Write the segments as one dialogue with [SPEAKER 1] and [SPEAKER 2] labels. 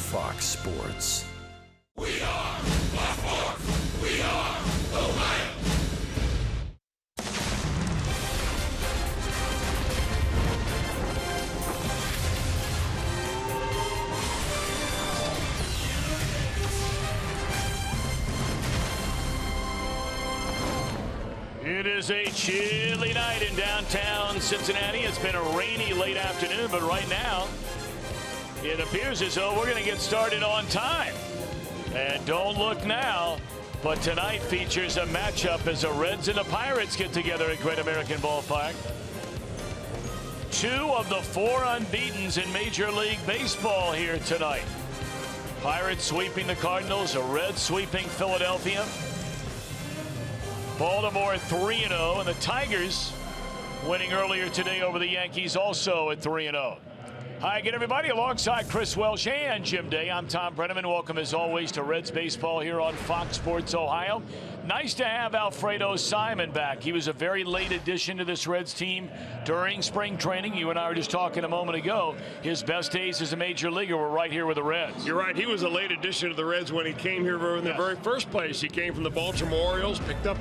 [SPEAKER 1] Fox Sports.
[SPEAKER 2] We are Fox Sports. We are Ohio.
[SPEAKER 3] It is a chilly night in downtown Cincinnati. It's been a rainy late afternoon, but right now it appears as though we're going to get started on time. And don't look now, but tonight features a matchup as the Reds and the Pirates get together at Great American Ballpark. Two of the four unbeatens in Major League Baseball here tonight. Pirates sweeping the Cardinals, the Reds sweeping Philadelphia. Baltimore 3-0, and the Tigers winning earlier today over the Yankees, also at 3-0. Hi again, everybody. Alongside Chris Welsh and Jim Day, I'm Tom Brenneman. Welcome, as always, to Reds Baseball here on Fox Sports Ohio. Nice to have Alfredo Simon back. He was a very late addition to this Reds team during spring training. You and I were just talking a moment ago. His best days as a major leaguer were right here with the Reds.
[SPEAKER 4] You're right. He was a late addition to the Reds when he came here in the very first place. He came from the Baltimore Orioles, picked up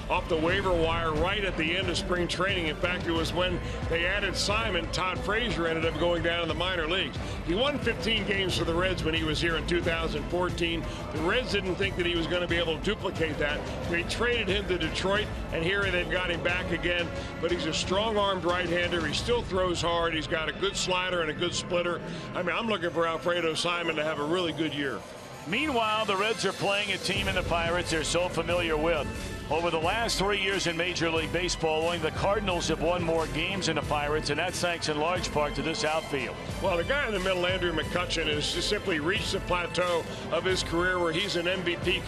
[SPEAKER 4] off the waiver wire right at the end of spring training. In fact, it was when they added Simon, Todd Frazier ended up going down in the minor leagues. He won 15 games for the Reds when he was here in 2014. The Reds didn't think that he was going to be able to duplicate that. They traded him to Detroit, and here they've got him back again. But he's a strong-armed right-hander. He still throws hard. He's got a good slider and a good splitter. I mean, I'm looking for Alfredo Simon to have a really good year.
[SPEAKER 3] Meanwhile, the Reds are playing a team in the Pirates they're so familiar with. Over the last 3 years in Major League Baseball, only the Cardinals have won more games than the Pirates, and that's thanks in large part to this outfield.
[SPEAKER 4] Well, the guy in the middle, Andrew McCutchen, has just simply reached the plateau of his career where he's an MVP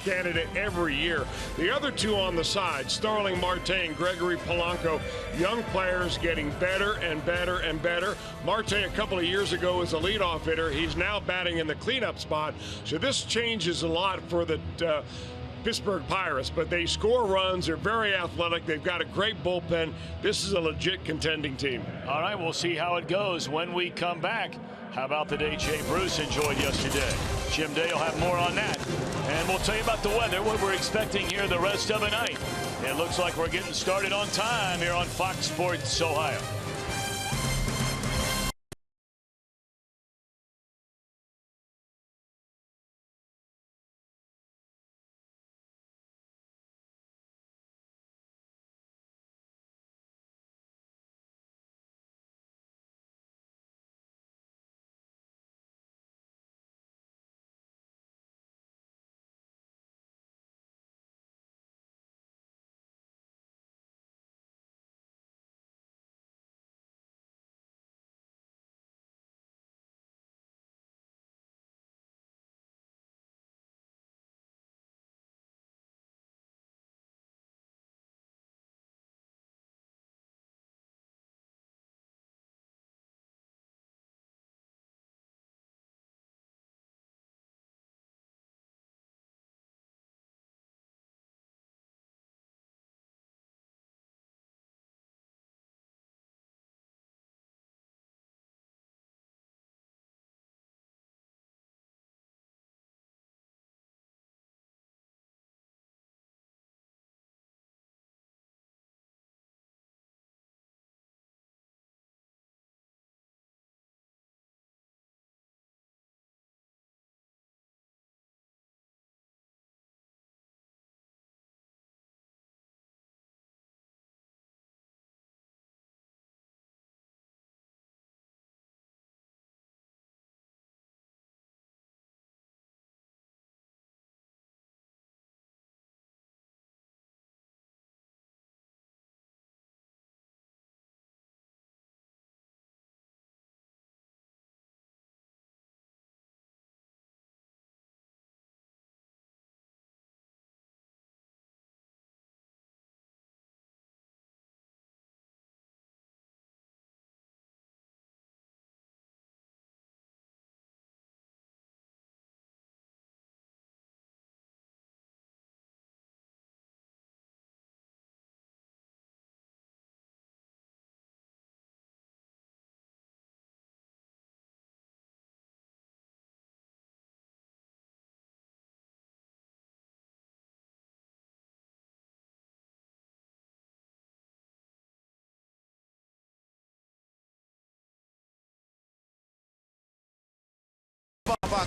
[SPEAKER 4] candidate every year. The other two on the side, Starling Marte and Gregory Polanco, young players getting better and better and better. Marte a couple of years ago was a leadoff hitter. He's now batting in the cleanup spot. So this changes a lot for the Pittsburgh Pirates, but they score runs. They're very athletic. They've got a great bullpen. This is a legit contending team.
[SPEAKER 3] All right, we'll see how it goes when we come back. How about the day Jay Bruce enjoyed yesterday? Jim Day will have more on that. And we'll tell you about the weather, what we're expecting here the rest of the night. It looks like we're getting started on time here on Fox Sports Ohio.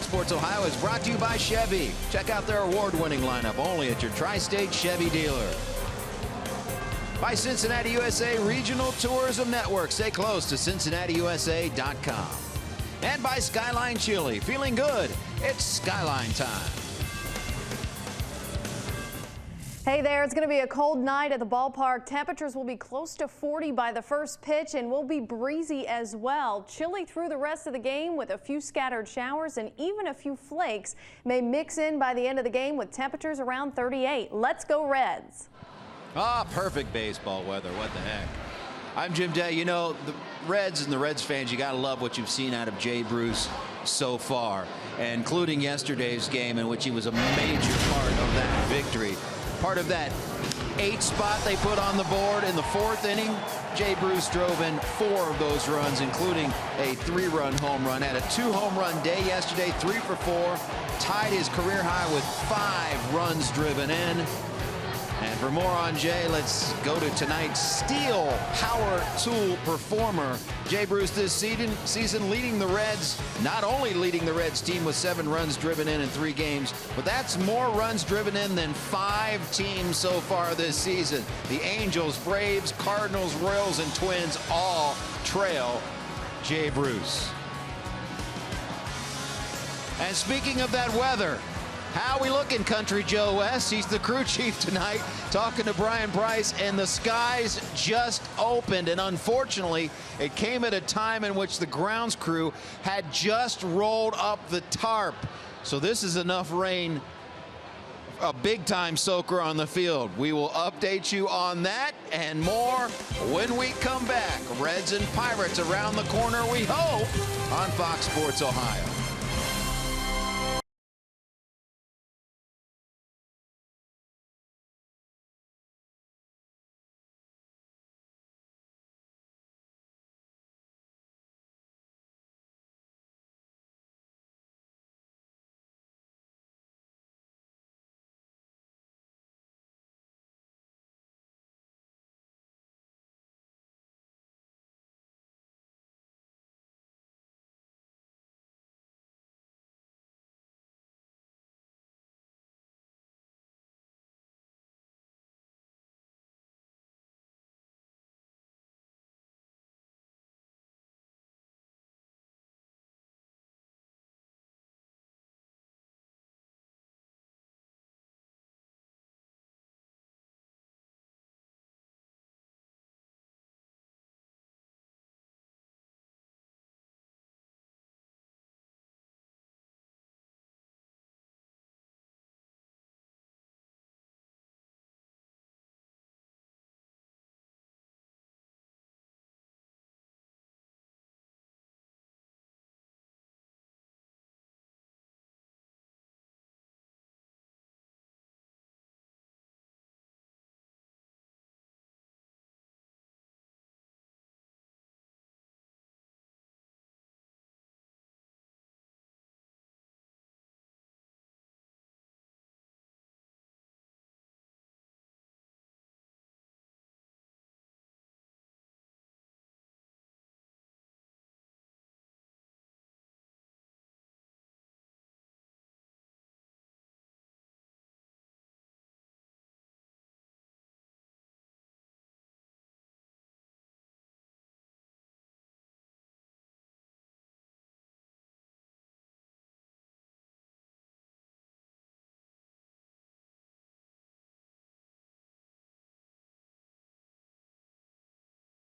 [SPEAKER 1] Sports Ohio is brought to you by Chevy. Check out their award-winning lineup only at your Tri-State Chevy dealer. By Cincinnati USA Regional Tourism Network. Stay close to CincinnatiUSA.com. And by Skyline Chili. Feeling good? It's Skyline time.
[SPEAKER 5] Hey there, it's going to be a cold night at the ballpark. Temperatures will be close to 40 by the first pitch and will be breezy as well. Chilly through the rest of the game with a few scattered showers and even a few flakes may mix in by the end of the game with temperatures around 38. Let's go Reds.
[SPEAKER 1] Ah, perfect baseball weather. What the heck? I'm Jim Day. You know, the Reds and the Reds fans, you got to love what you've seen out of Jay Bruce so far, including yesterday's game in which he was a major part of that victory. Part of that 8 spot they put on the board in the 4th inning. Jay Bruce drove in 4 of those runs, including a 3-run home run. Had a 2-home-run day yesterday, 3 for 4. Tied his career high with 5 runs driven in. And for more on Jay, let's go to tonight's steel power tool performer. Jay Bruce this season leading the Reds, not only leading the Reds team with 7 runs driven in 3 games, but that's more runs driven in than 5 teams so far this season. The Angels, Braves, Cardinals, Royals, and Twins all trail Jay Bruce. And speaking of that weather, how we looking, Country Joe West? He's the crew chief tonight, talking to Brian Price, and the skies just opened. And unfortunately, it came at a time in which the grounds crew had just rolled up the tarp. So this is enough rain, a big-time soaker on the field. We will update you on that and more when we come back. Reds and Pirates around the corner, we hope, on Fox Sports Ohio.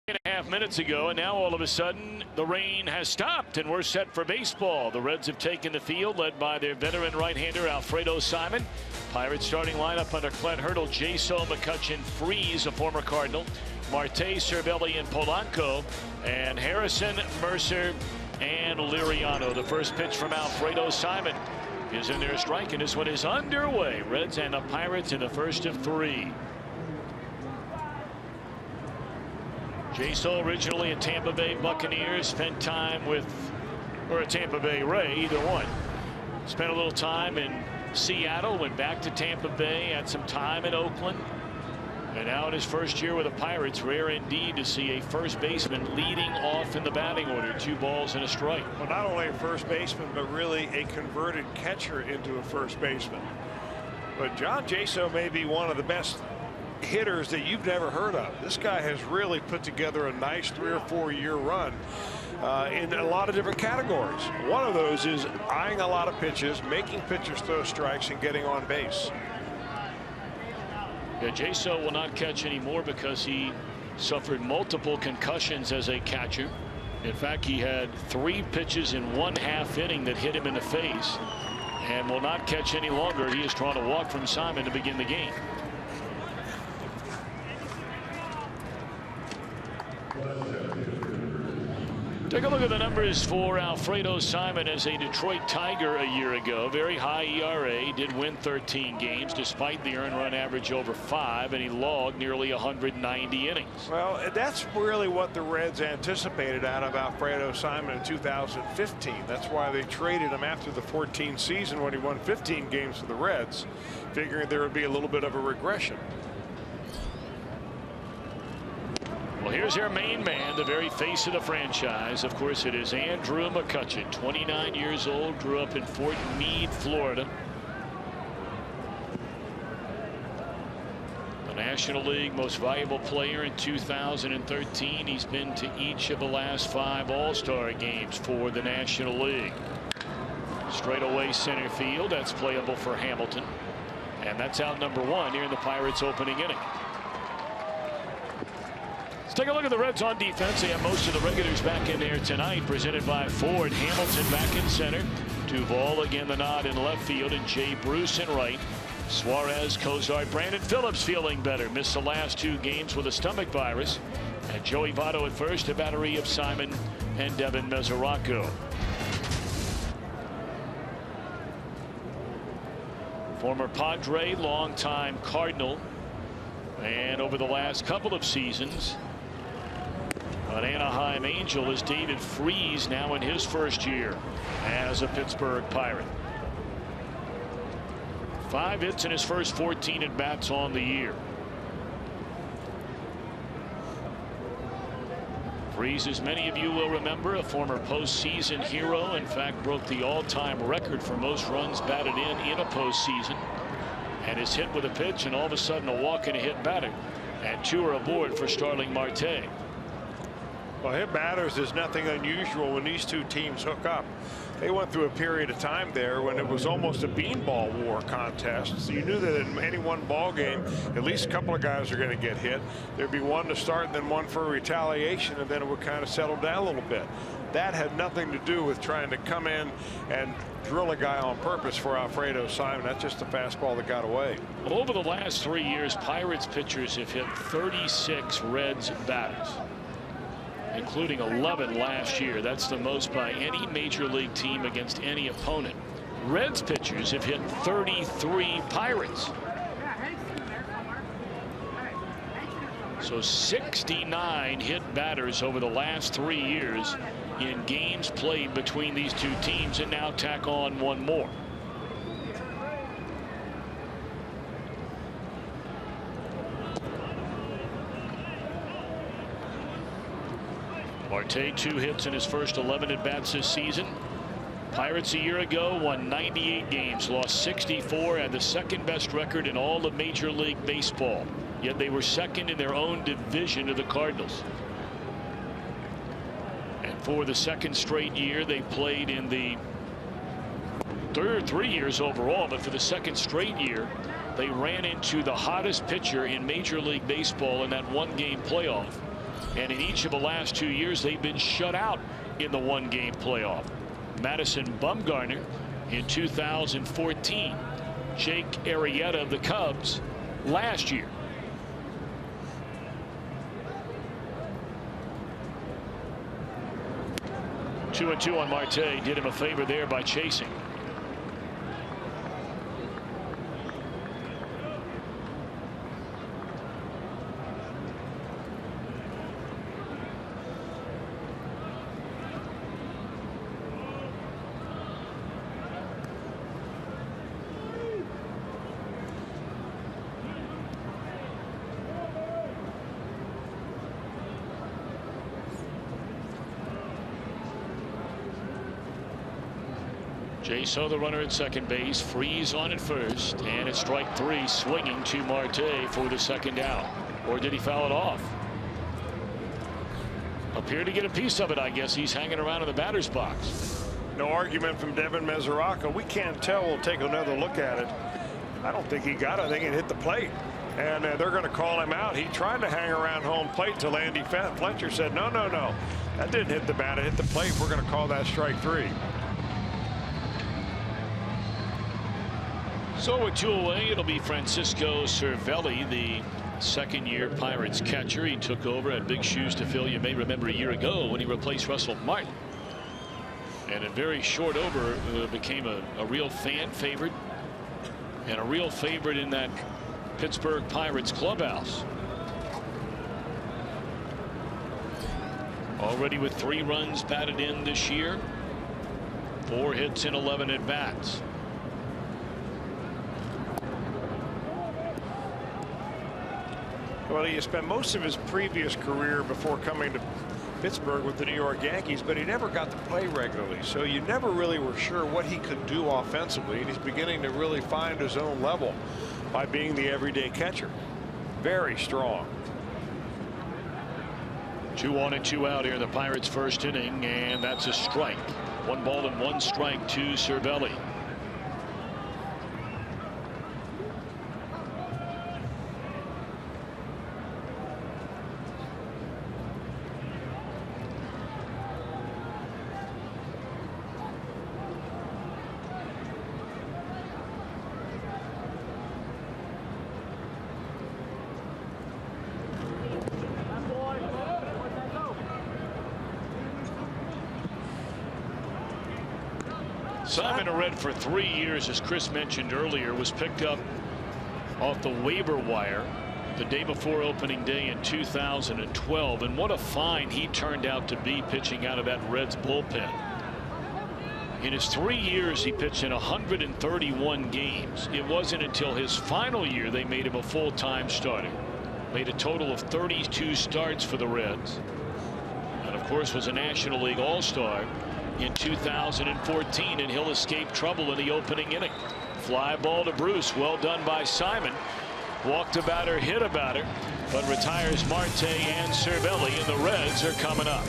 [SPEAKER 3] And a half minutes ago, and now all of a sudden the rain has stopped and we're set for baseball. The Reds have taken the field, led by their veteran right-hander Alfredo Simon. Pirates starting lineup under Clint Hurdle, Jaso, McCutchen, Freeze, a former Cardinal, Marte, Cervelli, and Polanco, and Harrison, Mercer, and Liriano. The first pitch from Alfredo Simon is in there striking. This one is underway. Reds and the Pirates in the first of 3. Jaso, originally a Tampa Bay Buccaneers, spent time with, or a Tampa Bay Ray, either one. Spent a little time in Seattle, went back to Tampa Bay, had some time in Oakland, And now in his first year with the Pirates, rare indeed to see a first baseman leading off in the batting order. 2 balls and a strike.
[SPEAKER 4] Well, not only a first baseman, but really a converted catcher into a first baseman. But John Jaso may be one of the best hitters that you've never heard of. This guy has really put together a nice 3 or 4 year run in a lot of different categories. One of those is eyeing a lot of pitches, making pitchers throw strikes, and getting on base.
[SPEAKER 3] Yeah, Jaso will not catch anymore because he suffered multiple concussions as a catcher. In fact, he had 3 pitches in 1/2 inning that hit him in the face, and will not catch any longer. He is trying to walk from Simon to begin the game. Take a look at the numbers for Alfredo Simon as a Detroit Tiger a year ago. Very high ERA, did win 13 games despite the earned run average over 5, and he logged nearly 190 innings.
[SPEAKER 4] Well, that's really what the Reds anticipated out of Alfredo Simon in 2015. That's why they traded him after the 14 season when he won 15 games for the Reds, figuring there would be a little bit of a regression.
[SPEAKER 3] Well, here's their main man, the very face of the franchise. Of course, it is Andrew McCutchen, 29 years old, grew up in Fort Meade, Florida. The National League Most Valuable Player in 2013. He's been to each of the last 5 All-Star games for the National League. Straightaway center field. That's playable for Hamilton. And that's out number 1 here in the Pirates' opening inning. Take a look at the Reds on defense. They have most of the regulars back in there tonight, presented by Ford. Hamilton back in center. Duvall again the nod in left field, and Jay Bruce in right. Suarez, Cozart, Brandon Phillips feeling better. Missed the last 2 games with a stomach virus. And Joey Votto at first, a battery of Simon and Devin Mesoraco. Former Padre, longtime Cardinal, and over the last couple of seasons an Anaheim Angel is David Freese, now in his first year as a Pittsburgh Pirate. 5 hits in his first 14 at bats on the year. Freese, as many of you will remember, a former postseason hero. In fact, broke the all-time record for most runs batted in a postseason, and is hit with a pitch and all of a sudden a walk and a hit batter, and 2 are aboard for Starling Marte.
[SPEAKER 4] Well, hit batters is nothing unusual when these 2 teams hook up. They went through a period of time there when it was almost a beanball war contest. So you knew that in any one ball game, at least a couple of guys are going to get hit. There'd be one to start and then one for retaliation, and then it would kind of settle down a little bit. That had nothing to do with trying to come in and drill a guy on purpose for Alfredo Simon. That's just a fastball that got away.
[SPEAKER 3] Well, over the last 3 years, Pirates pitchers have hit 36 Reds batters, including 11 last year. That's the most by any major league team against any opponent. Reds pitchers have hit 33 Pirates. So 69 hit batters over the last 3 years in games played between these 2 teams, and now tack on 1 more. Marte 2 hits in his first 11 at bats this season. Pirates a year ago won 98 games, lost 64, had the 2nd best record in all of Major League Baseball. Yet they were 2nd in their own division to the Cardinals. And for the 2nd straight year, they played in the 3 years overall, but for the 2nd straight year, they ran into the hottest pitcher in Major League Baseball in that 1-game playoff. And in each of the last 2 years, they've been shut out in the 1-game playoff. Madison Bumgarner in 2014. Jake Arrieta of the Cubs last year. Two and 2 on Marte. Did him a favor there by chasing. Jay saw the runner at second base, freeze on at first, and it's strike 3, swinging to Marte for the second out. Or did he foul it off? Appeared to get a piece of it. I guess he's hanging around in the batter's box.
[SPEAKER 4] No argument from Devin Mesoraco. We can't tell. We'll take another look at it. I don't think he got it. I think it hit the plate. And they're going to call him out. He tried to hang around home plate till Andy Fletcher said, no, no, no. That didn't hit the bat. It hit the plate. We're going to call that strike 3.
[SPEAKER 3] So with 2 away, it'll be Francisco Cervelli, the second-year Pirates catcher. He took over, had big shoes to fill. You may remember a year ago when he replaced Russell Martin. And in very short over, became a real fan favorite and a real favorite in that Pittsburgh Pirates clubhouse. Already with 3 runs batted in this year, 4 hits in 11 at bats.
[SPEAKER 4] Well, he spent most of his previous career before coming to Pittsburgh with the New York Yankees, but he never got to play regularly, so you never really were sure what he could do offensively, and he's beginning to really find his own level by being the everyday catcher. Very strong.
[SPEAKER 3] 2 on and 2 out here in the Pirates' first inning, and that's a strike. 1 ball and 1 strike to Cervelli. Simon Arred for 3 years, as Chris mentioned earlier, was picked up off the waiver wire the day before opening day in 2012, and what a find he turned out to be pitching out of that Reds bullpen. In his 3 years, he pitched in 131 games. It wasn't until his final year they made him a full-time starter. Made a total of 32 starts for the Reds, and of course was a National League All-Star in 2014, and he'll escape trouble in the opening inning. Fly ball to Bruce. Well done by Simon. Walked a batter, hit a batter, but retires Marte and Cervelli, and the Reds are coming up.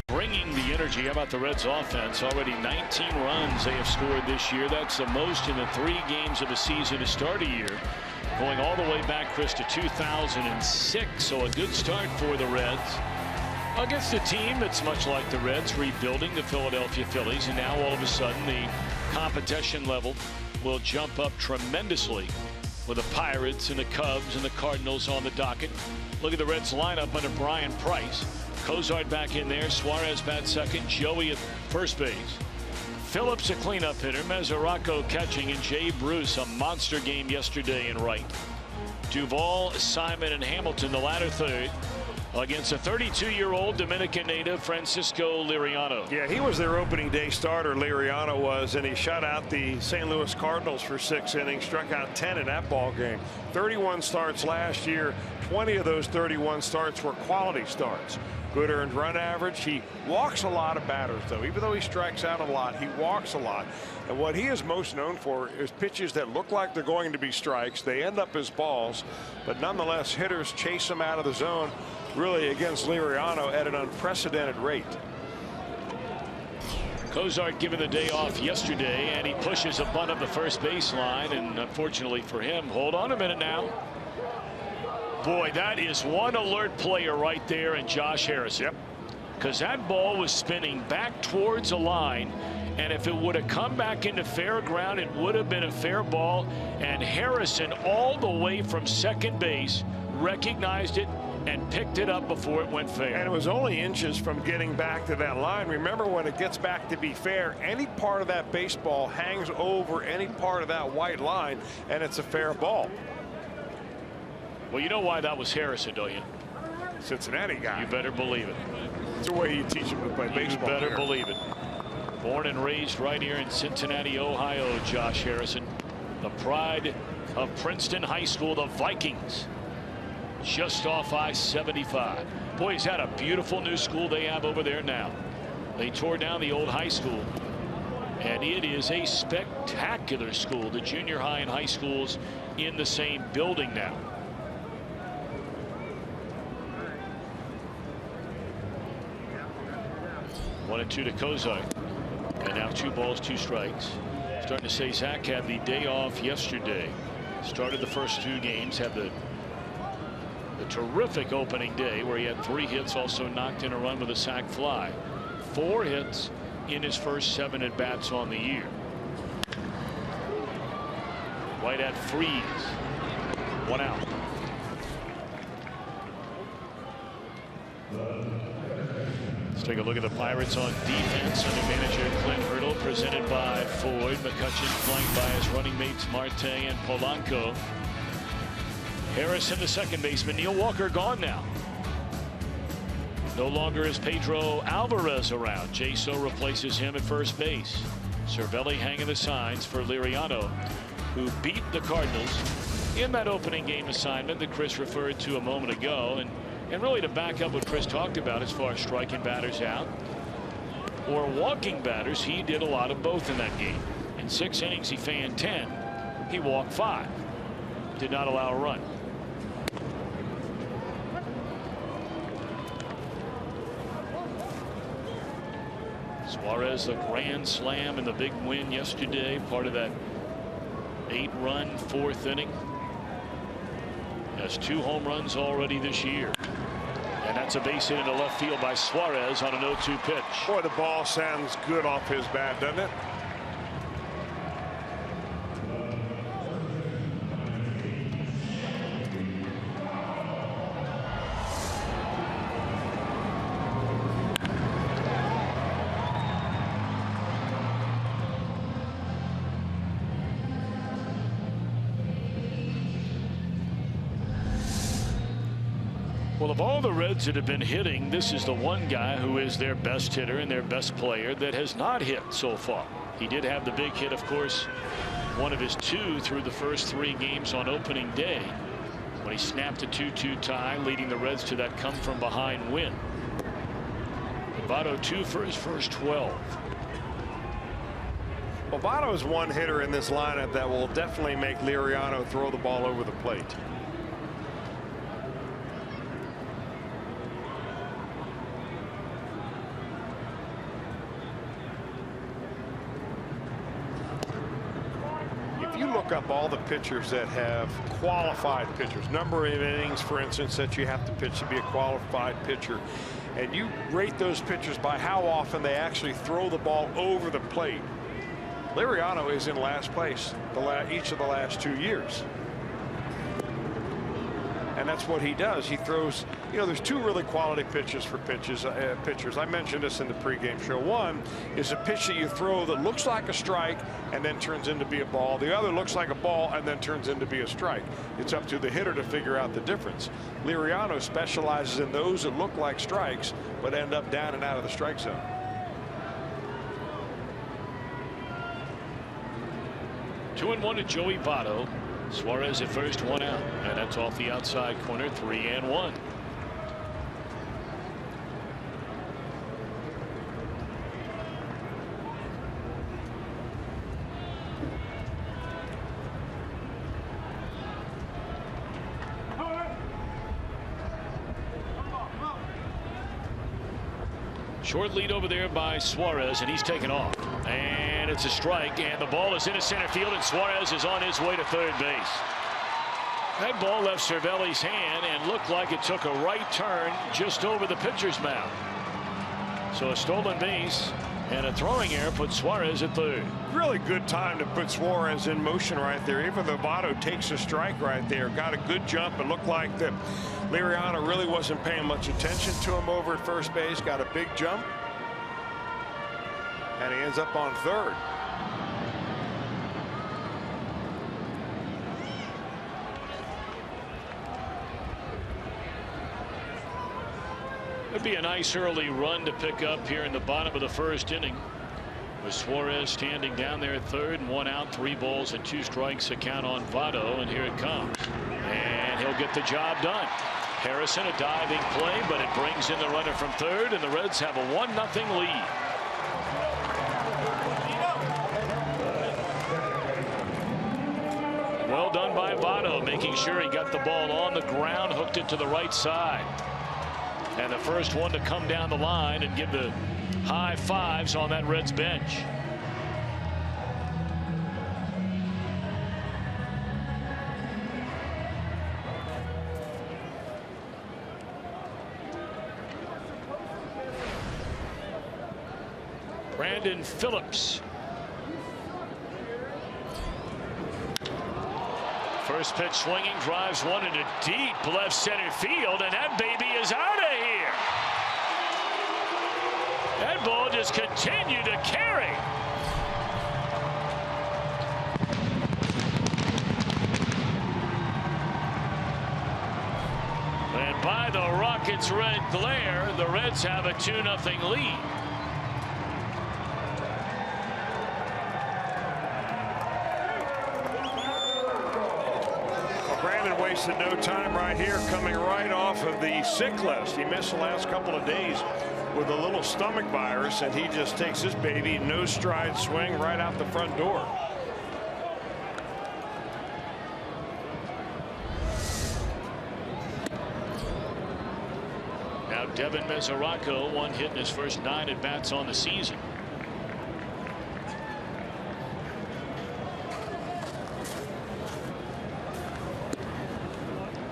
[SPEAKER 3] Bringing the energy. How about the Reds offense? Already 19 runs they have scored this year. That's the most in the 3 games of a season to start a year. Going all the way back, Chris, to 2006. So a good start for the Reds against a team that's much like the Reds, rebuilding, the Philadelphia Phillies. And now all of a sudden the competition level will jump up tremendously with the Pirates and the Cubs and the Cardinals on the docket. Look at the Reds lineup under Brian Price. Cozart back in there. Suarez bats second. Joey at first base. Phillips a cleanup hitter. Mesoraco catching, and Jay Bruce a monster game yesterday in right. Duvall, Simon, and Hamilton, the latter third, against a 32-year-old Dominican native, Francisco Liriano.
[SPEAKER 4] Yeah, he was their opening day starter, Liriano was, and he shut out the St. Louis Cardinals for 6 innings, struck out 10 in that ball game. 31 starts last year. 20 of those 31 starts were quality starts. Good earned run average. He walks a lot of batters, though. Even though he strikes out a lot, he walks a lot. And what he is most known for is pitches that look like they're going to be strikes. They end up as balls, but nonetheless, hitters chase them out of the zone, really against Liriano at an unprecedented rate.
[SPEAKER 3] Cozart given the day off yesterday, and he pushes a bunt up the first baseline, and unfortunately for him, hold on a minute now. Boy, that is one alert player right there in Josh Harrison.
[SPEAKER 4] Yep.
[SPEAKER 3] Because that ball was spinning back towards a line, and if it would have come back into fair ground, it would have been a fair ball. And Harrison, all the way from second base, recognized it and picked it up before it went fair.
[SPEAKER 4] And it was only inches from getting back to that line. Remember, when it gets back to be fair, any part of that baseball hangs over any part of that white line, and it's a fair ball.
[SPEAKER 3] Well, you know why that was Harrison, don't you?
[SPEAKER 4] Cincinnati guy.
[SPEAKER 3] You better believe it.
[SPEAKER 4] It's the way you teach him to play baseball.
[SPEAKER 3] You better believe it. Born and raised right here in Cincinnati, Ohio, Josh Harrison. The pride of Princeton High School, the Vikings. Just off I-75. Boy, is that a beautiful new school they have over there now. They tore down the old high school, and it is a spectacular school. The junior high and high schools in the same building now. 1-2 to Cozart, and now 2 balls, 2 strikes. Starting to say Zach had the day off yesterday. Started the first 2 games, had the terrific opening day where he had 3 hits, also knocked in a run with a sac fly. 4 hits in his first 7 at bats on the year. Right at freeze. 1 out. Let's take a look at the Pirates on defense under manager Clint Hurdle, presented by Ford. McCutcheon flanked by his running mates Marte and Polanco. Harrison, the second baseman. Neil Walker gone now. No longer is Pedro Alvarez around. Jaso replaces him at first base. Cervelli hanging the signs for Liriano, who beat the Cardinals in that opening game assignment that Chris referred to a moment ago. And really, to back up what Chris talked about as far as striking batters out or walking batters, he did a lot of both in that game. In 6 innings, he fanned 10. He walked 5. Did not allow a run. Suarez, the grand slam and the big win yesterday, part of that 8-run 4th inning. Has 2 home runs already this year. And that's a base hit into left field by Suarez on an 0-2 pitch.
[SPEAKER 4] Boy, the ball sounds good off his bat, doesn't it?
[SPEAKER 3] Well, of all the Reds that have been hitting, this is the one guy who is their best hitter and their best player that has not hit so far. He did have the big hit, of course, one of his 2 through the first 3 games on opening day, when he snapped a 2-2 tie, leading the Reds to that come from behind win. Votto 2 for his first 12.
[SPEAKER 4] Well, Votto is one hitter in this lineup that will definitely make Liriano throw the ball over the plate. Up all the pitchers that have qualified pitchers, number of innings, for instance, that you have to pitch to be a qualified pitcher, and you rate those pitchers by how often they actually throw the ball over the plate. Liriano is in last place each of the last 2 years, and And that's what he does. He throws, you know, there's two really quality pitches for pitchers. I mentioned this in the pregame show. One is a pitch that you throw that looks like a strike and then turns into be a ball. The other looks like a ball and then turns into be a strike. It's up to the hitter to figure out the difference. Liriano specializes in those that look like strikes but end up down and out of the strike zone.
[SPEAKER 3] Two and one to Joey Votto. Suarez at first, 1 out, and that's off the outside corner, 3-1. Short lead over there by Suarez, and he's taken off. And it's a strike, and the ball is into center field, and Suarez is on his way to third base. That ball left Cervelli's hand and looked like it took a right turn just over the pitcher's mound. So a stolen base and a throwing error put Suarez at third.
[SPEAKER 4] Really good time to put Suarez in motion right there. Even though Votto takes a strike right there, got a good jump. It looked like that Liriano really wasn't paying much attention to him over at first base. Got a big jump, and he ends up on third.
[SPEAKER 3] It'd be a nice early run to pick up here in the bottom of the first inning, with Suarez standing down there at third and 1 out, 3 balls and 2 strikes, a count on Votto, and here it comes, and he'll get the job done. Harrison, a diving play, but it brings in the runner from third, and the Reds have a 1-0 lead. Well done by Votto, making sure he got the ball on the ground, hooked it to the right side. And the first one to come down the line and give the high fives on that Reds bench. Brandon Phillips. First pitch swinging, drives one into deep left center field, and that baby is out of here. That ball just continued to carry. And by the Rockets' red glare, the Reds have a 2-0 lead.
[SPEAKER 4] Wasted no time right here, coming right off of the sick list. He missed the last couple of days with a little stomach virus, and he just takes this baby no stride swing right out the front door.
[SPEAKER 3] Now Devin Mesoraco, 1 hit in his first 9 at bats on the season.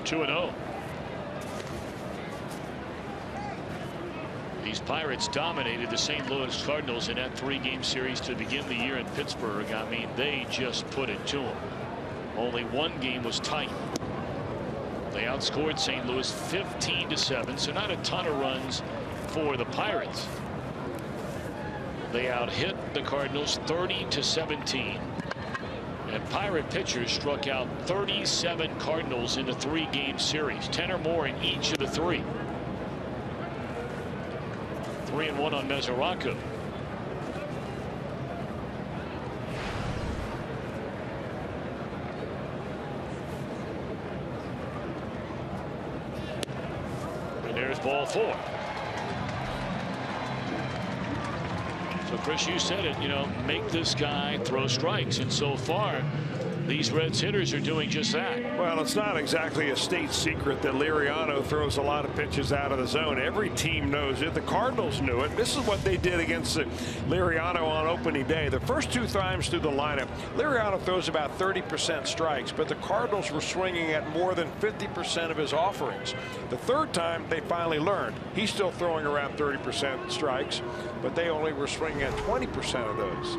[SPEAKER 3] (2-0). These Pirates dominated the St. Louis Cardinals in that 3-game series to begin the year in Pittsburgh. I mean, they just put it to them. Only 1 game was tight. They outscored St. Louis 15-7, so not a ton of runs for the Pirates. They outhit the Cardinals 30-17. And Pirate pitchers struck out 37 Cardinals in the 3-game series, 10 or more in each of the 3. 3-1 on Mesoraco. And there's ball 4. So, Chris, you said it, you know, make this guy throw strikes. And so far, these Reds hitters are doing just that.
[SPEAKER 4] Well, it's not exactly a state secret that Liriano throws a lot of pitches out of the zone. Every team knows it. The Cardinals knew it. This is what they did against Liriano on opening day. The first 2 times through the lineup, Liriano throws about 30% strikes, but the Cardinals were swinging at more than 50% of his offerings. The 3rd time, they finally learned. He's still throwing around 30% strikes, but they only were swinging at 20% of those.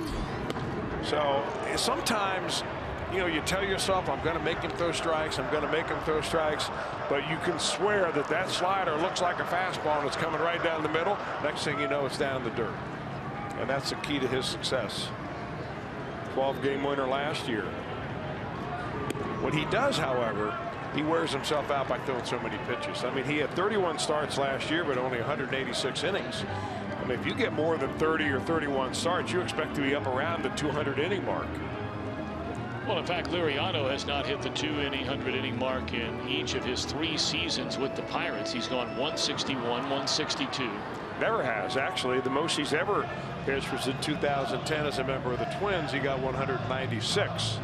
[SPEAKER 4] So sometimes you know, you tell yourself, I'm going to make him throw strikes, I'm going to make him throw strikes, but you can swear that that slider looks like a fastball and it's coming right down the middle. Next thing you know, it's down in the dirt. And that's the key to his success. 12-game winner last year. What he does, however, he wears himself out by throwing so many pitches. I mean, he had 31 starts last year, but only 186 innings. I mean, if you get more than 30 or 31 starts, you expect to be up around the 200-inning mark.
[SPEAKER 3] Well, in fact, Liriano has not hit the 100-inning mark in each of his 3 seasons with the Pirates. He's gone 161, 162.
[SPEAKER 4] Never has, actually. The most he's ever pitched was in 2010 as a member of the Twins. He got 196.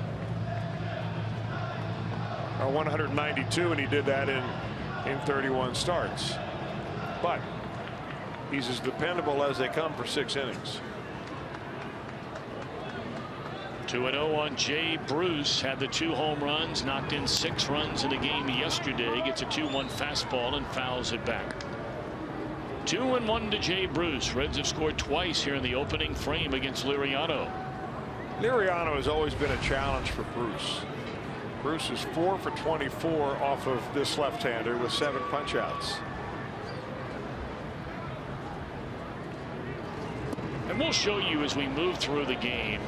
[SPEAKER 4] Or 192, and he did that in 31 starts. But he's as dependable as they come for 6 innings.
[SPEAKER 3] 2-0 on Jay Bruce. Had the 2 home runs, knocked in 6 runs in the game yesterday. Gets a 2-1 fastball and fouls it back. 2-1 to Jay Bruce. Reds have scored twice here in the opening frame against Liriano.
[SPEAKER 4] Liriano has always been a challenge for Bruce. Bruce is 4 for 24 off of this left-hander with 7 punch-outs.
[SPEAKER 3] And we'll show you as we move through the game.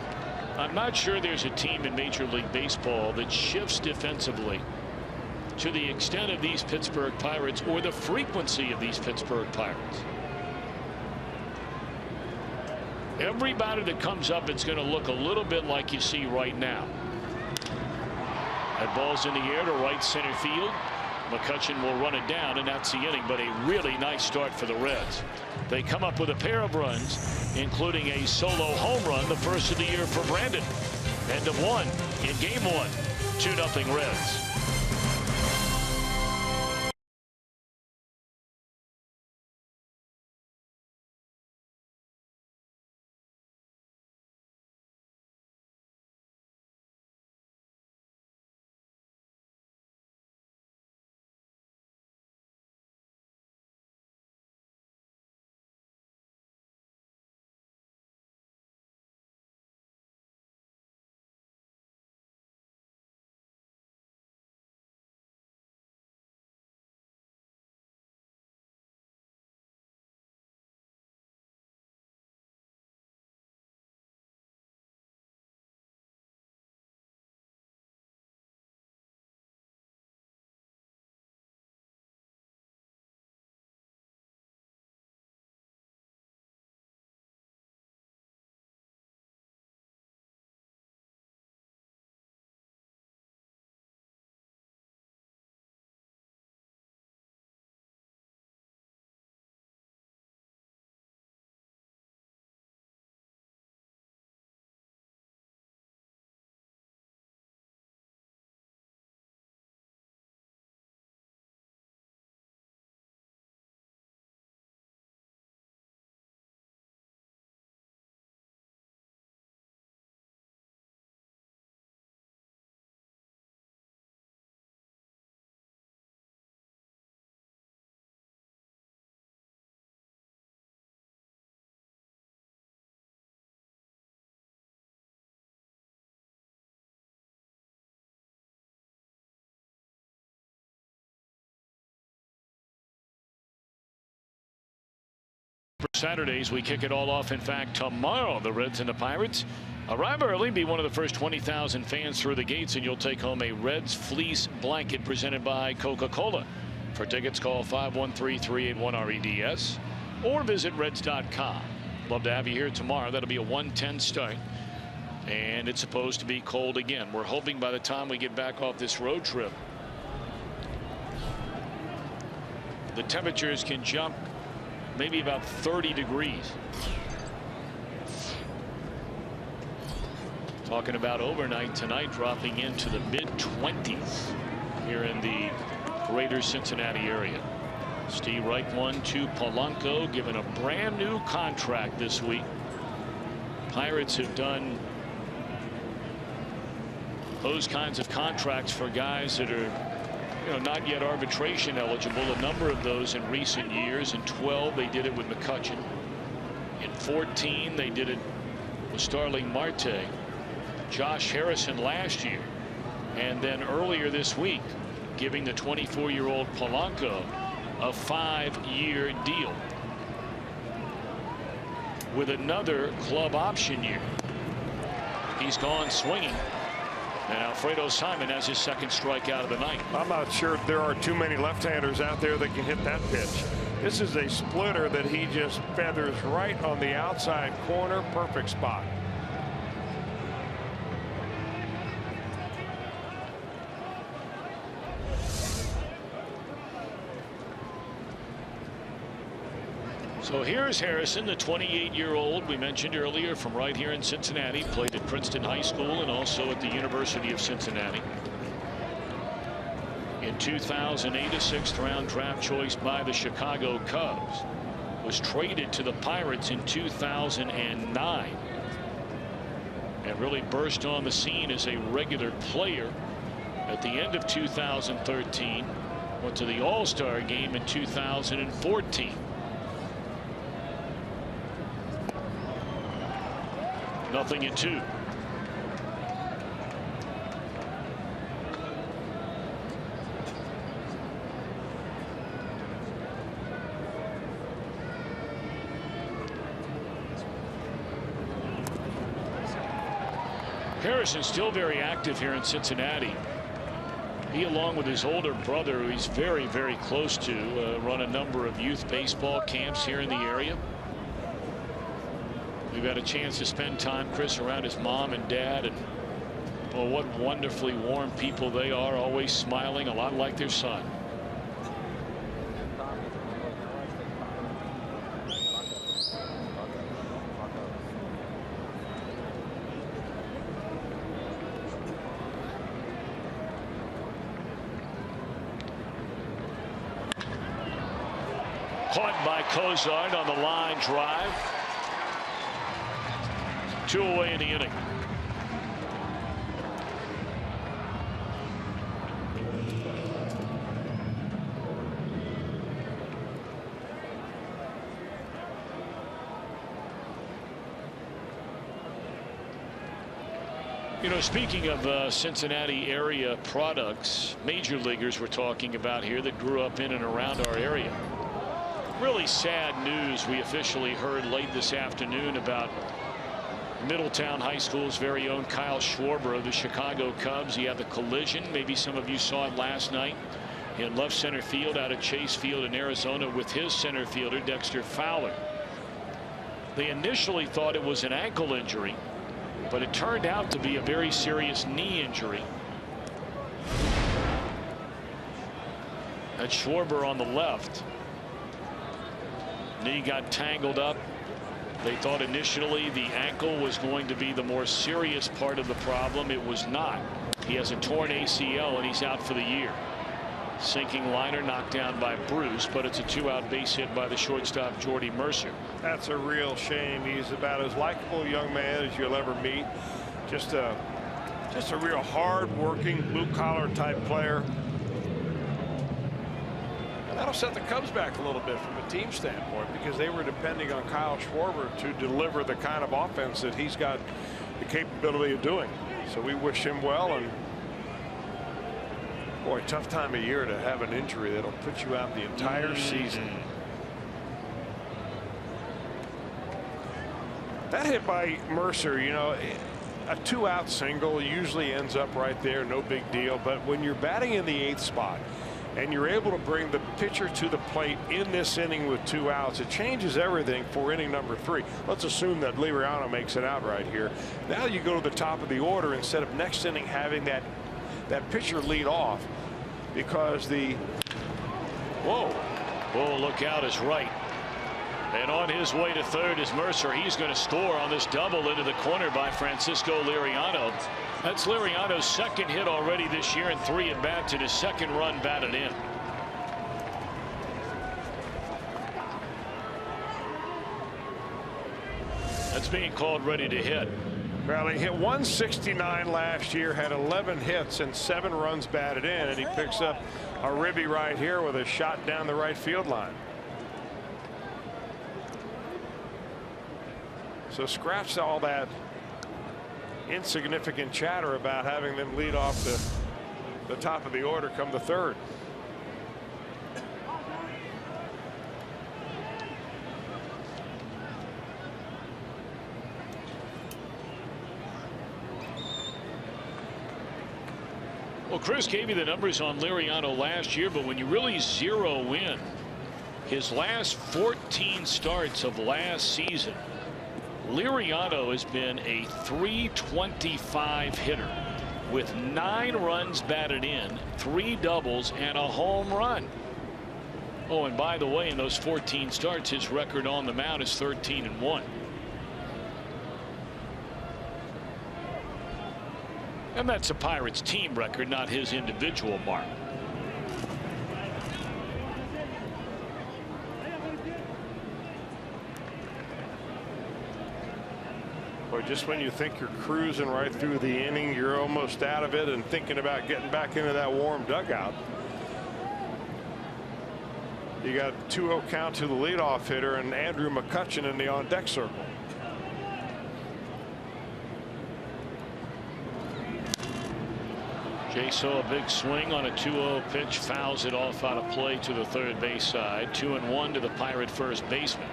[SPEAKER 3] I'm not sure there's a team in Major League Baseball that shifts defensively to the extent of these Pittsburgh Pirates or the frequency of these Pittsburgh Pirates. Everybody that comes up, it's going to look a little bit like you see right now. That ball's in the air to right center field. McCutchen will run it down, and that's the inning, but a really nice start for the Reds. They come up with a pair of runs, including a solo home run, the first of the year for Brandon. End of 1 in game 1. 2-0 Reds. Saturdays, we kick it all off. In fact, tomorrow, the Reds and the Pirates arrive early, be one of the first 20,000 fans through the gates, and you'll take home a Reds fleece blanket presented by Coca-Cola. For tickets, call 513-381-REDS or visit Reds.com. Love to have you here tomorrow. That'll be a 1:10 start, and it's supposed to be cold again. We're hoping by the time we get back off this road trip, the temperatures can jump maybe about 30 degrees. Talking about overnight tonight, dropping into the mid-20s here in the greater Cincinnati area. Steve Reich 1-2 Polanco, given a brand new contract this week. Pirates have done those kinds of contracts for guys that are, not yet arbitration eligible. A number of those in recent years. In 12, they did it with McCutchen. In 14, they did it with Starling Marte. Josh Harrison last year, and then earlier this week giving the 24-year-old Polanco a 5-year deal with another club option year. He's gone swinging, and Alfredo Simon has his second strikeout of the night.
[SPEAKER 4] I'm not sure if there are too many left-handers out there that can hit that pitch. This is a splitter that he just feathers right on the outside corner. Perfect spot.
[SPEAKER 3] So here's Harrison, the 28-year-old we mentioned earlier from right here in Cincinnati. Played at Princeton High School and also at the University of Cincinnati. In 2008, a 6th-round draft choice by the Chicago Cubs. Was traded to the Pirates in 2009. And really burst on the scene as a regular player at the end of 2013. Went to the All-Star game in 2014. Nothing in 2. Harrison still very active here in Cincinnati. He, along with his older brother, who he's very, very close to, run a number of youth baseball camps here in the area. We've had a chance to spend time, Chris, around his mom and dad, and well, what wonderfully warm people they are, always smiling, a lot like their son. Caught by Cozart on the line drive. 2 away in the inning. You know, speaking of Cincinnati area products, major leaguers we're talking about here that grew up in and around our area. Really sad news we officially heard late this afternoon about Middletown High School's very own Kyle Schwarber of the Chicago Cubs. He had the collision. Maybe some of you saw it last night in left center field out at Chase Field in Arizona with his center fielder Dexter Fowler. They initially thought it was an ankle injury, but it turned out to be a very serious knee injury. That's Schwarber on the left. Knee got tangled up. They thought initially the ankle was going to be the more serious part of the problem. It was not. He has a torn ACL and he's out for the year. Sinking liner knocked down by Bruce, but it's a 2-out base hit by the shortstop Jordy Mercer.
[SPEAKER 4] That's a real shame. He's about as likable young man as you'll ever meet. Just a real hard-working, blue-collar type player. And that'll set the Cubs back a little bit from a team standpoint because they were depending on Kyle Schwarber to deliver the kind of offense that he's got the capability of doing. So we wish him well, and boy, tough time of year to have an injury that'll put you out the entire season. That hit by Mercer, you know, a 2-out single usually ends up right there, no big deal. But when you're batting in the 8th spot and you're able to bring the pitcher to the plate in this inning with 2 outs, it changes everything for inning number 3. Let's assume that Liriano makes it out right here. Now you go to the top of the order instead of next inning having that pitcher lead off, because the
[SPEAKER 3] whoa, look out is right. And on his way to third is Mercer. He's going to score on this double into the corner by Francisco Liriano. That's Liriano's second hit already this year and 3 at bats, and his second run batted in. That's being called ready to hit.
[SPEAKER 4] Well, he hit 169 last year, had 11 hits and 7 runs batted in, and he picks up a ribby right here with a shot down the right field line. So scratch all that insignificant chatter about having them lead off the top of the order come the third.
[SPEAKER 3] Well, Chris gave you the numbers on Liriano last year, but when you really zero in his last 14 starts of last season, Liriano has been a .325 hitter with 9 runs batted in, 3 doubles, and a home run. Oh, and by the way, in those 14 starts, his record on the mound is 13-1. And that's a Pirates team record, not his individual mark.
[SPEAKER 4] Or just when you think you're cruising right through the inning, you're almost out of it and thinking about getting back into that warm dugout. You got a 2-0 count to the leadoff hitter and Andrew McCutchen in the on-deck circle.
[SPEAKER 3] Jay saw a big swing on a 2-0 pitch, fouls it off out of play to the third base side. 2-1 to the Pirate first baseman.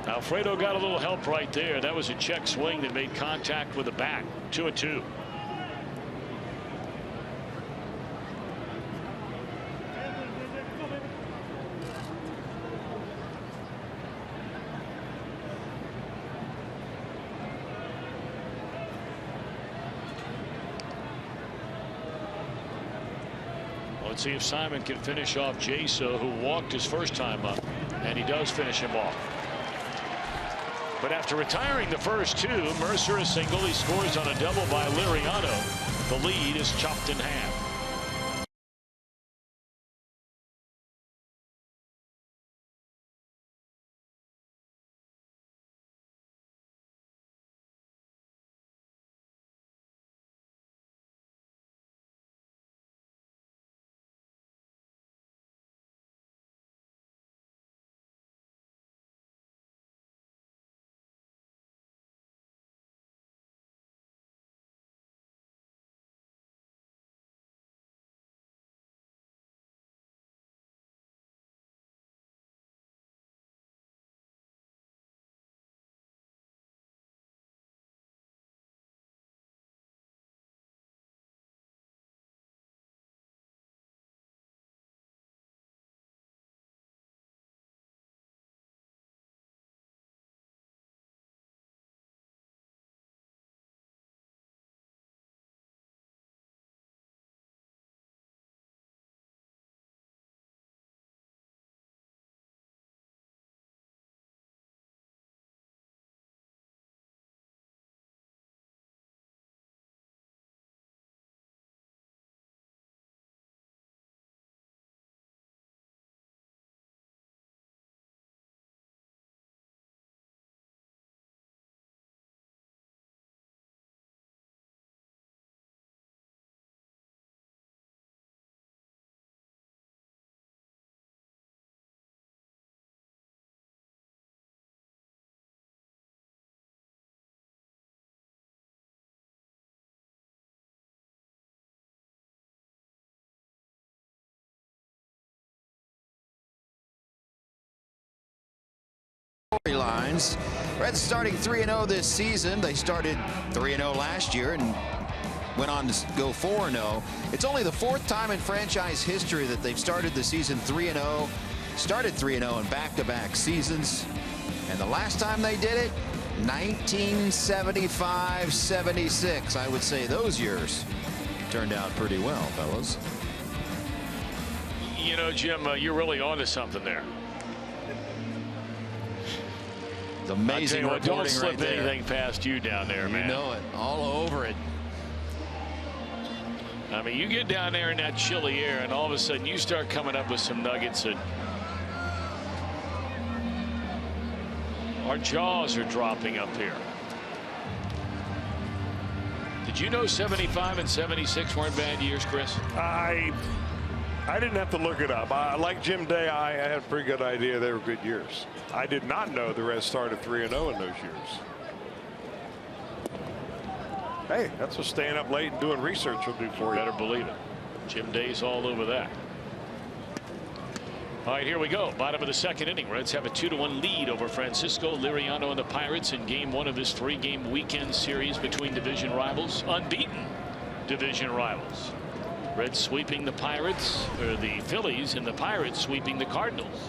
[SPEAKER 3] Alfredo got a little help right there. That was a check swing that made contact with the bat. 2-2. Let's see if Simon can finish off Jaso, who walked his first time up, and he does finish him off. But after retiring the first 2, Mercer a single. He scores on a double by Liriano. The lead is chopped in half.
[SPEAKER 1] Storylines. Reds starting 3-0 this season. They started 3-0 last year and went on to go 4-0. It's only the 4th time in franchise history that they've started the season 3-0, started 3-0 in back-to-back seasons. And the last time they did it, 1975-76. I would say those years turned out pretty well, fellas.
[SPEAKER 3] You know, Jim, you're really onto something there.
[SPEAKER 1] It's amazing reporting.
[SPEAKER 3] Don't slip
[SPEAKER 1] right there.
[SPEAKER 3] anything past you down there, man.
[SPEAKER 1] You know it. All over it.
[SPEAKER 3] I mean, you get down there in that chilly air, and all of a sudden you start coming up with some nuggets that Our jaws are dropping up here. Did you know 75 and 76 weren't bad years, Chris?
[SPEAKER 4] I didn't have to look it up. Like Jim Day, I had a pretty good idea they were good years. I did not know the Reds started 3-0 in those years. Hey, that's what staying up late and doing research will do for you.
[SPEAKER 3] Better believe it. Jim Day's all over that. All right, here we go. Bottom of the second inning. Reds have a 2-1 lead over Francisco Liriano and the Pirates in game one of this 3-game weekend series between division rivals, unbeaten division rivals. Reds sweeping the Pirates, or the Phillies, and the Pirates sweeping the Cardinals.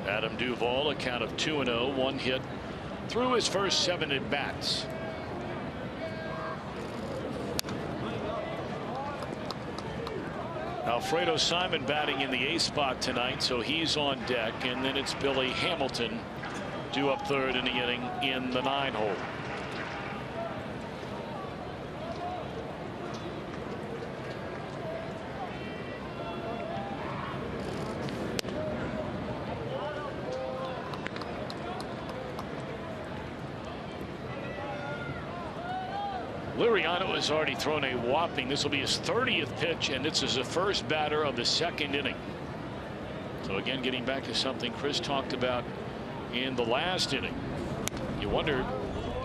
[SPEAKER 3] Adam Duvall, a count of 2-0, 1 hit through his first 7 at bats. Alfredo Simon batting in the 8th spot tonight, so he's on deck, and then it's Billy Hamilton due up third in the inning in the 9-hole. Liriano has already thrown a whopping. This will be his 30th pitch, and this is the first batter of the second inning. So again, getting back to something Chris talked about in the last inning. You wonder,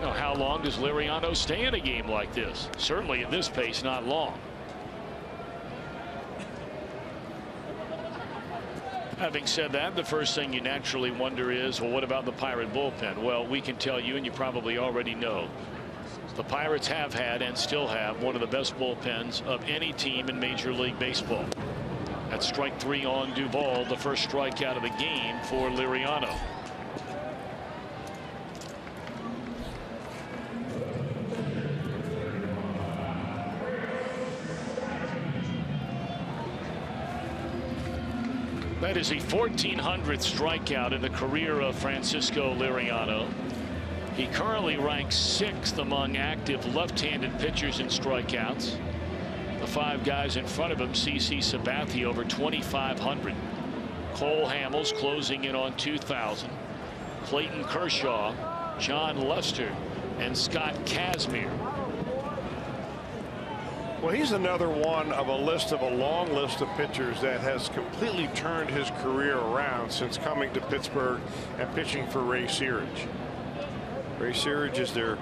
[SPEAKER 3] how long does Liriano stay in a game like this? Certainly at this pace, not long. Having said that, the first thing you naturally wonder is, well, what about the Pirate bullpen? Well, we can tell you, and you probably already know, the Pirates have had and still have one of the best bullpens of any team in Major League Baseball. That's strike 3 on Duvall, the first strikeout of the game for Liriano. That is the 1400th strikeout in the career of Francisco Liriano. He currently ranks 6th among active left-handed pitchers in strikeouts. The 5 guys in front of him, CC Sabathia over 2,500. Cole Hamels closing in on 2,000. Clayton Kershaw, John Lester, and Scott Kazmir.
[SPEAKER 4] Well, he's another one of a long list of pitchers that has completely turned his career around since coming to Pittsburgh and pitching for Ray Searage. Ray Searage is there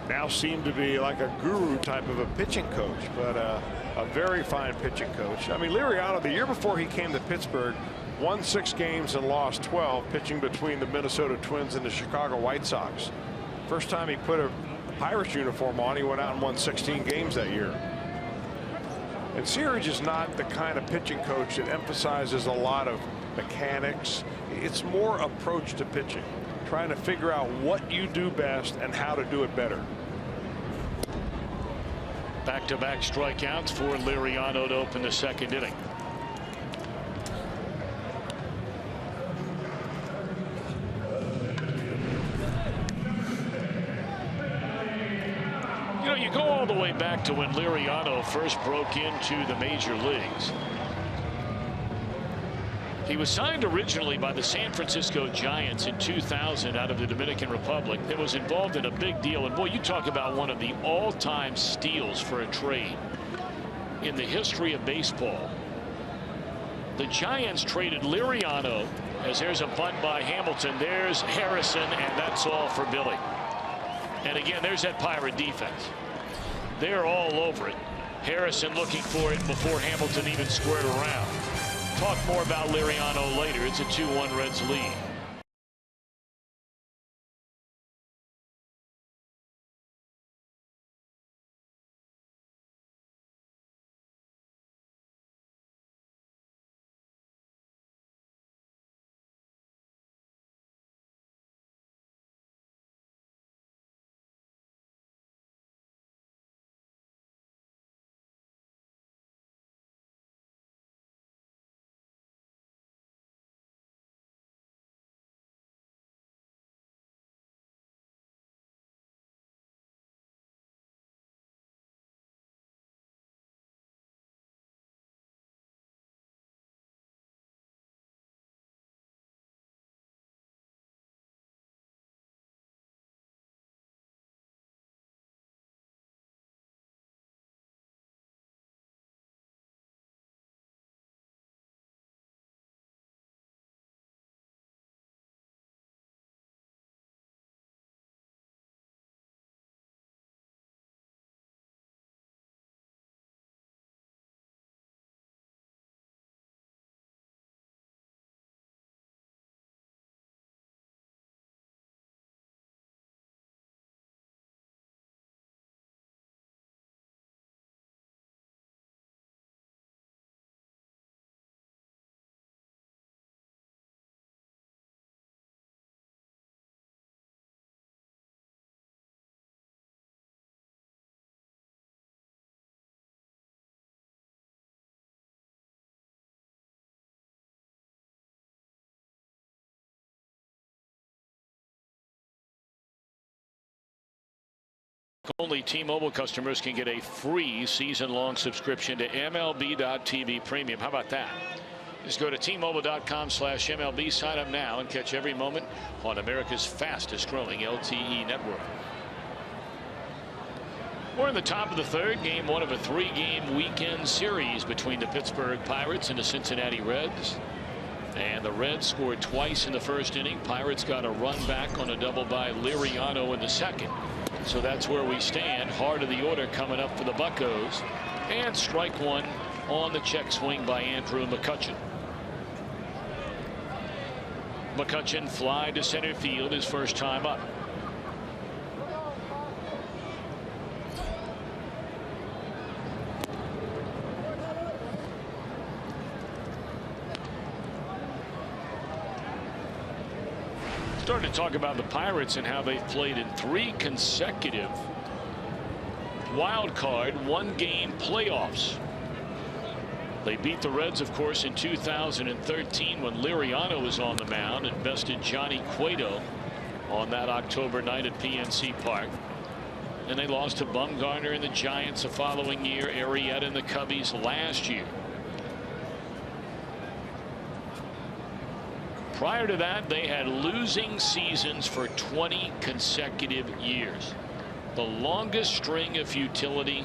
[SPEAKER 4] now seemed to be like a guru type of a pitching coach, but a very fine pitching coach. I mean, Liriano, the year before he came to Pittsburgh, won 6 games and lost 12, pitching between the Minnesota Twins and the Chicago White Sox. First time he put a Pirates uniform on, he went out and won 16 games that year. And Searage is not the kind of pitching coach that emphasizes a lot of mechanics. It's more approach to pitching, trying to figure out what you do best and how to do it better.
[SPEAKER 3] Back-to-back strikeouts for Liriano to open the second inning. You go all the way back to when Liriano first broke into the major leagues. He was signed originally by the San Francisco Giants in 2000 out of the Dominican Republic. That was involved in a big deal. And boy, you talk about one of the all-time steals for a trade in the history of baseball. The Giants traded Liriano, as there's a bunt by Hamilton. There's Harrison, and that's all for Billy. And again, there's that Pirate defense. They're all over it. Harrison looking for it before Hamilton even squared around. Talk more about Liriano later. It's a 2-1 Reds lead. Only T-Mobile customers can get a free season-long subscription to MLB.TV Premium. How about that? Just go to T-Mobile.com/MLB, sign up now, and catch every moment on America's fastest-growing LTE network. We're in the top of the third, game one of a three-game weekend series between the Pittsburgh Pirates and the Cincinnati Reds. And the Reds scored twice in the first inning. Pirates got a run back on a double by Liriano in the second. So that's where we stand. Heart of the order coming up for the Buccos. And strike one on the check swing by Andrew McCutchen. McCutchen fly to center field his first time up. Starting to talk about the Pirates and how they've played in 3 consecutive wild card one-game playoffs. They beat the Reds, of course, in 2013 when Liriano was on the mound and bested Johnny Cueto on that October night at PNC Park. And they lost to Bumgarner and the Giants the following year, Arrieta and the Cubbies last year. Prior to that, they had losing seasons for 20 consecutive years. The longest string of futility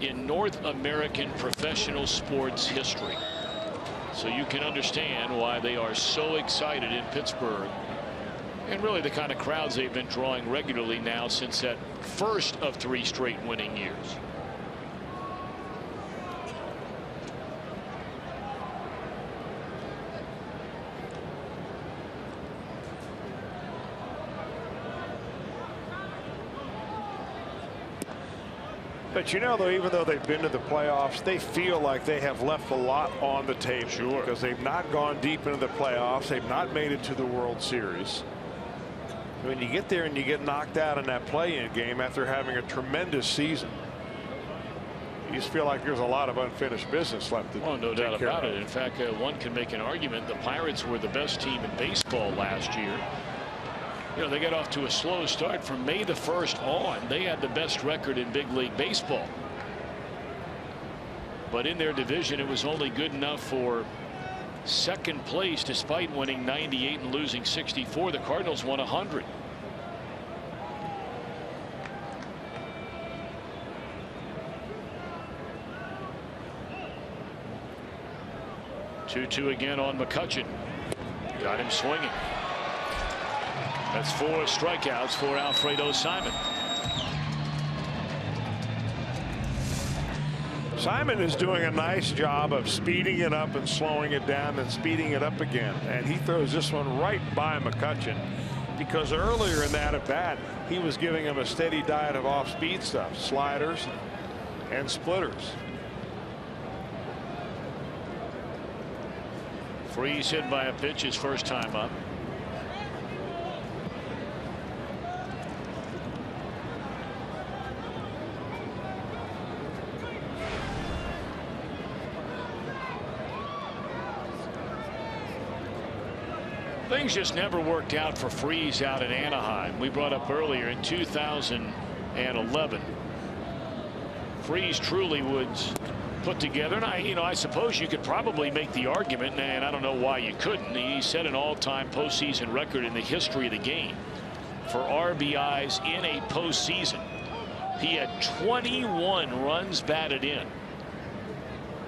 [SPEAKER 3] in North American professional sports history. So you can understand why they are so excited in Pittsburgh. And really the kind of crowds they've been drawing regularly now since that first of 3 straight winning years.
[SPEAKER 6] But you know, though, even though they've been to the playoffs, they feel like they have left a lot on the table.
[SPEAKER 3] Sure.
[SPEAKER 6] Because they've not gone deep into the playoffs. They've not made it to the World Series. When you get there and you get knocked out in that play-in game after having a tremendous season, you just feel like there's a lot of unfinished business left to
[SPEAKER 3] Oh, no doubt about
[SPEAKER 6] of.
[SPEAKER 3] it. In fact, one can make an argument the Pirates were the best team in baseball last year. You know, they got off to a slow start from May the 1st on. They had the best record in big league baseball. But in their division, it was only good enough for second place despite winning 98 and losing 64. The Cardinals won 100. Two again on McCutchen. Got him swinging. That's 4 strikeouts for Alfredo Simon.
[SPEAKER 6] Simon is doing a nice job of speeding it up and slowing it down and speeding it up again. And he throws this one right by McCutchen, because earlier in that at bat he was giving him a steady diet of off-speed stuff, sliders and splitters.
[SPEAKER 3] Freeze hit by a pitch his first time up. Things just never worked out for Freeze out in Anaheim. We brought up earlier in 2011. Freeze truly was put together, and I suppose you could probably make the argument, and I don't know why you couldn't. He set an all-time postseason record in the history of the game for RBIs in a postseason. He had 21 runs batted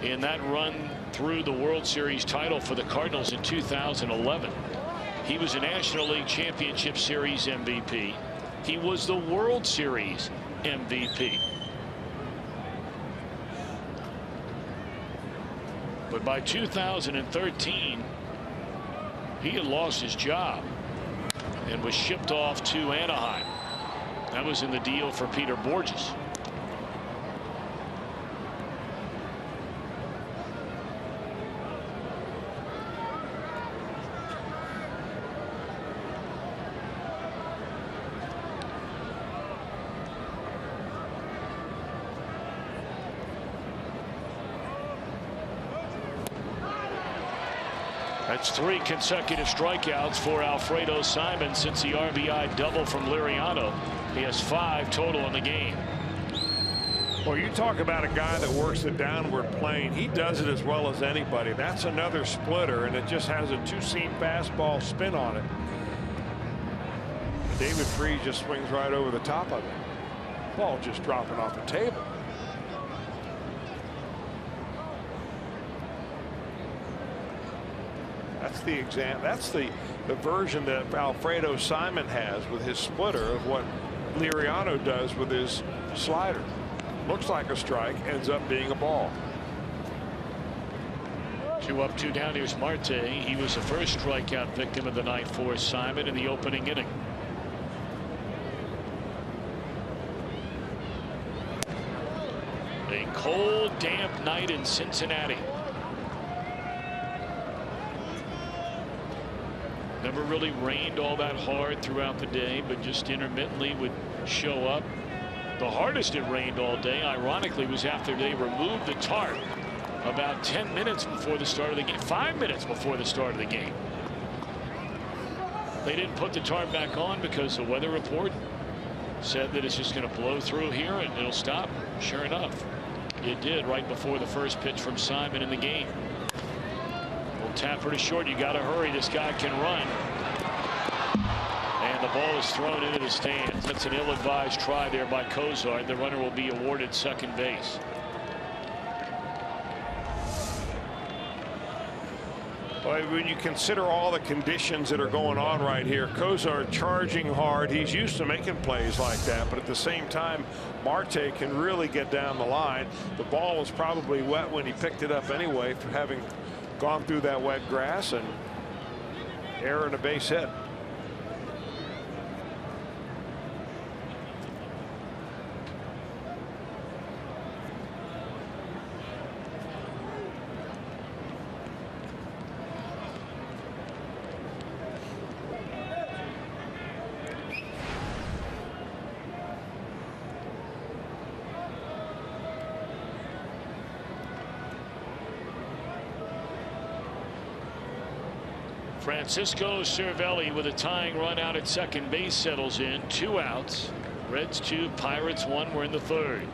[SPEAKER 3] in that run through the World Series title for the Cardinals in 2011. He was a National League Championship Series MVP. He was the World Series MVP. But by 2013, he had lost his job and was shipped off to Anaheim. That was in the deal for Peter Borges. That's 3 consecutive strikeouts for Alfredo Simon since the RBI double from Liriano. He has 5 total in the game.
[SPEAKER 6] Well, you talk about a guy that works the downward plane. He does it as well as anybody. That's another splitter, and it just has a 2-seam fastball spin on it. David Freese just swings right over the top of it. Ball just dropping off the table. That's the that's the version that Alfredo Simon has with his splitter of what Liriano does with his slider. Looks like a strike, ends up being a ball.
[SPEAKER 3] 2 up, 2 down. Here's Marte. He was the first strikeout victim of the night for Simon in the opening inning. A cold, damp night in Cincinnati. Never really rained all that hard throughout the day, but just intermittently would show up. The hardest it rained all day, ironically, was after they removed the tarp about 10 minutes before the start of the game. 5 minutes before the start of the game. They didn't put the tarp back on because the weather report said that it's just going to blow through here and it'll stop. Sure enough, it did right before the first pitch from Simon in the game. Well, Tapper to short. You got to hurry. This guy can run. And the ball is thrown into the stands. That's an ill-advised try there by Cozart. The runner will be awarded second base.
[SPEAKER 6] Well, when you consider all the conditions that are going on right here, Cozart charging hard. He's used to making plays like that, but at the same time, Marte can really get down the line. The ball was probably wet when he picked it up anyway, for having gone through that wet grass, and error and a base hit.
[SPEAKER 3] Francisco Cervelli with a tying run out at second base settles in. 2 outs. Reds 2, Pirates 1. We're in the 3rd.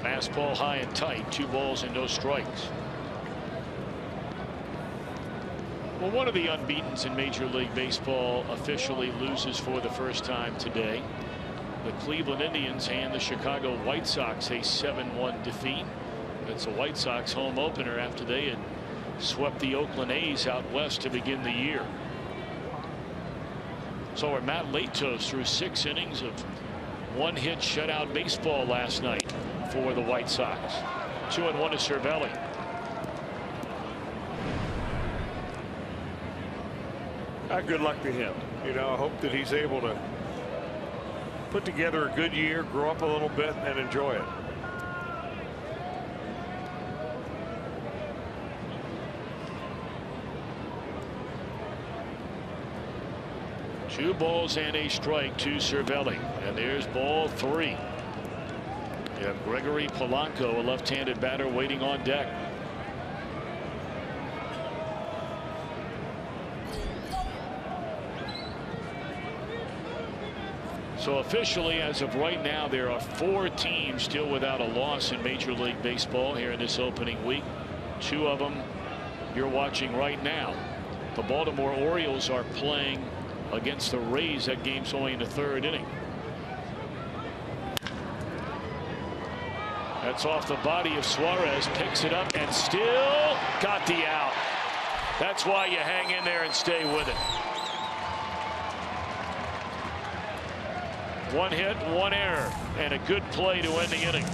[SPEAKER 3] Fastball high and tight. 2 balls and no strikes. Well, one of the unbeatens in Major League Baseball officially loses for the first time today. The Cleveland Indians hand the Chicago White Sox a 7-1 defeat. It's a White Sox home opener after they had swept the Oakland A's out west to begin the year. So our Matt Latos threw 6 innings of 1-hit shutout baseball last night for the White Sox. 2-1 to Cervelli.
[SPEAKER 6] Good luck to him. You know, I hope that he's able to put together a good year, grow up a little bit, and enjoy it.
[SPEAKER 3] Two balls and a strike to Cervelli. And there's ball 3. You have Gregory Polanco, a left-handed batter, waiting on deck. So officially, as of right now, there are 4 teams still without a loss in Major League Baseball here in this opening week. 2 of them you're watching right now. The Baltimore Orioles are playing against the Rays. That game's only in the 3rd inning. That's off the body of Suarez, picks it up and still got the out. That's why you hang in there and stay with it. 1 hit, 1 error, and a good play to end the inning.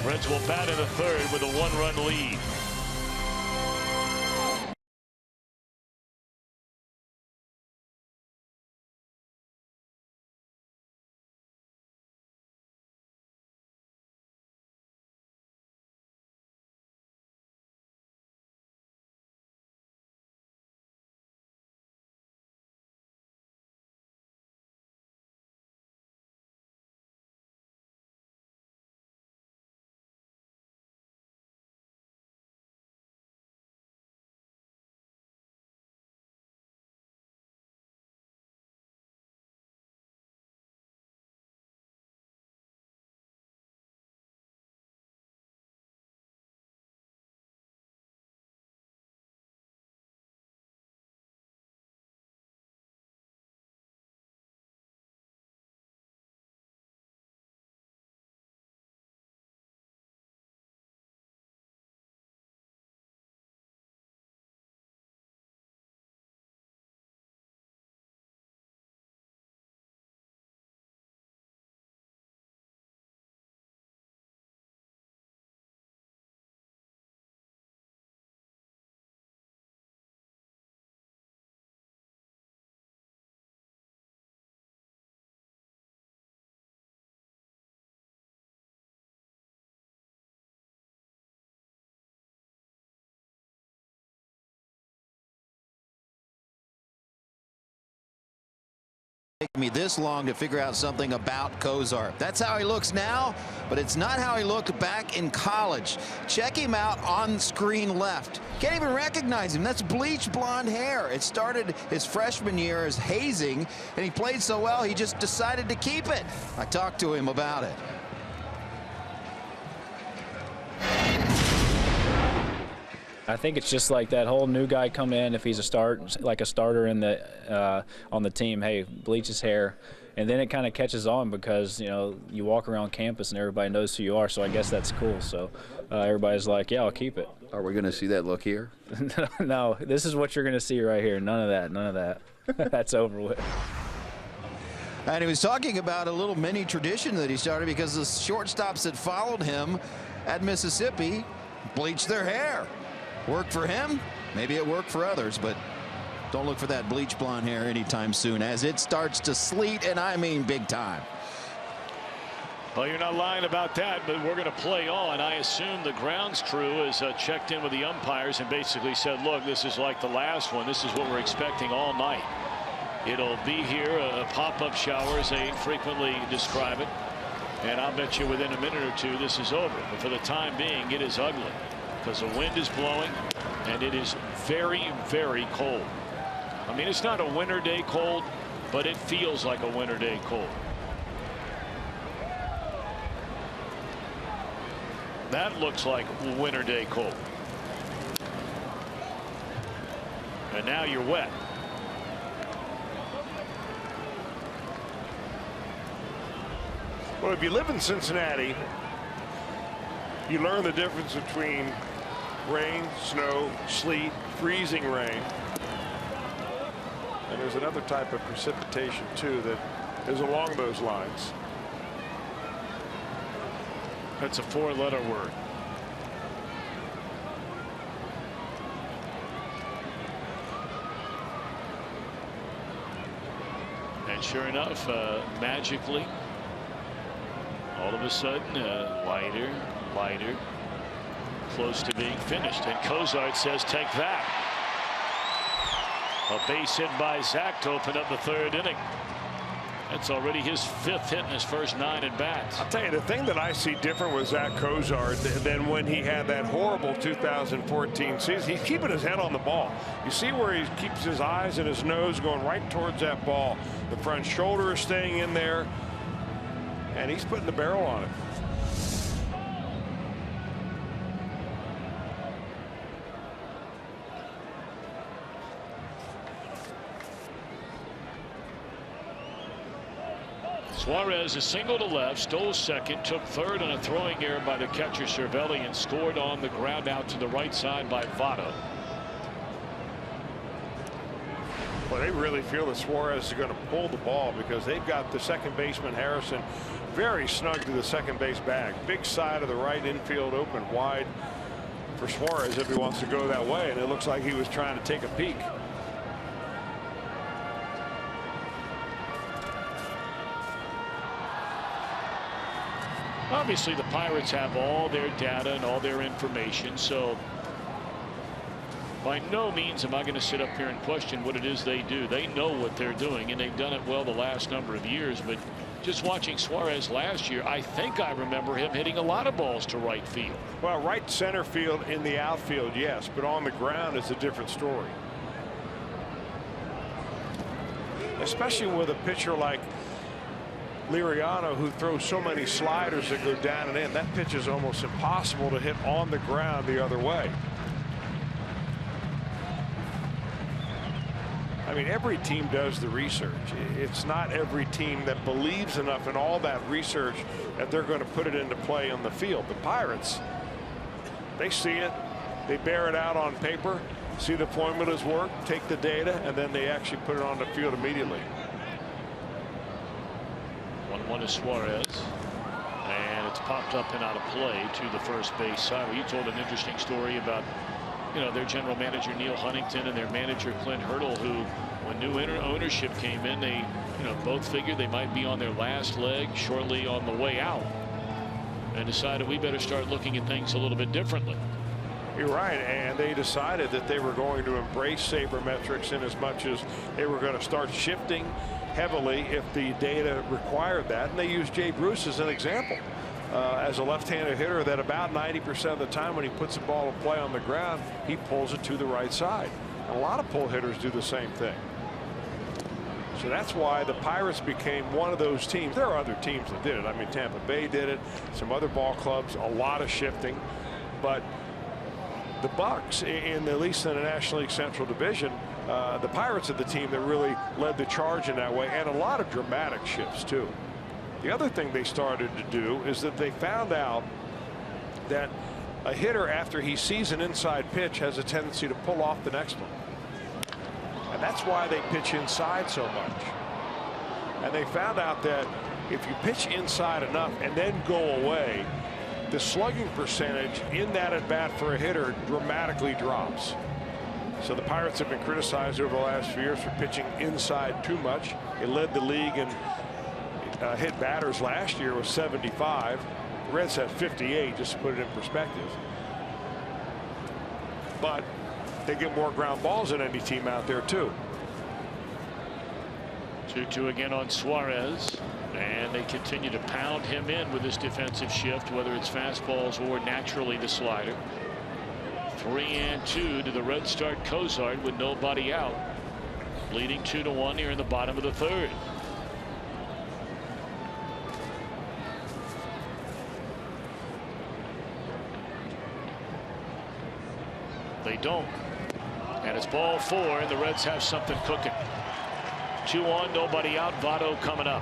[SPEAKER 3] Reds will bat in the 3rd with a 1-run lead.
[SPEAKER 1] Take me this long to figure out something about Kozar. That's how he looks now, but it's not how he looked back in college. Check him out on screen left. Can't even recognize him. That's bleached blonde hair. It started his freshman year as hazing, and he played so well he just decided to keep it. I talked to him about it.
[SPEAKER 7] I think it's just like that whole new guy come in, if he's a starter in the on the team, hey, bleach his hair, and then it kind of catches on because you walk around campus and everybody knows who you are. So I guess that's cool. So everybody's like, yeah, I'll keep it.
[SPEAKER 8] Are we going to see that look here?
[SPEAKER 7] No, this is what you're going to see right here. None of that. None of that. That's over with.
[SPEAKER 1] And he was talking about a little mini tradition that he started because the shortstops that followed him at Mississippi bleached their hair. Worked for him, maybe it worked for others, but don't look for that bleach blonde hair anytime soon as it starts to sleet, and I mean big time.
[SPEAKER 3] Well, you're not lying about that, but we're going to play on. I assume the grounds crew has checked in with the umpires and basically said, look, this is like the last one. This is what we're expecting all night. It'll be here, a pop-up shower, as they frequently describe it, and I'll bet you within a minute or two this is over. But for the time being, it is ugly, because the wind is blowing and it is very, very cold. I mean, it's not a winter day cold, but it feels like a winter day cold. That looks like winter day cold. And now you're wet.
[SPEAKER 6] Well, if you live in Cincinnati, you learn the difference between rain, snow, sleet, freezing rain. And there's another type of precipitation, too, that is along those lines.
[SPEAKER 3] That's a four-letter word. And sure enough, magically, all of a sudden, lighter, lighter, close to being finished. And Kozar says, take that. A base hit by Zach to open up the third inning. That's already his fifth hit in his first 9 at bats.
[SPEAKER 6] I'll tell you, the thing that I see different with Zach Kozar than when he had that horrible 2014 season, he's keeping his head on the ball. You see where he keeps his eyes and his nose going right towards that ball. The front shoulder is staying in there, and he's putting the barrel on it.
[SPEAKER 3] Suarez a single to left, stole second, took third on a throwing error by the catcher Cervelli, and scored on the ground out to the right side by Votto.
[SPEAKER 6] Well, they really feel that Suarez is going to pull the ball because they've got the second baseman Harrison very snug to the second base bag. Big side of the right infield open wide for Suarez if he wants to go that way, and it looks like he was trying to take a peek.
[SPEAKER 3] Obviously, the Pirates have all their data and all their information, so by no means am I going to sit up here and question what it is they do. They know what they're doing, and they've done it well the last number of years. But just watching Suarez last year, I think I remember him hitting a lot of balls to right field.
[SPEAKER 6] Well, right center field, in the outfield, yes, but on the ground is a different story. Especially with a pitcher like Liriano, who throws so many sliders that go down and in. That pitch is almost impossible to hit on the ground the other way. I mean, every team does the research. It's not every team that believes enough in all that research that they're going to put it into play on the field. The Pirates, they see it, they bear it out on paper, see the formulas work, take the data, and then they actually put it on the field immediately.
[SPEAKER 3] 1-1 is Suarez, and it's popped up and out of play to the first base side. Well, you told an interesting story about, their general manager Neil Huntington and their manager Clint Hurdle, who, when new ownership came in, they, both figured they might be on their last leg, shortly on the way out, and decided we better start looking at things a little bit differently.
[SPEAKER 6] You're right, and they decided that they were going to embrace sabermetrics in as much as they were going to start shifting heavily if the data required that. And they used Jay Bruce as an example. As a left-handed hitter, that about 90% of the time when he puts the ball in play on the ground, he pulls it to the right side. And a lot of pull hitters do the same thing. So that's why the Pirates became one of those teams. There are other teams that did it. I mean, Tampa Bay did it, some other ball clubs, a lot of shifting. But the Bucks, at least in the National League Central Division, the Pirates are the team that really led the charge in that way, and a lot of dramatic shifts too. The other thing they started to do is that they found out that a hitter, after he sees an inside pitch, has a tendency to pull off the next one. And that's why they pitch inside so much. And they found out that if you pitch inside enough and then go away, the slugging percentage in that at bat for a hitter dramatically drops. So the Pirates have been criticized over the last few years for pitching inside too much. It led the league in hit batters last year was 75. The Reds had 58, just to put it in perspective. But they get more ground balls than any team out there too.
[SPEAKER 3] 2-2 again on Suarez, and they continue to pound him in with this defensive shift, whether it's fastballs or naturally the slider. 3-2 to the Reds start Cozart with nobody out, leading 2-1 here in the bottom of the third. They don't. And it's ball 4, and the Reds have something cooking. 2 on, nobody out. Votto coming up.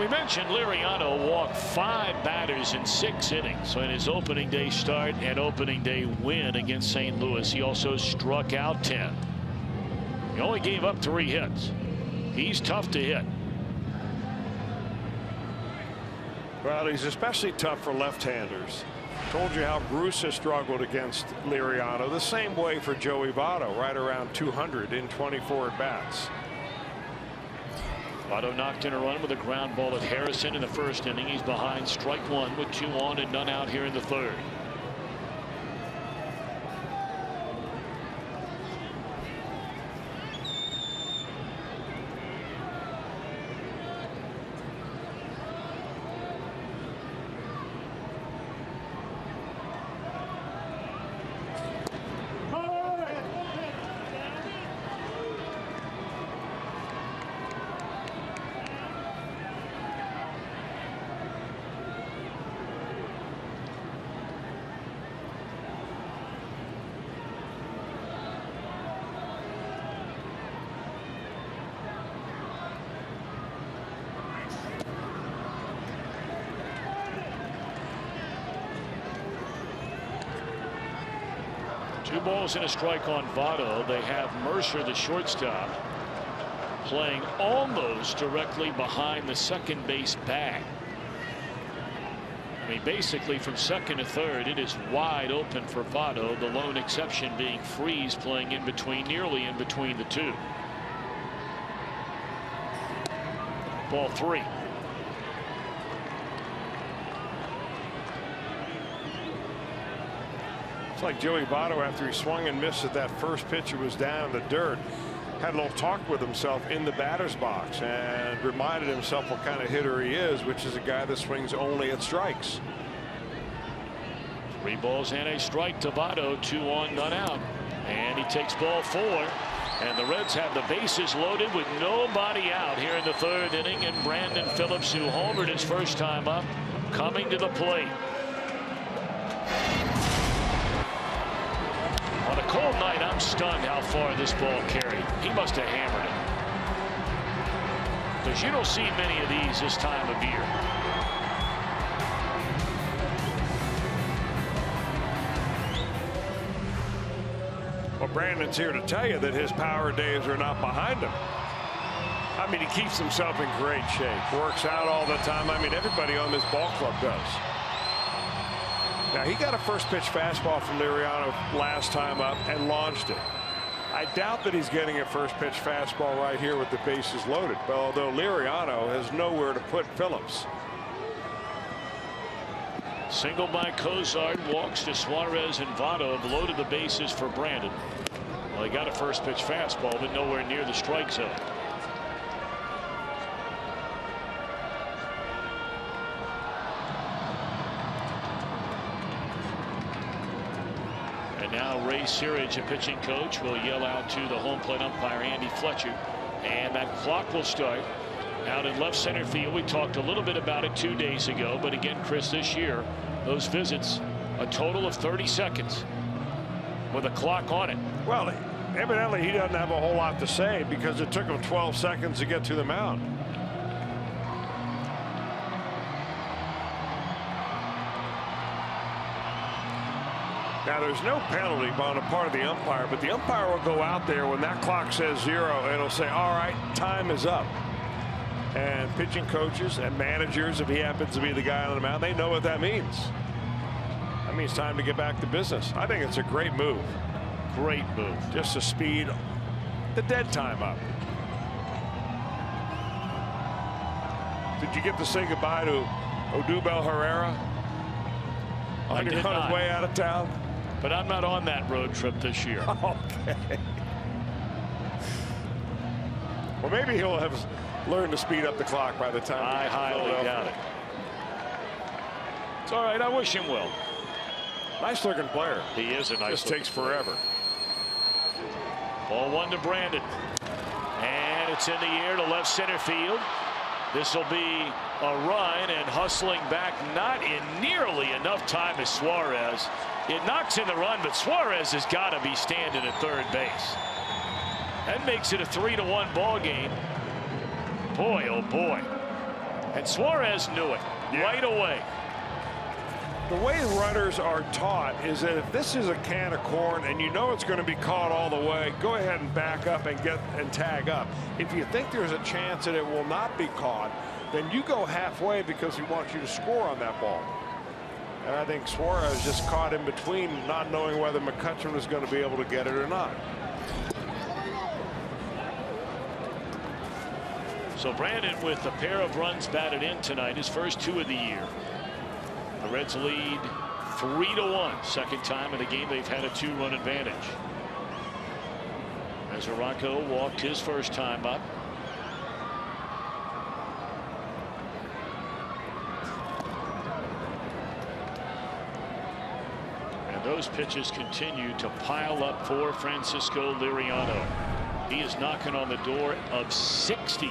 [SPEAKER 3] We mentioned Liriano walked 5 batters in 6 innings. So in his opening day start and opening day win against St. Louis, he also struck out 10. He only gave up 3 hits. He's tough to hit.
[SPEAKER 6] Well, he's especially tough for left-handers. Told you how Bruce has struggled against Liriano. The same way for Joey Votto, right around 200 in 24 at-bats.
[SPEAKER 3] Votto knocked in a run with a ground ball at Harrison in the first inning. He's behind strike 1 with 2 on and none out here in the third. Two balls and a strike on Votto. They have Mercer, the shortstop, playing almost directly behind the second base bag. I mean, basically from second to third, it is wide open for Votto, the lone exception being Freese playing in between, nearly in between the two. Ball 3.
[SPEAKER 6] It's like Joey Votto, after he swung and missed at that first pitch, it was down in the dirt, had a little talk with himself in the batter's box and reminded himself what kind of hitter he is, which is a guy that swings only at strikes.
[SPEAKER 3] 3 balls and a strike to Votto. 2 on, none out, and he takes ball 4. And the Reds have the bases loaded with nobody out here in the third inning, and Brandon Phillips, who homered his first time up, coming to the plate. On a cold night, I'm stunned how far this ball carried. He must have hammered it, because you don't see many of these this time of year.
[SPEAKER 6] Well, Brandon's here to tell you that his power days are not behind him. I mean, he keeps himself in great shape, works out all the time. I mean, everybody on this ball club does. Now, he got a first pitch fastball from Liriano last time up and launched it. I doubt that he's getting a first pitch fastball right here with the bases loaded. But although Liriano has nowhere to put Phillips.
[SPEAKER 3] Single by Cozart, walks to Suarez and Votto have loaded the bases for Brandon. Well, he got a first pitch fastball, but nowhere near the strike zone. And now Ray Searage, a pitching coach, will yell out to the home plate umpire Andy Fletcher, and that clock will start. Out in left center field. We talked a little bit about it 2 days ago, but again, Chris, this year those visits a total of 30 seconds with a clock on it.
[SPEAKER 6] Well, evidently he doesn't have a whole lot to say because it took him 12 seconds to get to the mound. Now there's no penalty on the part of the umpire, but the umpire will go out there when that clock says 0 and it'll say, all right, time is up. And pitching coaches and managers, if he happens to be the guy on the mound, they know what that means. That means time to get back to business. I think it's a great move.
[SPEAKER 3] Great move.
[SPEAKER 6] Just to speed the dead time up. Did you get to say goodbye to Odubel Herrera on his way out of town?
[SPEAKER 3] But I'm not on that road trip this year.
[SPEAKER 6] Okay. Well, maybe he'll have learn to speed up the clock by the time.
[SPEAKER 3] I highly doubt it. It's all right. I wish him well.
[SPEAKER 6] Nice looking player.
[SPEAKER 3] He is a nice.
[SPEAKER 6] This takes forever.
[SPEAKER 3] Ball 1 to Brandon, and it's in the air to left center field. This will be a run, and hustling back, not in nearly enough time as Suarez. It knocks in the run, but Suarez has got to be standing at third base. That makes it a 3-1 ball game. Boy, oh boy. And Suarez knew it right away.
[SPEAKER 6] The way runners are taught is that if this is a can of corn and you know it's going to be caught all the way, go ahead and back up and tag up. If you think there's a chance that it will not be caught, then you go halfway because he wants you to score on that ball. And I think Suarez just caught in between, not knowing whether McCutchen was going to be able to get it or not.
[SPEAKER 3] So Brandon with a pair of runs batted in tonight, his first 2 of the year. The Reds lead 3-1. Second time in the game they've had a 2-run advantage. Mesoraco walked his first time up. And those pitches continue to pile up for Francisco Liriano. He is knocking on the door of 60.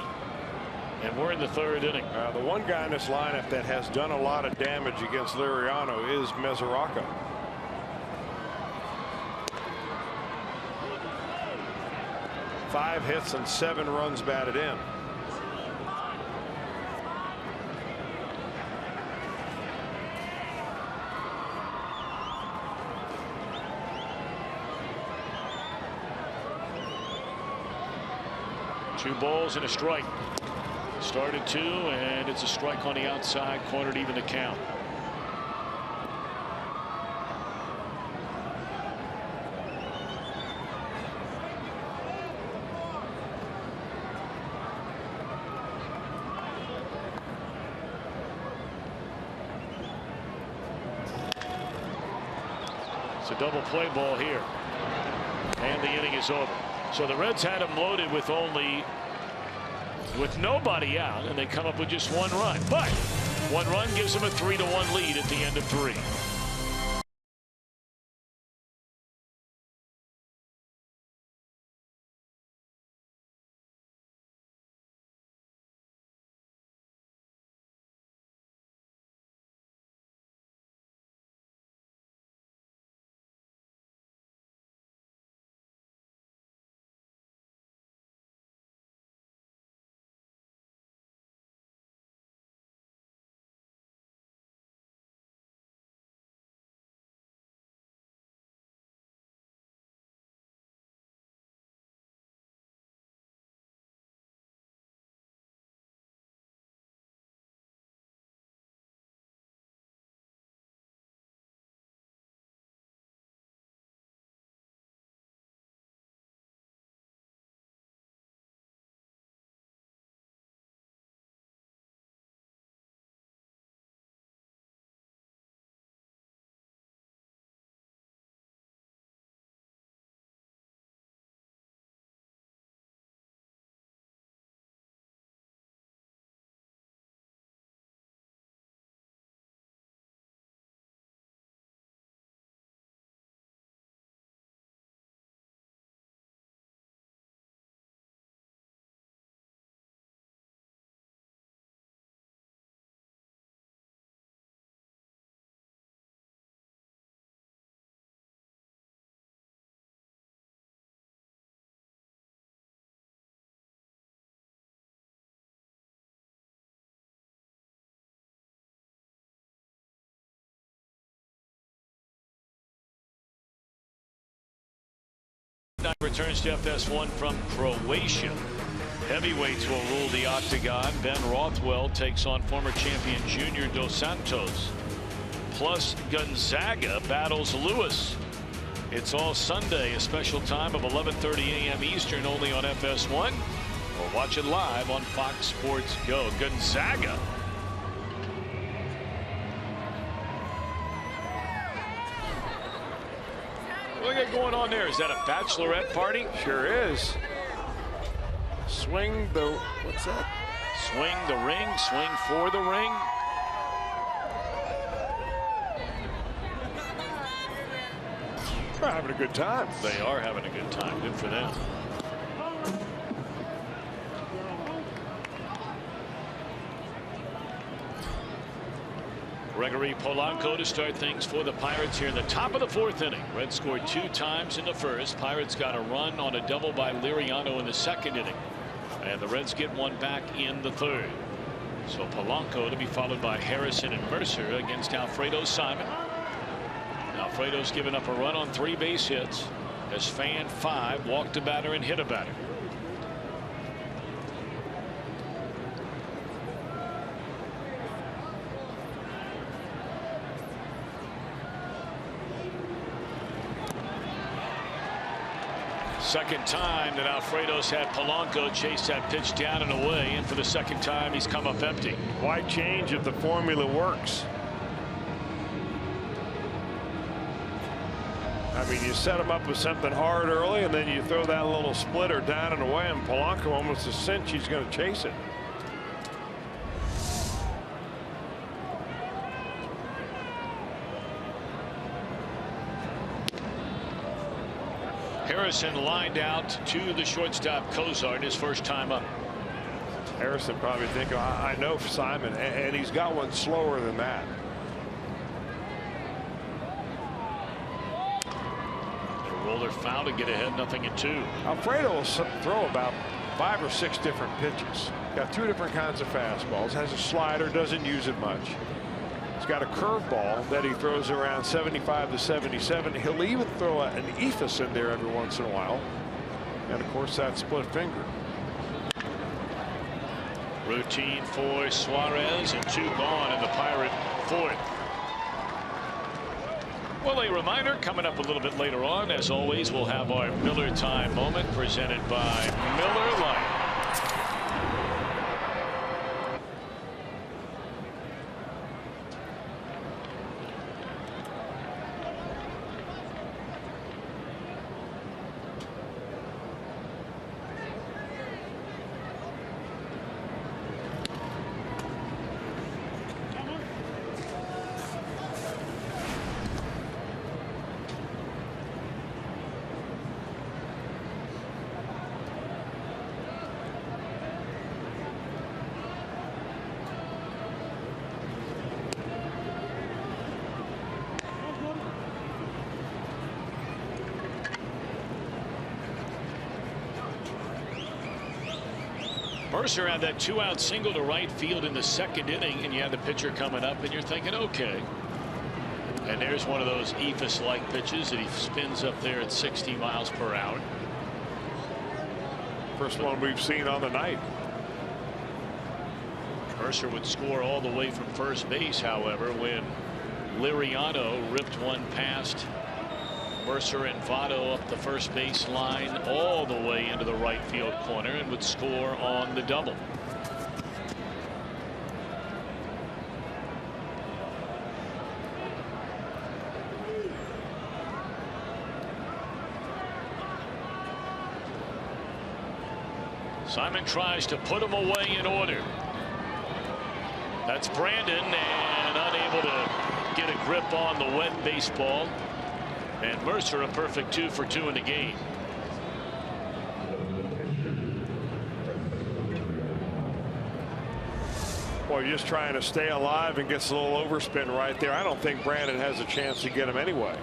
[SPEAKER 3] And we're in the 3rd inning.
[SPEAKER 6] The one guy in this lineup that has done a lot of damage against Liriano is Mesoraco. Five hits and 7 runs batted in.
[SPEAKER 3] Two balls and a strike. Started 2, and it's a strike on the outside, cornered even the count. It's a double play ball here, and the inning is over. So the Reds had him loaded with nobody out, and they come up with just 1 run. But 1 run gives them a 3-1 lead at the end of 3. Night returns to FS1 from Croatia. Heavyweights will rule the octagon. Ben Rothwell takes on former champion Junior Dos Santos. Plus Gonzaga battles Lewis. It's all Sunday, a special time of 11:30 a.m. Eastern, only on FS1. Or watch it live on Fox Sports Go. Gonzaga. What do we got going on there? Is that a bachelorette party?
[SPEAKER 6] Sure is. Swing the, what's that?
[SPEAKER 3] Swing the ring, swing for the ring.
[SPEAKER 6] They're having a good time.
[SPEAKER 3] They are having a good time. Good for them. Gregory Polanco to start things for the Pirates here in the top of the 4th inning. Reds scored 2 times in the first. Pirates got a run on a double by Liriano in the 2nd inning. And the Reds get one back in the 3rd. So Polanco to be followed by Harrison and Mercer against Alfredo Simon. Alfredo's given up a run on 3 base hits. Has fanned 5, walked a batter, and hit a batter. Second time that Alfredo's had Polanco chase that pitch down and away, and for the 2nd time he's come up empty.
[SPEAKER 6] Why change if the formula works? I mean, you set him up with something hard early, and then you throw that little splitter down and away, and Polanco almost a cinch he's going to chase it.
[SPEAKER 3] Harrison lined out to the shortstop Cozart, his first time up.
[SPEAKER 6] Harrison probably thinking, I know Simon, and he's got one slower than that.
[SPEAKER 3] They'll roll their foul to get ahead, 0-2.
[SPEAKER 6] Alfredo will throw about 5 or 6 different pitches. Got 2 different kinds of fastballs. Has a slider, doesn't use it much. He's got a curveball that he throws around 75 to 77. He'll even throw an ephus in there every once in a while. And of course, that split finger.
[SPEAKER 3] Routine for Suarez, and 2 gone in the Pirate 4th. Well, a reminder coming up a little bit later on. As always, we'll have our Miller Time moment presented by Miller Lite. Mercer had that 2-out single to right field in the 2nd inning, and you had the pitcher coming up, and you're thinking, okay. And there's one of those ephus-like pitches that he spins up there at 60 miles per hour.
[SPEAKER 6] First one we've seen on the night.
[SPEAKER 3] Mercer would score all the way from first base, however, when Liriano ripped one past Mercer and Votto up the first base line all the way into the right field corner and would score on the double. Simon tries to put him away in order. That's Brandon, and unable to get a grip on the wet baseball. And Mercer a perfect 2 for 2 in the game.
[SPEAKER 6] Boy, just trying to stay alive and gets a little overspin right there. I don't think Brandon has a chance to get him anyway.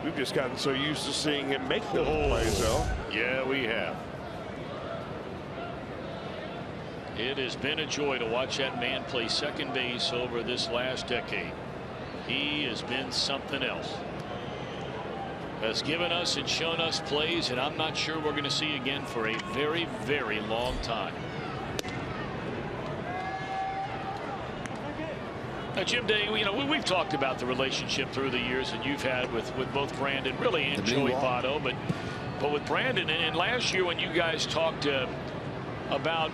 [SPEAKER 6] We've just gotten so used to seeing him make those plays, though.
[SPEAKER 3] Yeah, we have. It has been a joy to watch that man play second base over this last decade. He has been something else. has given us and shown us plays that I'm not sure we're going to see again for a very, very long time. Now, Jim Day, we've talked about the relationship through the years that you've had with both Brandon, really, and Joey Votto, but with Brandon, and last year when you guys talked about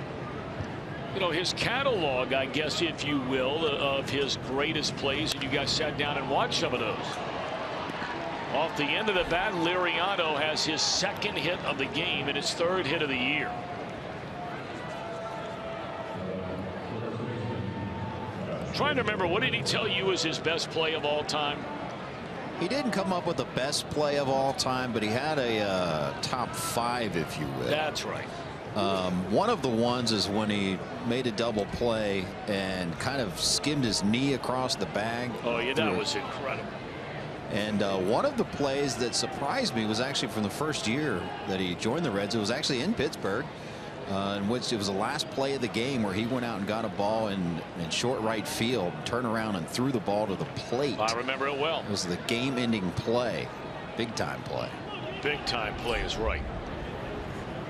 [SPEAKER 3] his catalog, I guess, if you will, of his greatest plays, and you guys sat down and watched some of those. Off the end of the bat, Liriano has his 2nd hit of the game and his 3rd hit of the year. Trying to remember, what did he tell you was his best play of all time?
[SPEAKER 1] He didn't come up with the best play of all time, but he had a top 5, if you will.
[SPEAKER 3] That's right.
[SPEAKER 1] One of the ones is when he made a double play and kind of skimmed his knee across the bag.
[SPEAKER 3] Oh, yeah, that was incredible.
[SPEAKER 1] And one of the plays that surprised me was actually from the first year that he joined the Reds. It was actually in Pittsburgh, in which it was the last play of the game where he went out and got a ball in short right field, turned around and threw the ball to the plate.
[SPEAKER 3] I remember it well.
[SPEAKER 1] It was the game-ending play. Big-time play.
[SPEAKER 3] Big-time play is right.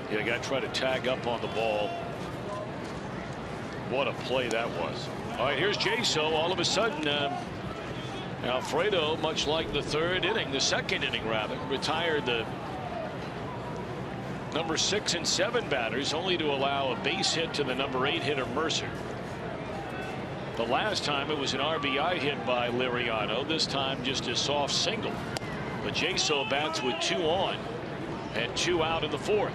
[SPEAKER 3] Yeah, the guy tried to tag up on the ball. What a play that was. All right, here's Jaso. All of a sudden, Alfredo, much like the 2nd inning rather, retired the number 6 and 7 batters, only to allow a base hit to the number 8 hitter Mercer. The last time it was an RBI hit by Liriano, this time just a soft single. But Jaso bats with 2 on and 2 out in the 4th.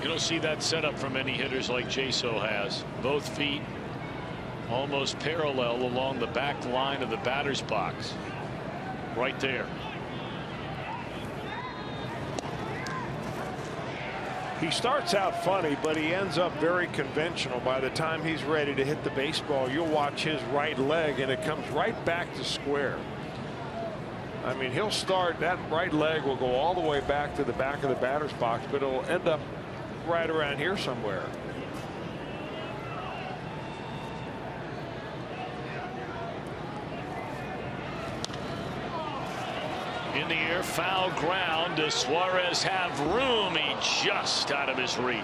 [SPEAKER 3] You don't see that setup from many hitters like Jaso has. Both feet almost parallel along the back line of the batter's box. Right there.
[SPEAKER 6] He starts out funny, but he ends up very conventional. By the time he's ready to hit the baseball, you'll watch his right leg and it comes right back to square. I mean, he'll start, that right leg will go all the way back to the back of the batter's box, but it'll end up right around here somewhere.
[SPEAKER 3] In the air, foul ground. Does Suarez have room? He just out of his reach.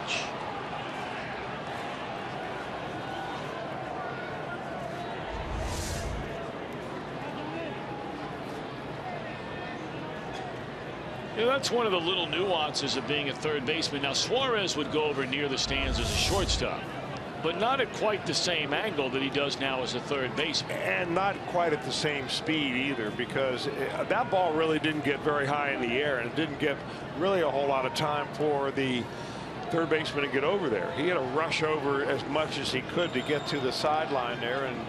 [SPEAKER 3] Yeah, that's one of the little nuances of being a third baseman. Now, Suarez would go over near the stands as a shortstop, but not at quite the same angle that he does now as a third baseman.
[SPEAKER 6] And not quite at the same speed either, because that ball really didn't get very high in the air, and it didn't get really a whole lot of time for the third baseman to get over there. He had to rush over as much as he could to get to the sideline there, and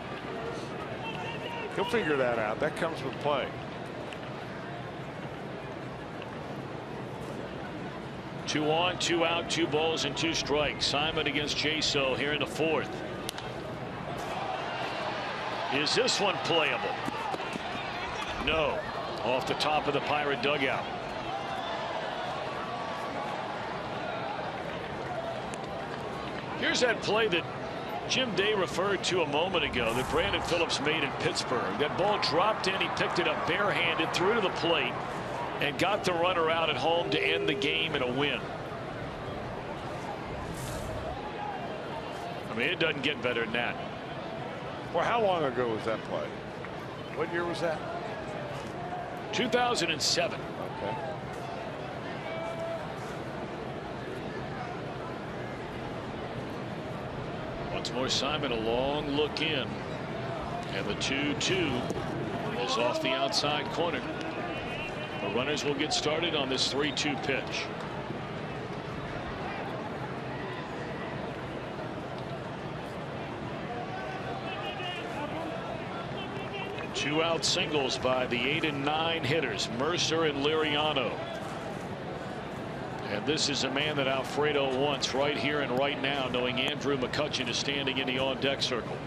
[SPEAKER 6] he'll figure that out. That comes with play.
[SPEAKER 3] 2 on, 2 out, 2 balls and 2 strikes. Simon against Jaso here in the 4th. Is this one playable? No. Off the top of the Pirate dugout. Here's that play that Jim Day referred to a moment ago that Brandon Phillips made in Pittsburgh. That ball dropped in. He picked it up barehanded, threw to the plate, and got the runner out at home to end the game in a win. I mean, it doesn't get better than that.
[SPEAKER 6] Well, how long ago was that play? What year was that?
[SPEAKER 3] 2007.
[SPEAKER 6] Okay.
[SPEAKER 3] Once more, Simon, a long look in, and the 2-2 is off the outside corner. The runners will get started on this 3-2 pitch. Two out singles by the 8 and 9 hitters, Mercer and Liriano. And this is a man that Alfredo wants right here and right now, knowing Andrew McCutchen is standing in the on-deck circle.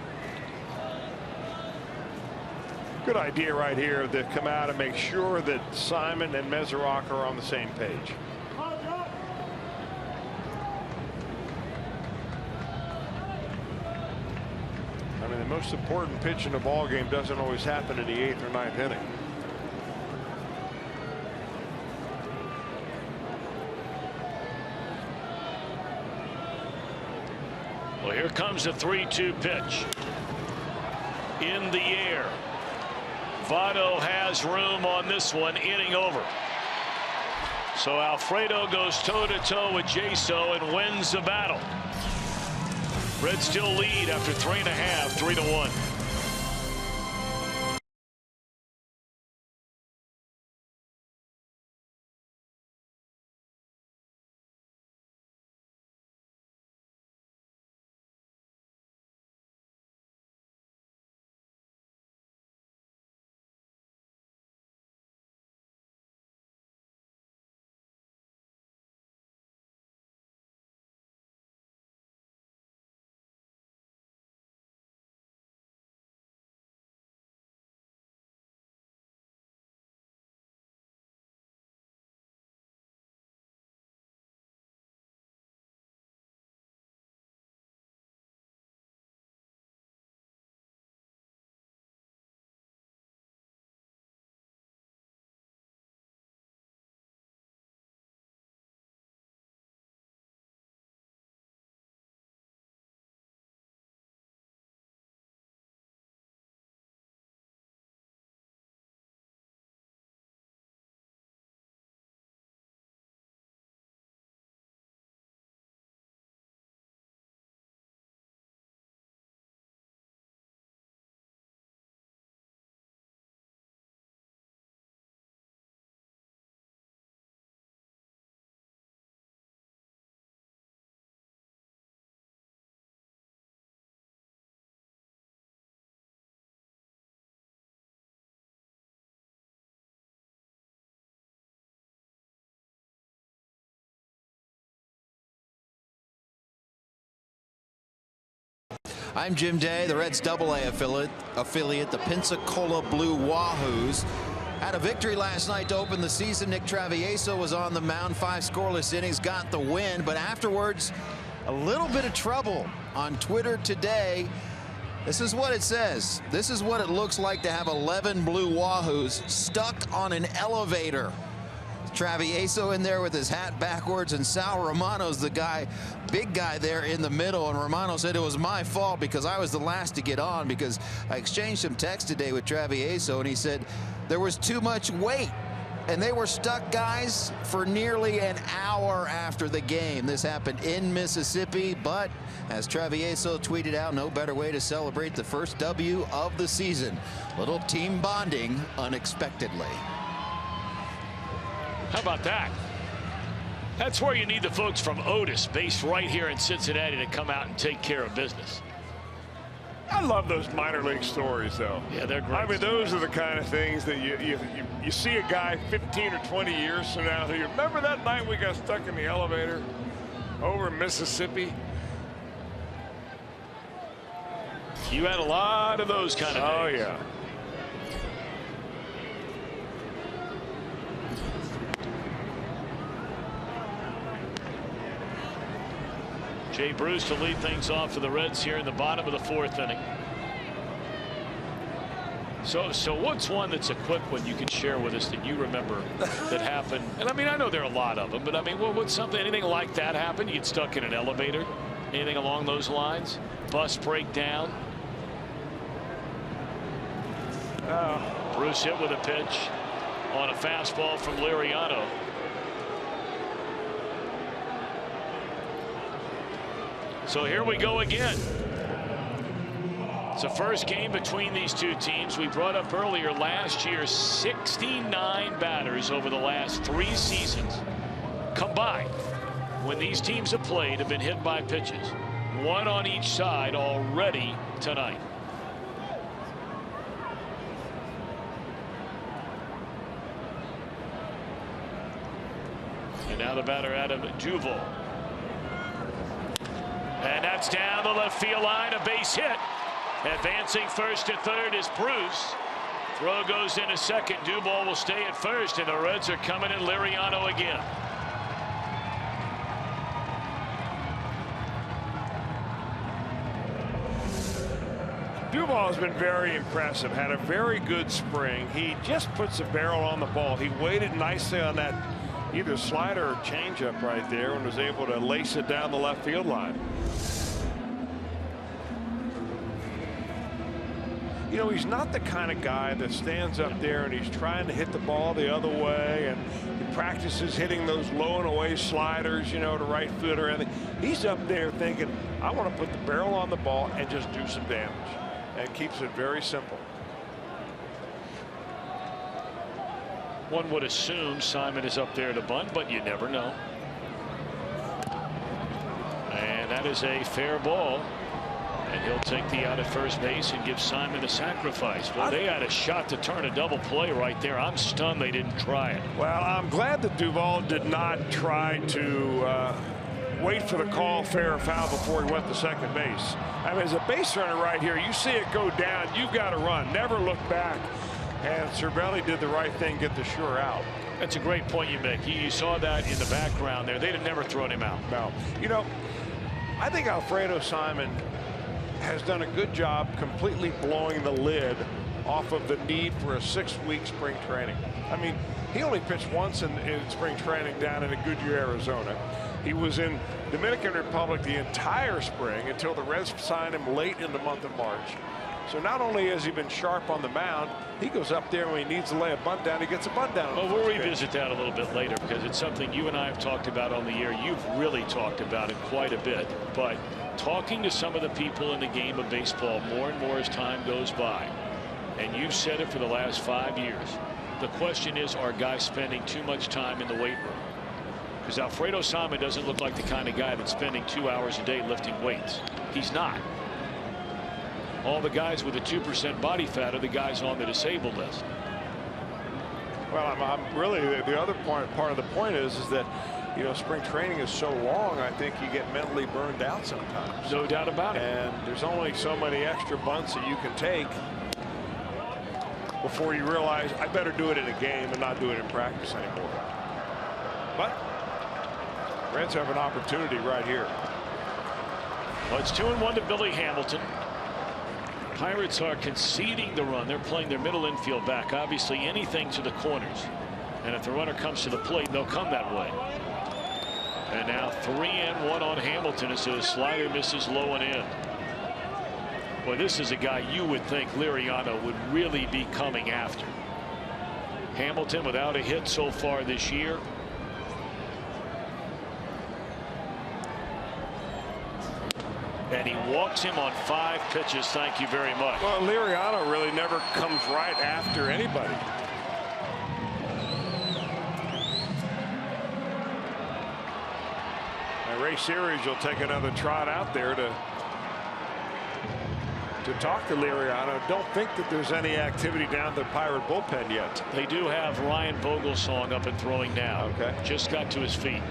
[SPEAKER 6] Good idea right here to come out and make sure that Simon and Meserock are on the same page. I mean, the most important pitch in a ball game doesn't always happen in the 8th or 9th inning.
[SPEAKER 3] Well, here comes the 3-2 pitch. In the air. Votto has room on this one, inning over. So Alfredo goes toe-to-toe with Jaso and wins the battle. Reds still lead after 3.5, 3-1.
[SPEAKER 1] I'm Jim Day. The Reds AA affiliate, the Pensacola Blue Wahoos, had a victory last night to open the season. Nick Travieso was on the mound, 5 scoreless innings, got the win, but afterwards a little bit of trouble on Twitter today. This is what it says. This is what it looks like to have 11 Blue Wahoos stuck on an elevator. Travieso in there with his hat backwards, and Sal Romano's the guy, big guy there in the middle, and Romano said it was my fault because I was the last to get on, because I exchanged some text today with Travieso, and he said there was too much weight, and they were stuck, guys, for nearly an hour after the game. This happened in Mississippi, but as Travieso tweeted out, no better way to celebrate the first W of the season. Little team bonding unexpectedly.
[SPEAKER 3] How about that? That's where you need the folks from Otis, based right here in Cincinnati, to come out and take care of business.
[SPEAKER 6] I love those minor league stories, though.
[SPEAKER 3] Yeah, they're great.
[SPEAKER 6] I mean, those are the kind of things that you see a guy 15 or 20 years from now who, you remember that night we got stuck in the elevator over in Mississippi?
[SPEAKER 3] You had a lot of those kind of days.
[SPEAKER 6] Oh, yeah.
[SPEAKER 3] Jay Bruce to lead things off for the Reds here in the bottom of the 4th inning. So what's one that's a quick one you can share with us that you remember that happened? And I mean, I know there are a lot of them, but I mean, what's something, anything like that happen? You get stuck in an elevator, anything along those lines? Bus breakdown? Bruce hit with a pitch on a fastball from Liriano. So here we go again. It's the first game between these two teams. We brought up earlier last year 69 batters over the last 3 seasons combined when these teams have played have been hit by pitches. 1 on each side already tonight. And now the batter, Adam Duvall. And that's down the left field line, a base hit. Advancing first to third is Bruce. Throw goes into second. Duvall will stay at first, and the Reds are coming in Liriano again.
[SPEAKER 6] Duvall has been very impressive. Had a very good spring. He just puts a barrel on the ball. He waited nicely on that either slider or changeup right there and was able to lace it down the left field line. You know, he's not the kind of guy that stands up there and he's trying to hit the ball the other way, and he practices hitting those low and away sliders, you know, to right field or anything. He's up there thinking, I want to put the barrel on the ball and just do some damage, and keeps it very simple.
[SPEAKER 3] One would assume Simon is up there to bunt, but you never know. And that is a fair ball. And he'll take the out at first base and give Simon the sacrifice. Well, they had a shot to turn a double play right there. I'm stunned they didn't try it.
[SPEAKER 6] Well, I'm glad that Duvall did not try to wait for the call, fair or foul, before he went to second base. I mean, as a base runner right here, you see it go down, you've got to run. Never look back. And Cervelli did the right thing, get the sure out.
[SPEAKER 3] That's a great point you make. You saw that in the background there. They'd have never thrown him out.
[SPEAKER 6] No. You know, I think Alfredo Simon has done a good job completely blowing the lid off of the need for a 6-week spring training. I mean, he only pitched once in spring training down in Goodyear, Arizona. He was in Dominican Republic the entire spring until the Reds signed him late in the month of March. So not only has he been sharp on the mound, he goes up there when he needs to lay a bunt down, he gets a bunt down.
[SPEAKER 3] Well, we'll revisit that a little bit later, because it's something you and I have talked about on the air. You've really talked about it quite a bit. But talking to some of the people in the game of baseball more and more as time goes by, and you've said it for the last 5 years, the question is, are guys spending too much time in the weight room? Because Alfredo Simon doesn't look like the kind of guy that's spending 2 hours a day lifting weights. He's not. All the guys with a 2% body fat are the guys on the disabled list.
[SPEAKER 6] Well, I'm really, the other part of the point is that, you know, spring training is so long, I think you get mentally burned out sometimes.
[SPEAKER 3] No doubt about it.
[SPEAKER 6] And there's only so many extra bunts that you can take before you realize I better do it in a game and not do it in practice anymore. But Reds have an opportunity right here.
[SPEAKER 3] Well, it's 2-1 to Billy Hamilton. Pirates are conceding the run. They're playing their middle infield back. Obviously, anything to the corners. And if the runner comes to the plate, they'll come that way. And now 3-1 on Hamilton as the slider misses low and in. Boy, this is a guy you would think Liriano would really be coming after. Hamilton without a hit so far this year. And he walks him on 5 pitches. Thank you very much.
[SPEAKER 6] Well, Liriano really never comes right after anybody. And Ray Series will take another trot out there to talk to Liriano. Don't think that there's any activity down the Pirate bullpen yet.
[SPEAKER 3] They do have Ryan Vogelsong up and throwing now.
[SPEAKER 6] Okay.
[SPEAKER 3] Just got to his feet.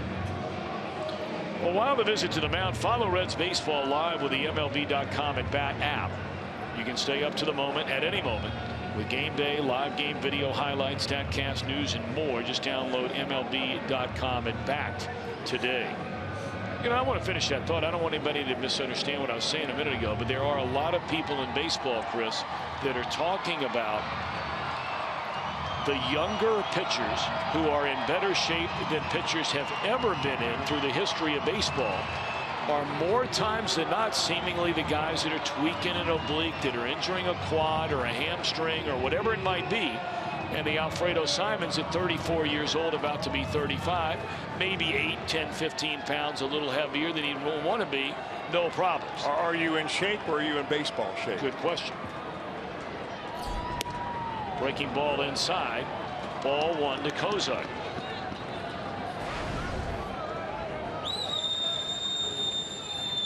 [SPEAKER 3] Well, while the visit to the mound, follow Reds Baseball live with the MLB.com at Bat app. You can stay up to the moment at any moment with game day, live game video highlights, StatCast news, and more. Just download MLB.com at Bat today. You know, I want to finish that thought. I don't want anybody to misunderstand what I was saying a minute ago, but there are a lot of people in baseball, Chris, that are talking about the younger pitchers who are in better shape than pitchers have ever been in through the history of baseball are more times than not seemingly the guys that are tweaking an oblique, that are injuring a quad or a hamstring or whatever it might be. And the Alfredo Simons at 34 years old, about to be 35, maybe 8, 10, 15 pounds a little heavier than he'd want to be, no problems.
[SPEAKER 6] Are you in shape or are you in baseball shape?
[SPEAKER 3] Good question. Breaking ball inside. Ball 1 to Kozak.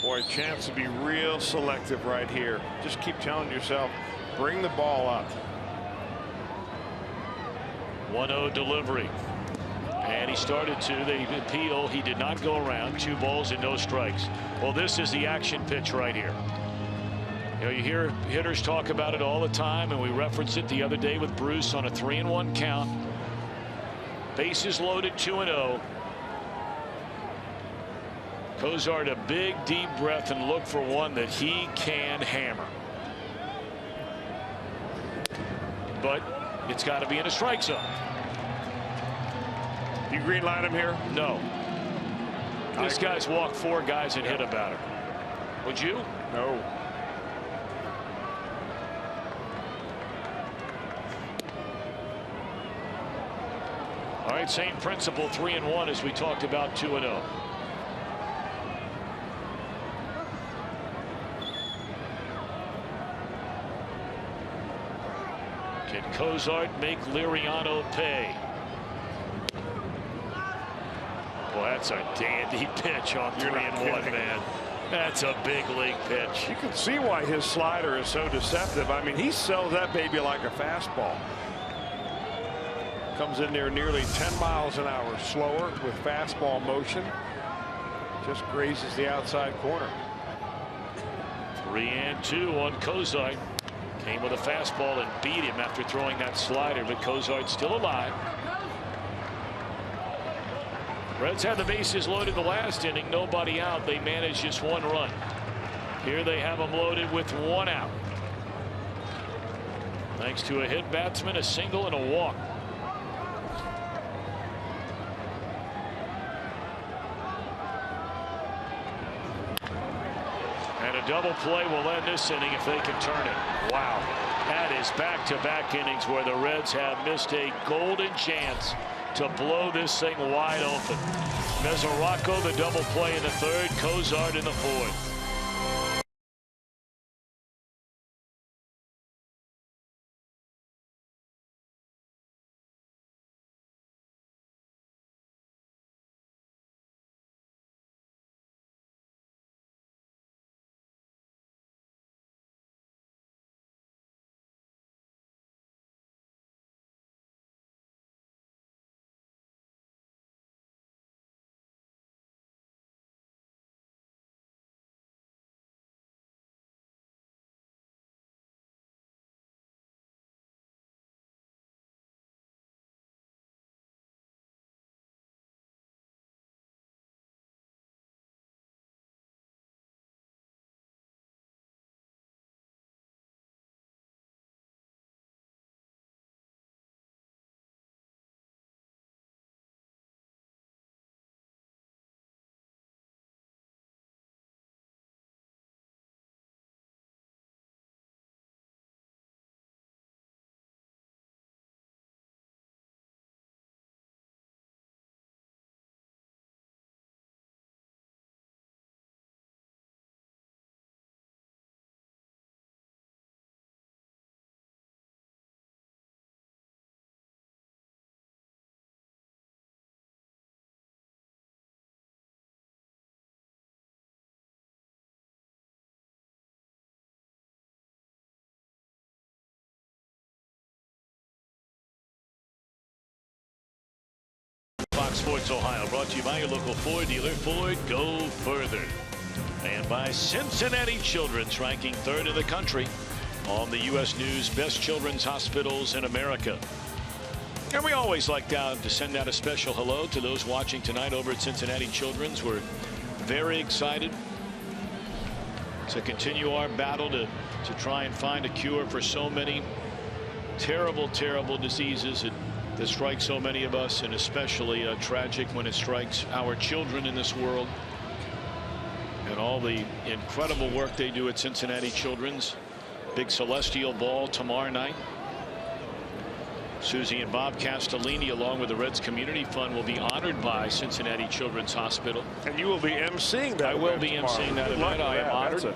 [SPEAKER 6] Boy, a chance to be real selective right here. Just keep telling yourself, bring the ball up.
[SPEAKER 3] 1-0 delivery. And he started to. They appeal. He did not go around. 2 balls and no strikes. Well, this is the action pitch right here. You know, you hear hitters talk about it all the time, and we referenced it the other day with Bruce on a 3-1 count. Bases loaded, 2-0. Cozart a big deep breath and look for one that he can hammer. But it's got to be in a strike zone.
[SPEAKER 4] You green light him here?
[SPEAKER 3] No. This guy's walked 4 guys and hit a batter. Would you?
[SPEAKER 4] No.
[SPEAKER 3] All right, same principle, 3-1 as we talked about, 2-0. Can Cozart make Liriano pay? Well, that's a dandy pitch on 3-1, man. That's a big league pitch.
[SPEAKER 6] You can see why his slider is so deceptive. I mean, he sells that baby like a fastball. Comes in there nearly 10 miles an hour slower with fastball motion. Just grazes the outside corner.
[SPEAKER 3] 3-2 on Cozart. Came with a fastball and beat him after throwing that slider, but Cozart's still alive. Reds had the bases loaded the last inning, nobody out. They managed just 1 run. Here they have them loaded with 1 out. Thanks to a hit batsman, a single, and a walk. And a double play will end this inning if they can turn it. Wow. That is back-to-back innings where the Reds have missed a golden chance to blow this thing wide open. Mesoraco the double play in the 3rd, Cozart in the 4th. Fox Sports Ohio, brought to you by your local Ford dealer. Ford, go further. And by Cincinnati Children's, ranking 3rd in the country on the U.S. News Best Children's Hospitals in America. And we always like to send out a special hello to those watching tonight over at Cincinnati Children's. We're very excited to continue our battle to try and find a cure for so many terrible, terrible diseases that strike so many of us, and especially tragic when it strikes our children in this world. And all the incredible work they do at Cincinnati Children's. Big Celestial Ball tomorrow night. Susie and Bob Castellini, along with the Reds Community Fund, will be honored by Cincinnati Children's Hospital.
[SPEAKER 6] And you will be emceeing that.
[SPEAKER 3] I will be emceeing that event. I am honored.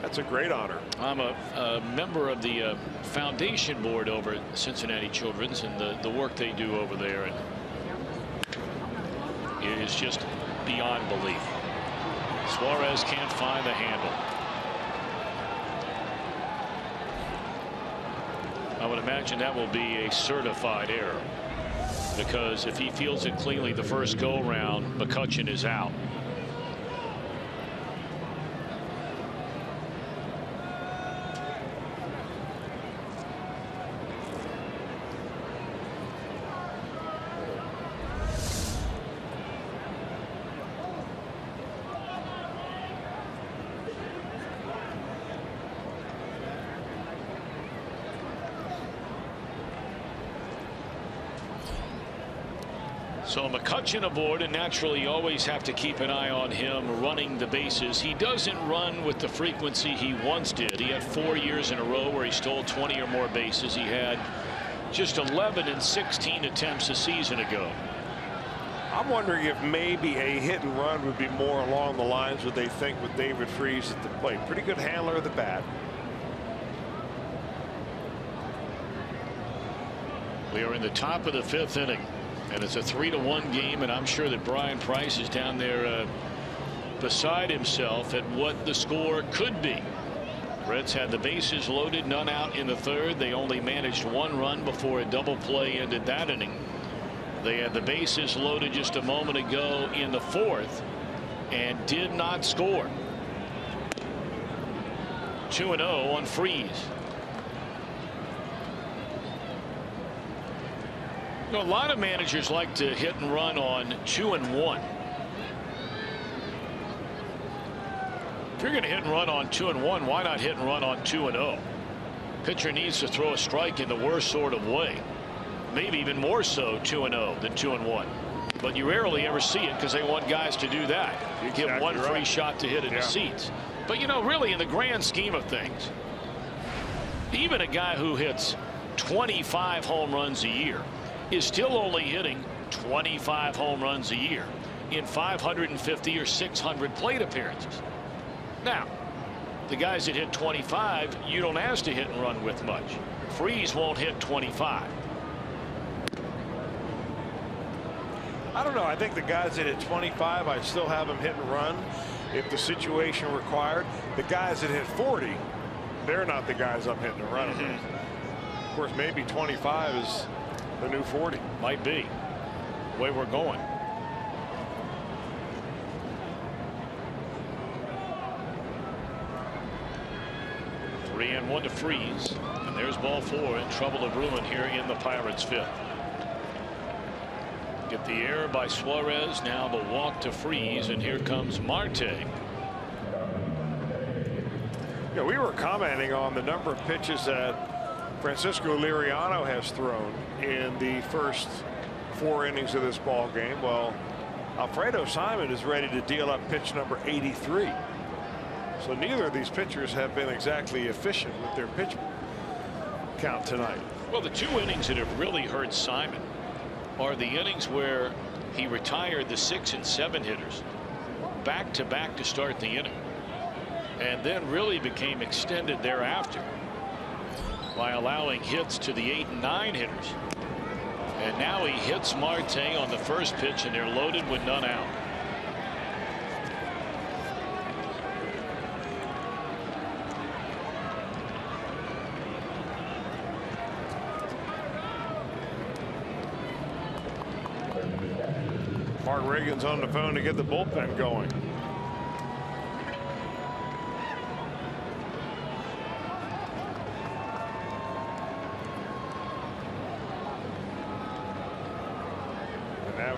[SPEAKER 6] That's a great honor. I'm
[SPEAKER 3] a member of the foundation board over at Cincinnati Children's, and the work they do over there, and it is just beyond belief. Suarez can't find the handle. I would imagine that will be a certified error. because if he fields it cleanly the first go round, McCutchen is out. So McCutchen aboard, and naturally you always have to keep an eye on him running the bases. He doesn't run with the frequency he once did. He had 4 years in a row where he stole 20 or more bases. He had just 11 and 16 attempts a season ago.
[SPEAKER 6] I'm wondering if maybe a hit and run would be more along the lines what they think with David Freese at the plate. Pretty good handler of the bat.
[SPEAKER 3] We are in the top of the 5th inning. And it's a 3-1 game, and I'm sure that Brian Price is down there beside himself at what the score could be. Reds had the bases loaded, none out in the 3rd. They only managed 1 run before a double play ended that inning. They had the bases loaded just a moment ago in the 4th and did not score. 2-0 on Freese. A lot of managers like to hit and run on 2-1. If you're going to hit and run on 2-1, why not hit and run on 2-0? Pitcher needs to throw a strike in the worst sort of way. Maybe even more so 2-0 than 2-1. But you rarely ever see it because they want guys to do that. You give one free shot to hit in the seats. But you know, really, in the grand scheme of things, even a guy who hits 25 home runs a year is still only hitting 25 home runs a year in 550 or 600 plate appearances. Now, the guys that hit 25, you don't ask to hit and run with much. Freese won't hit 25.
[SPEAKER 6] I don't know. I think the guys that hit 25, I still have them hit and run if the situation required. The guys that hit 40, they're not the guys I'm hitting and running with. Of course, maybe 25 is the new 40.
[SPEAKER 3] Might be the way we're going. Three and one to Freese, and there's ball 4 in trouble of ruin here in the Pirates 5th. Get the error by Suarez, now the walk to Freese, and here comes Marte.
[SPEAKER 6] Yeah, we were commenting on the number of pitches that Francisco Liriano has thrown in the first 4 innings of this ball game. Well, Alfredo Simon is ready to deal up pitch number 83. So neither of these pitchers have been exactly efficient with their pitch count tonight.
[SPEAKER 3] Well, the 2 innings that have really hurt Simon are the innings where he retired the 6 and 7 hitters back to back to start the inning, and then really became extended thereafter by allowing hits to the 8 and 9 hitters. And now he hits Marte on the first pitch, and they're loaded with none out.
[SPEAKER 6] Mark Reagan's on the phone to get the bullpen going.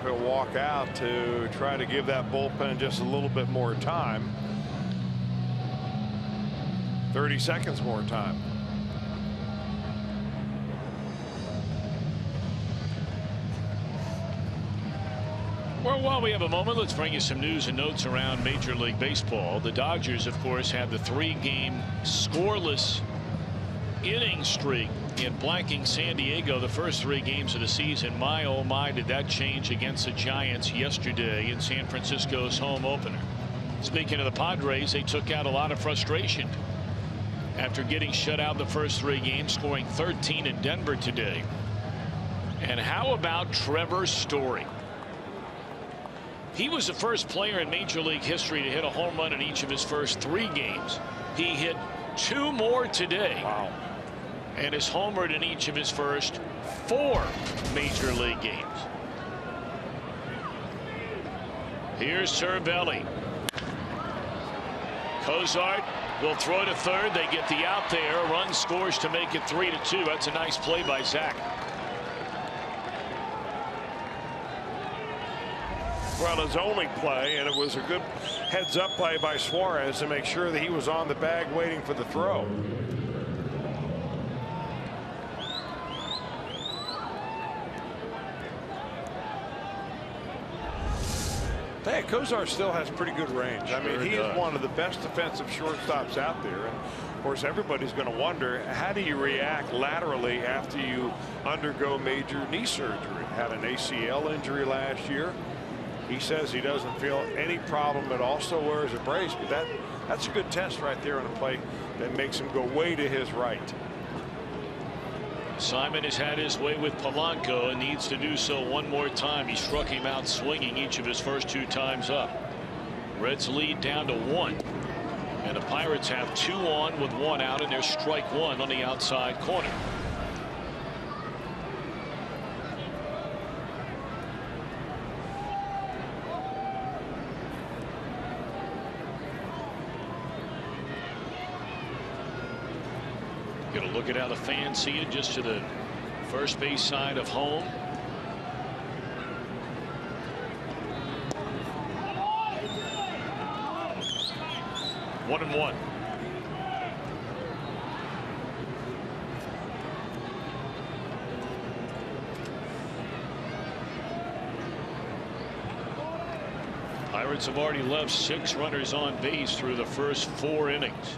[SPEAKER 6] He'll walk out to try to give that bullpen just a little bit more time. 30 seconds more time.
[SPEAKER 3] Well, while we have a moment, let's bring you some news and notes around Major League Baseball. The Dodgers, of course, have the 3-game scoreless inning streak in blanking San Diego the first 3 games of the season. My oh my, did that change against the Giants yesterday in San Francisco's home opener. Speaking of the Padres, they took out a lot of frustration after getting shut out the first 3 games, scoring 13 in Denver today. And how about Trevor Story? He was the first player in Major League history to hit a home run in each of his first 3 games. He hit 2 more today.
[SPEAKER 6] Wow.
[SPEAKER 3] and has homered in each of his first 4 major league games. Here's Cervelli. Cozart will throw to third. They get the out there. A run scores to make it 3-2. That's a nice play by Zach.
[SPEAKER 6] Well, his only play, and it was a good heads-up play by Suarez to make sure that he was on the bag waiting for the throw. Hey, Cozart still has pretty good range. I mean, he is one of the best defensive shortstops out there. And of course, everybody's going to wonder, how do you react laterally after you undergo major knee surgery? Had an ACL injury last year. He says he doesn't feel any problem at all. Still wears a brace, but that's a good test right there on a play that makes him go way to his right.
[SPEAKER 3] Simon has had his way with Polanco and needs to do so one more time. He struck him out swinging each of his first 2 times up. Reds lead down to 1, and the Pirates have 2 on with 1 out, and there's strike 1 on the outside corner. Going to look at how the fans see it, just to the first base side of home. One and one. Pirates have already left 6 runners on base through the first 4 innings.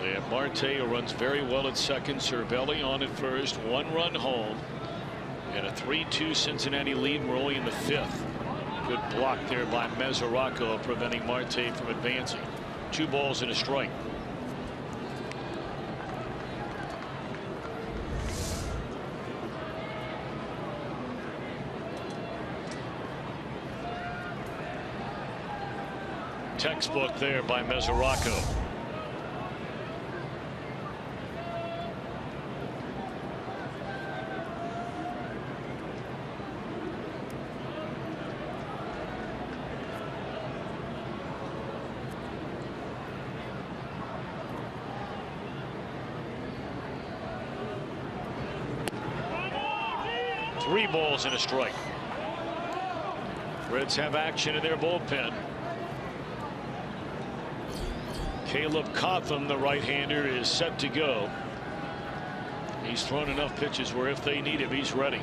[SPEAKER 3] They have Marte, who runs very well at second. Cervelli on at first. 1 run home. And a 3-2 Cincinnati lead. We're only in the 5th. Good block there by Mesoraco, preventing Marte from advancing. 2 balls and a strike. Textbook there by Mesoraco. Three balls and a strike. Reds have action in their bullpen. Caleb Cotham, the right-hander, is set to go. He's thrown enough pitches where if they need him, he's ready.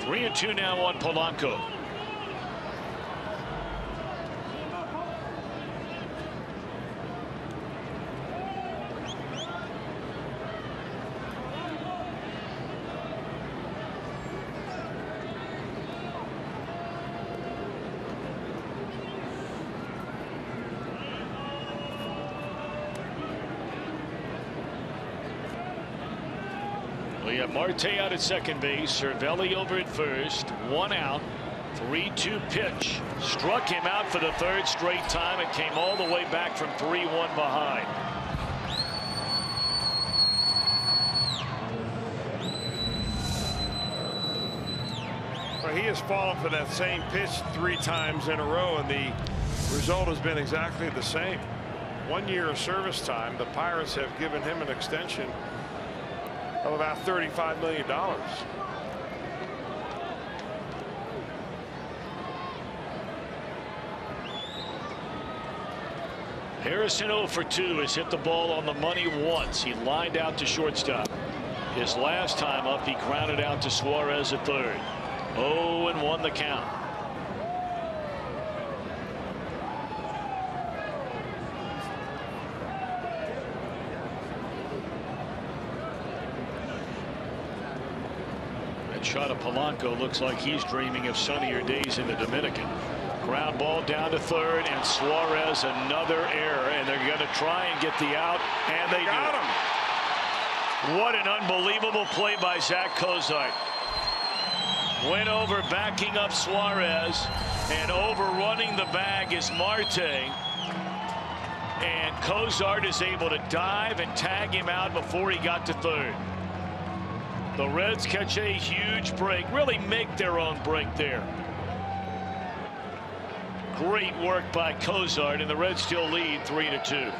[SPEAKER 3] Three and two now on Polanco. We have Marte out at second base. Cervelli over at first. 1 out. 3-2 pitch. Struck him out for the 3rd straight time. It came all the way back from 3-1 behind.
[SPEAKER 6] Well, he has fallen for that same pitch 3 times in a row, and the result has been exactly the same. 1 year of service time. The Pirates have given him an extension of about $35 million.
[SPEAKER 3] Harrison 0 for 2 has hit the ball on the money once. He lined out to shortstop. His last time up, he grounded out to Suarez at third. 0-1 the count. Shot of Polanco looks like he's dreaming of sunnier days in the Dominican. Ground ball down to third, and Suarez another error, and they're going to try and get the out, and they got him. What an unbelievable play by Zach Cozart. Went over, backing up Suarez, and overrunning the bag is Marte. And Cozart is able to dive and tag him out before he got to third. The Reds catch a huge break, really make their own break there. Great work by Cozart, and the Reds still lead 3-2.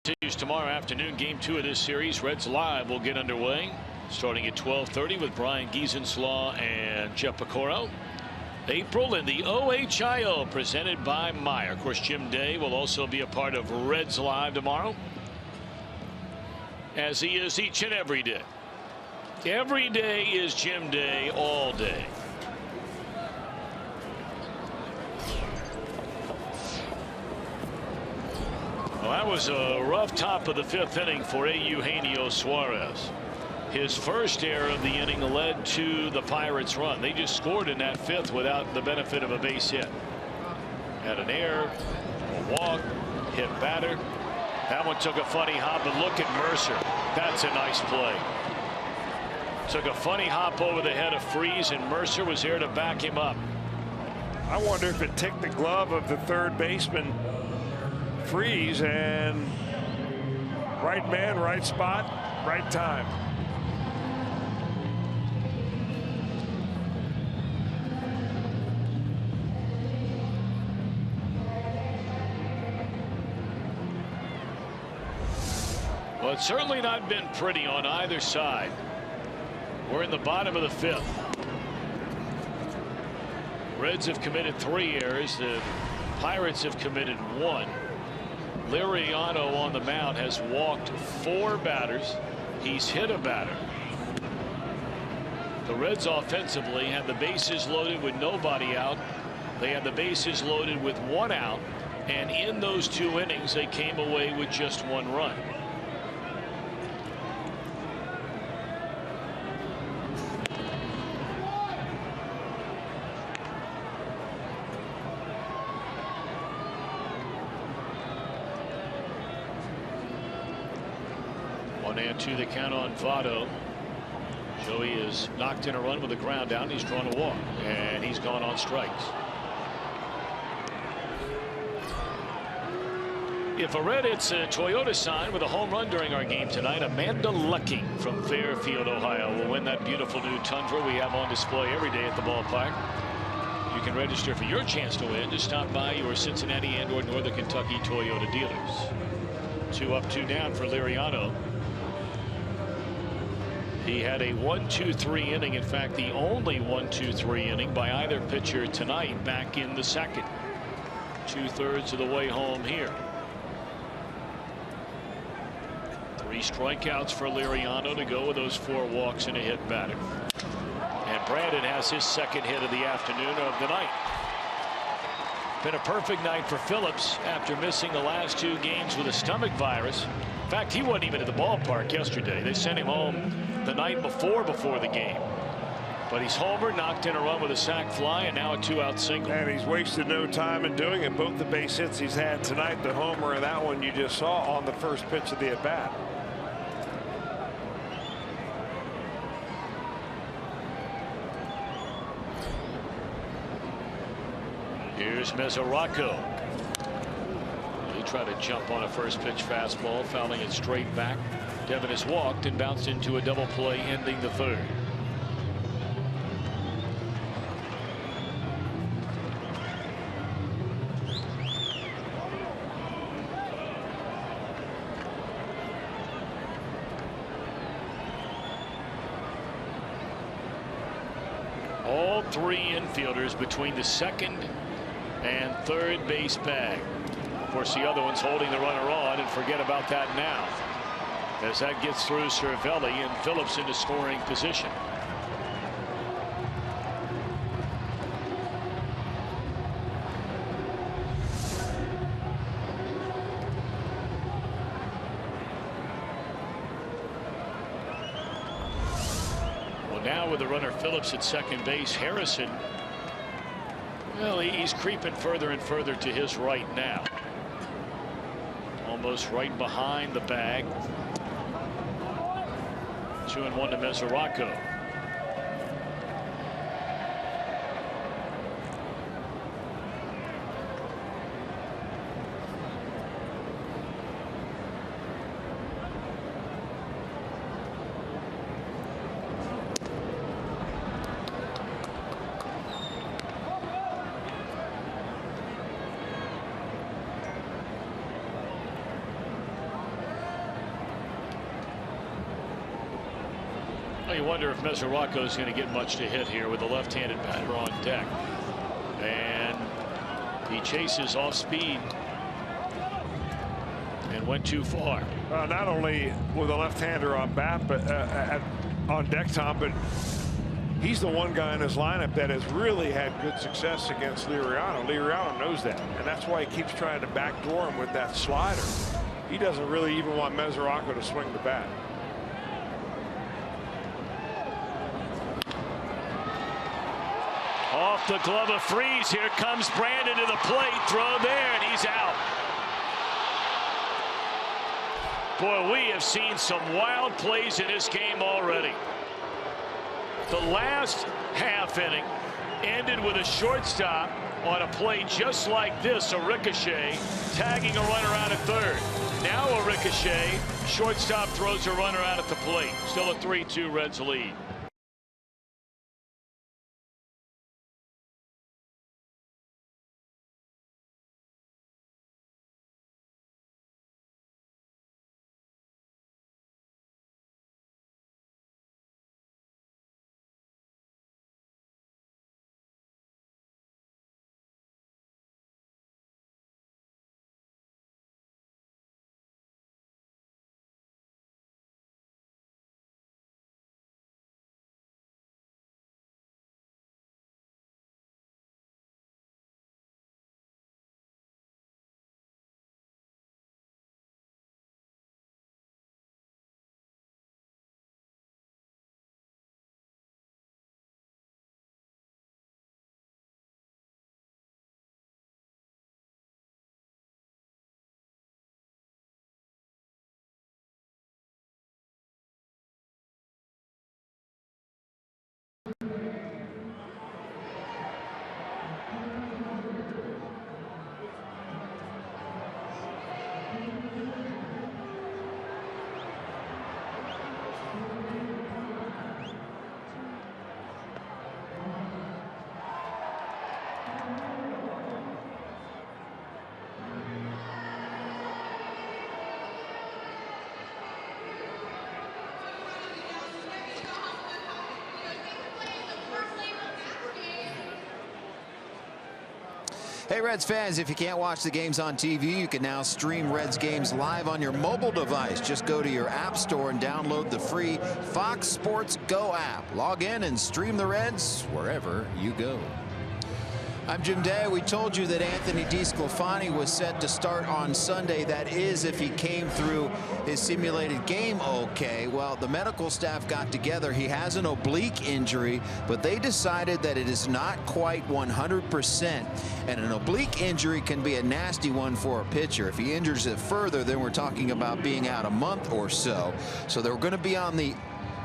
[SPEAKER 3] Continues tomorrow afternoon. Game 2 of this series. Reds Live will get underway starting at 12:30 with Brian Giesenslaw and Jeff Pecoro. April in the OHIO presented by Meyer. Of course, Jim Day will also be a part of Reds Live tomorrow, as he is each and every day. Every day is Jim Day all day. Well, that was a rough top of the 5th inning for Eugenio Suarez. His first error of the inning led to the Pirates' run. They just scored in that 5th without the benefit of a base hit. Had an error, a walk, hit batter. That one took a funny hop, but look at Mercer. That's a nice play. Took a funny hop over the head of Freese, and Mercer was there to back him up.
[SPEAKER 6] I wonder if it ticked the glove of the third baseman, Freese, and right man, right spot, right time.
[SPEAKER 3] Well, it's certainly not been pretty on either side. We're in the bottom of the 5th. Reds have committed 3 errors. The Pirates have committed 1. Liriano on the mound has walked 4 batters. He's hit a batter. The Reds offensively had the bases loaded with nobody out. They had the bases loaded with 1 out. And in those 2 innings, they came away with just 1 run. And 2 the count on Votto. Joey is knocked in a run with a ground down. He's drawn a walk, and he's gone on strikes. If a Red hits a Toyota sign with a home run during our game tonight, Amanda Lucking from Fairfield, Ohio, will win that beautiful new Tundra we have on display every day at the ballpark. You can register for your chance to win. Just stop by your Cincinnati and or Northern Kentucky Toyota dealers. 2 up, 2 down for Liriano. He had a 1-2-3 inning. In fact, the only 1-2-3 inning by either pitcher tonight back in the second. 2/3 of the way home here. 3 strikeouts for Liriano to go with those 4 walks and a hit batter. And Brandon has his second hit of the afternoon of the night. Been a perfect night for Phillips after missing the last 2 games with a stomach virus. In fact, he wasn't even at the ballpark yesterday. They sent him home the night before the game. But he's homered, knocked in a run with a sac fly, and now a 2-out single.
[SPEAKER 6] And he's wasted no time in doing it. Both the base hits he's had tonight, the homer and that one you just saw on the first pitch of the at bat.
[SPEAKER 3] Here's Mesoraco. He tried to jump on a first pitch fastball, fouling it straight back. Devin has walked and bounced into a double play, ending the 3rd. All 3 infielders between the second and third base bag. Of course, the other one's holding the runner on, and forget about that now, as that gets through Cervelli and Phillips into scoring position. Well, now with the runner Phillips at second base, Harrison, well, he's creeping further and further to his right now. Almost right behind the bag. 2-1 to Mesoraco. You wonder if Mesoraco is going to get much to hit here with a left-handed batter on deck. And he chases off speed and went too far.
[SPEAKER 6] Not only with a left-hander on bat, but on deck, Tom, but he's the one guy in his lineup that has really had good success against Liriano. Liriano knows that, and that's why he keeps trying to backdoor him with that slider. He doesn't really even want Mesoraco to swing the bat.
[SPEAKER 3] Off the glove of Freeze. Here comes Brandon to the plate. Throw there, and he's out. Boy, we have seen some wild plays in this game already. The last half inning ended with a shortstop on a play just like this, a ricochet, tagging a runner out at third. Now a ricochet, shortstop throws a runner out at the plate. Still a 3-2 Reds lead.
[SPEAKER 1] Hey, Reds fans, if you can't watch the games on TV, you can now stream Reds games live on your mobile device. Just go to your app store and download the free Fox Sports Go app. Log in and stream the Reds wherever you go. I'm Jim Day. We told you that Anthony DeSclafani was set to start on Sunday. That is, if he came through his simulated game okay. Well, the medical staff got together. He has an oblique injury, but they decided that it is not quite 100%. And an oblique injury can be a nasty one for a pitcher. If he injures it further, then we're talking about being out a month or so. So they're going to be on the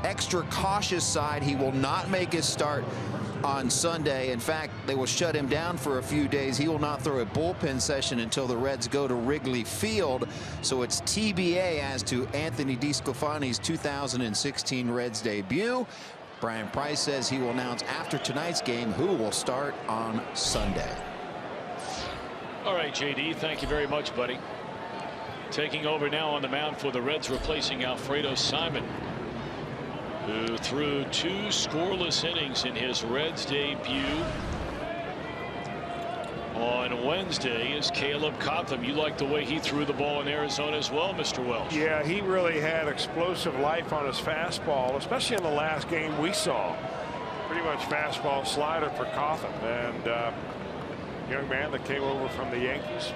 [SPEAKER 1] extra cautious side. He will not make his start on Sunday. In fact, they will shut him down for a few days. He will not throw a bullpen session until the Reds go to Wrigley Field. So it's TBA as to Anthony DeSclafani's 2016 Reds debut. Brian Price says he will announce after tonight's game who will start on Sunday.
[SPEAKER 3] All right, JD, thank you very much, buddy. Taking over now on the mound for the Reds, replacing Alfredo Simon, who threw 2 scoreless innings in his Reds debut on Wednesday. Is Caleb Cotham. You like the way he threw the ball in Arizona as well, Mr. Welsh?
[SPEAKER 6] Yeah, he really had explosive life on his fastball, especially in the last game we saw. Pretty much fastball slider for Cotham, and young man that came over from the Yankees.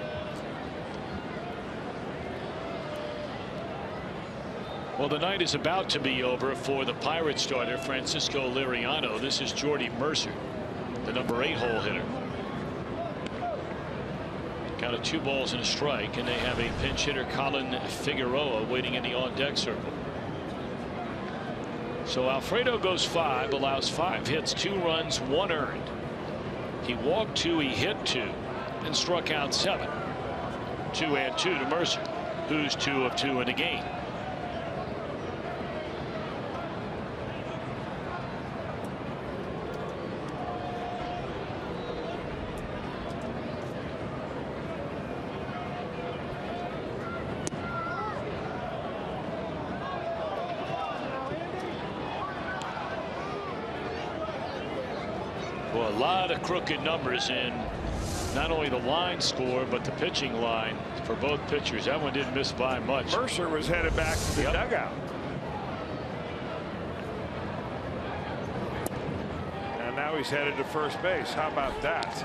[SPEAKER 3] Well, the night is about to be over for the Pirates starter Francisco Liriano. This is Jordy Mercer, the number 8 hole hitter. Count of 2 balls and a strike, and they have a pinch hitter, Colin Figueroa, waiting in the on-deck circle. So Alfredo goes 5, allows 5 hits, 2 runs, 1 earned. He walked 2, he hit 2, and struck out 7. 2 and 2 to Mercer, who's 2 of 2 in the game. Well, a lot of crooked numbers in not only the line score, but the pitching line for both pitchers. That one didn't miss by much.
[SPEAKER 6] Mercer was headed back to the dugout. And now he's headed to first base. How about that?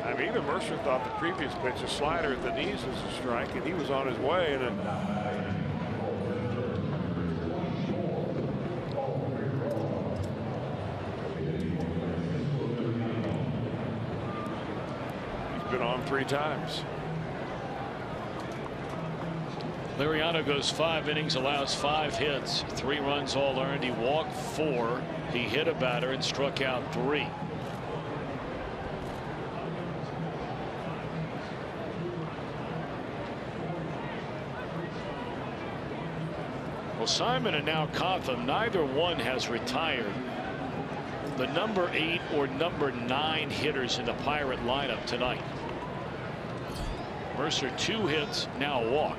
[SPEAKER 6] I mean, even Mercer thought the previous pitch, a slider at the knees, was a strike, and he was on his way. And been on 3 times.
[SPEAKER 3] Liriano goes 5 innings, allows 5 hits, 3 runs all earned. He walked 4, he hit a batter and struck out 3. Well, Simon and now Cotham, neither one has retired the number 8 or number 9 hitters in the Pirate lineup tonight. Mercer 2 hits, now a walk.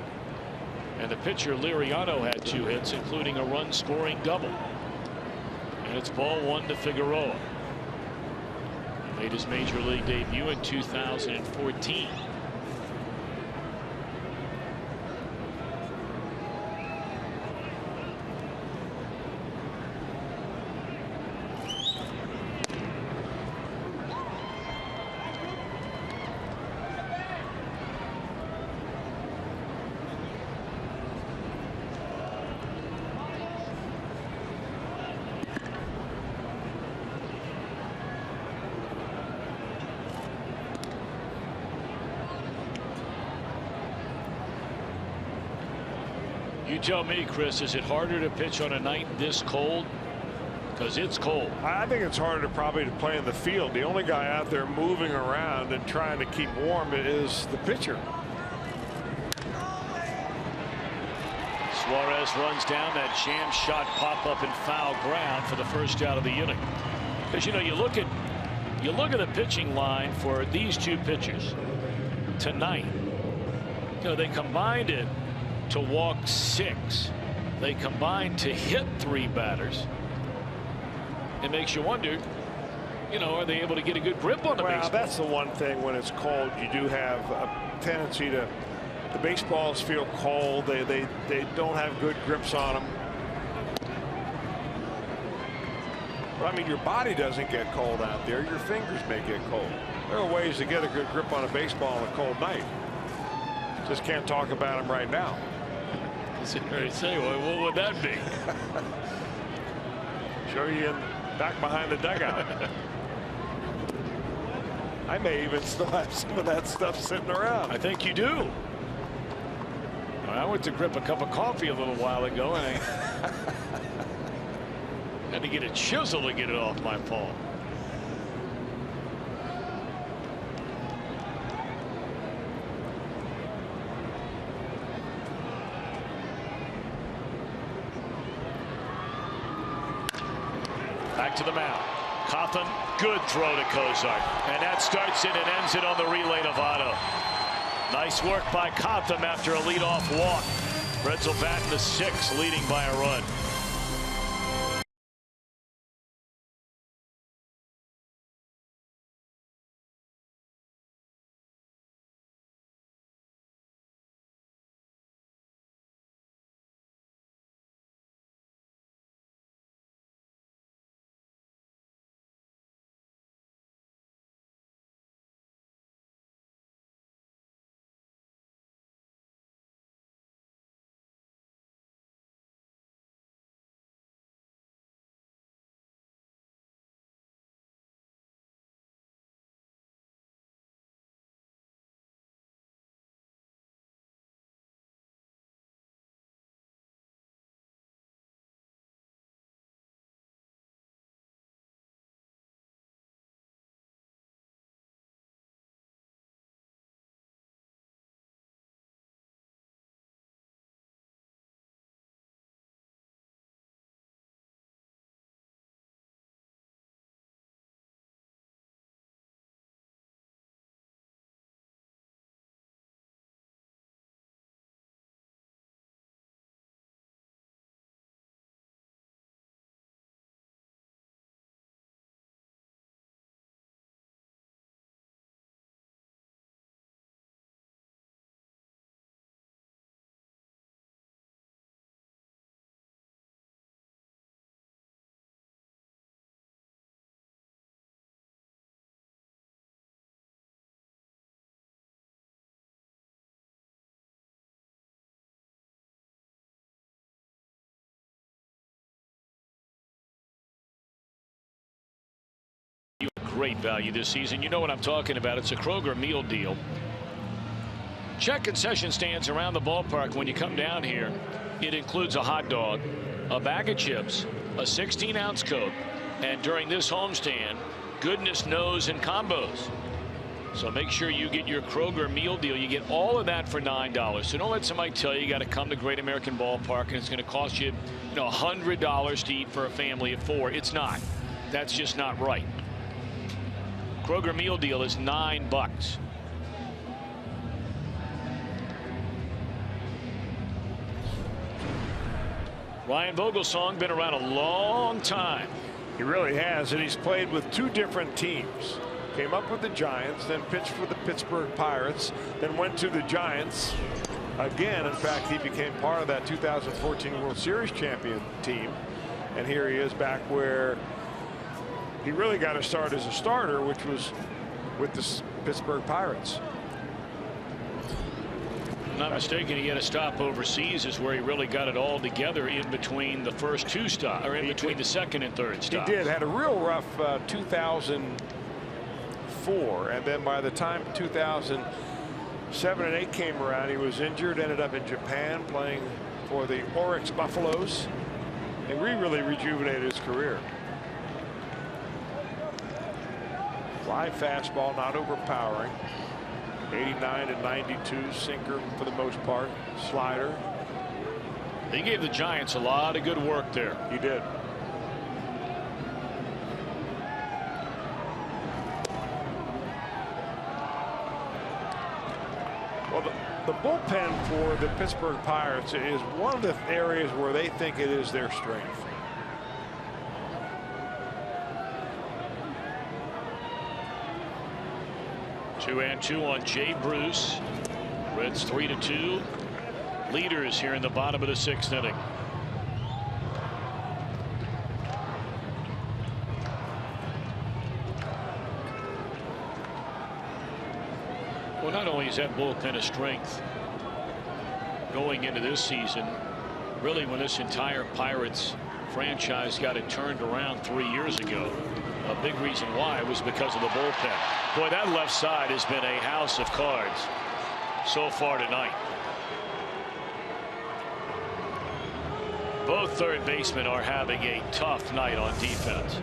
[SPEAKER 3] And the pitcher Liriano had 2 hits, including a run scoring double. And it's ball 1 to Figueroa. Made his major league debut in 2014. You tell me, Chris, is it harder to pitch on a night this cold? Because it's cold.
[SPEAKER 6] I think it's harder probably to play in the field. The only guy out there moving around and trying to keep warm is the pitcher.
[SPEAKER 3] Suarez runs down that jam shot, pop up in foul ground for the first out of the inning. Because you know, you look at the pitching line for these 2 pitchers tonight. You know, they combined it to walk 6. They combined to hit 3 batters. It makes you wonder, you know, are they able to get a good grip on the baseball?
[SPEAKER 6] Well, that's the one thing. When it's cold, you do have a tendency to, the baseballs feel cold. They don't have good grips on them. But I mean, your body doesn't get cold out there. Your fingers may get cold. There are ways to get a good grip on a baseball on a cold night. Just can't talk about them right now.
[SPEAKER 3] Say, what would that be?
[SPEAKER 6] Show you back behind the dugout. I may even still have some of that stuff sitting around.
[SPEAKER 3] I think you do. I went to grip a cup of coffee a little while ago, and I had to get a chisel to get it off my palm. Back to the mound. Cotham, good throw to Kozar. And that starts it and ends it on the relay to Votto. Nice work by Cotham after a leadoff walk. Reds will bat in the 6th, leading by a run. Great value this season. You know what I'm talking about. It's a Kroger meal deal. Check concession stands around the ballpark when you come down here. It includes a hot dog, a bag of chips, a 16-ounce Coke, and during this homestand, goodness knows and combos. So make sure you get your Kroger meal deal. You get all of that for $9. So don't let somebody tell you got to come to Great American Ballpark and it's going to cost you, $100 to eat for a family of 4. It's not. That's just not right. Kroger meal deal is $9. Ryan Vogelsong been around a long time.
[SPEAKER 6] He really has, and he's played with 2 different teams. Came up with the Giants, then pitched for the Pittsburgh Pirates, then went to the Giants again. In fact, he became part of that 2014 World Series champion team, and here he is back where he really got to start as a starter, which was with the Pittsburgh Pirates.
[SPEAKER 3] If I'm not mistaken, he had a stop overseas is where he really got it all together in between the first 2 stops, or in between the second and third stops.
[SPEAKER 6] He did. Had a real rough 2004, and then by the time 2007 and 8 came around, he was injured, ended up in Japan playing for the Oryx Buffaloes, and really rejuvenated his career. Fly fastball, not overpowering. 89 to 92 sinker for the most part. Slider.
[SPEAKER 3] He gave the Giants a lot of good work there.
[SPEAKER 6] He did. Well, the bullpen for the Pittsburgh Pirates is one of the areas where they think it is their strength.
[SPEAKER 3] 2-2 on Jay Bruce. Reds 3-2. Leaders here in the bottom of the 6th inning. Well, not only is that bullpen a strength going into this season, really when this entire Pirates franchise got it turned around 3 years ago, a big reason why was because of the bullpen. Boy, that left side has been a house of cards so far tonight. Both third basemen are having a tough night on defense.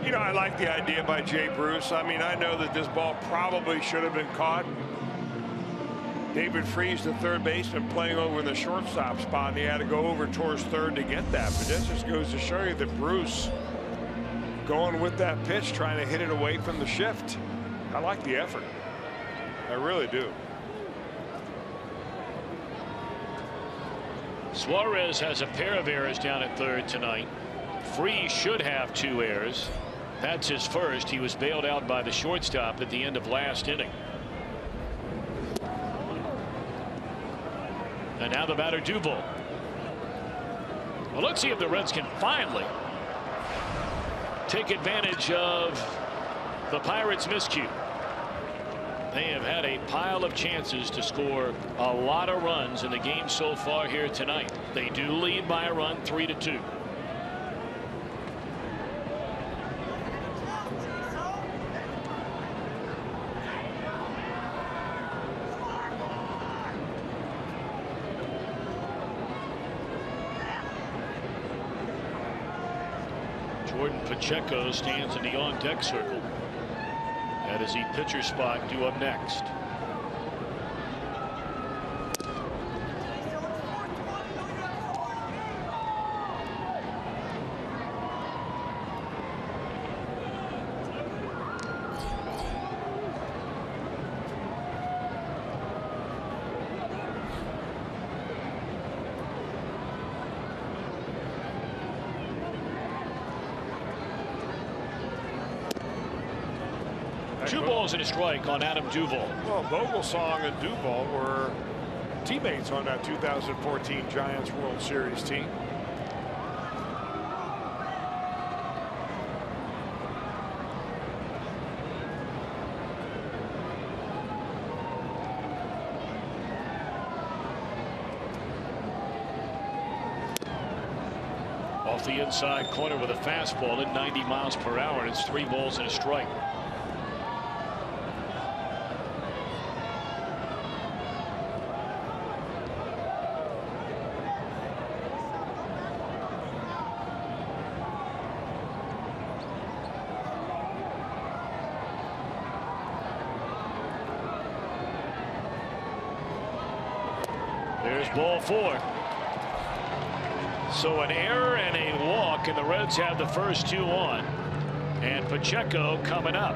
[SPEAKER 6] You know, I like the idea by Jay Bruce. I mean, I know that this ball probably should have been caught. David Freese, the third baseman, playing over in the shortstop spot, and he had to go over towards third to get that. But that just goes to show you that Bruce going with that pitch, trying to hit it away from the shift. I like the effort. I really do.
[SPEAKER 3] Suarez has a pair of errors down at third tonight. Freese should have 2 errors. That's his first. He was bailed out by the shortstop at the end of last inning. And now the batter, Duval. Well, let's see if the Reds can finally take advantage of the Pirates' miscue. They have had a pile of chances to score a lot of runs in the game so far here tonight. They do lead by a run, 3-2. Pacheco stands in the on-deck circle. That is the pitcher spot due up next. Two balls and a strike on Adam Duvall.
[SPEAKER 6] Well, Vogelsong and Duvall were teammates on that 2014 Giants World Series team.
[SPEAKER 3] Off the inside corner with a fastball at 90 miles per hour, and it's 3 balls and a strike. There's ball 4. So an error and a walk, and the Reds have the first 2 on. And Pacheco coming up.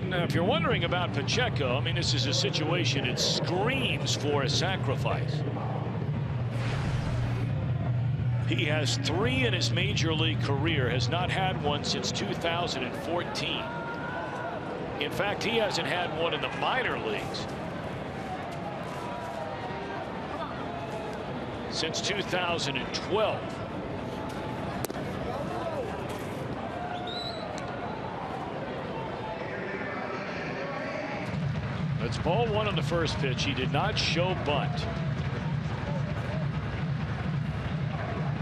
[SPEAKER 3] Now, if you're wondering about Pacheco, I mean, this is a situation it screams for a sacrifice. He has 3 in his major league career, has not had one since 2014. In fact, he hasn't had one in the minor leagues since 2012. That's ball 1 on the first pitch. He did not show bunt.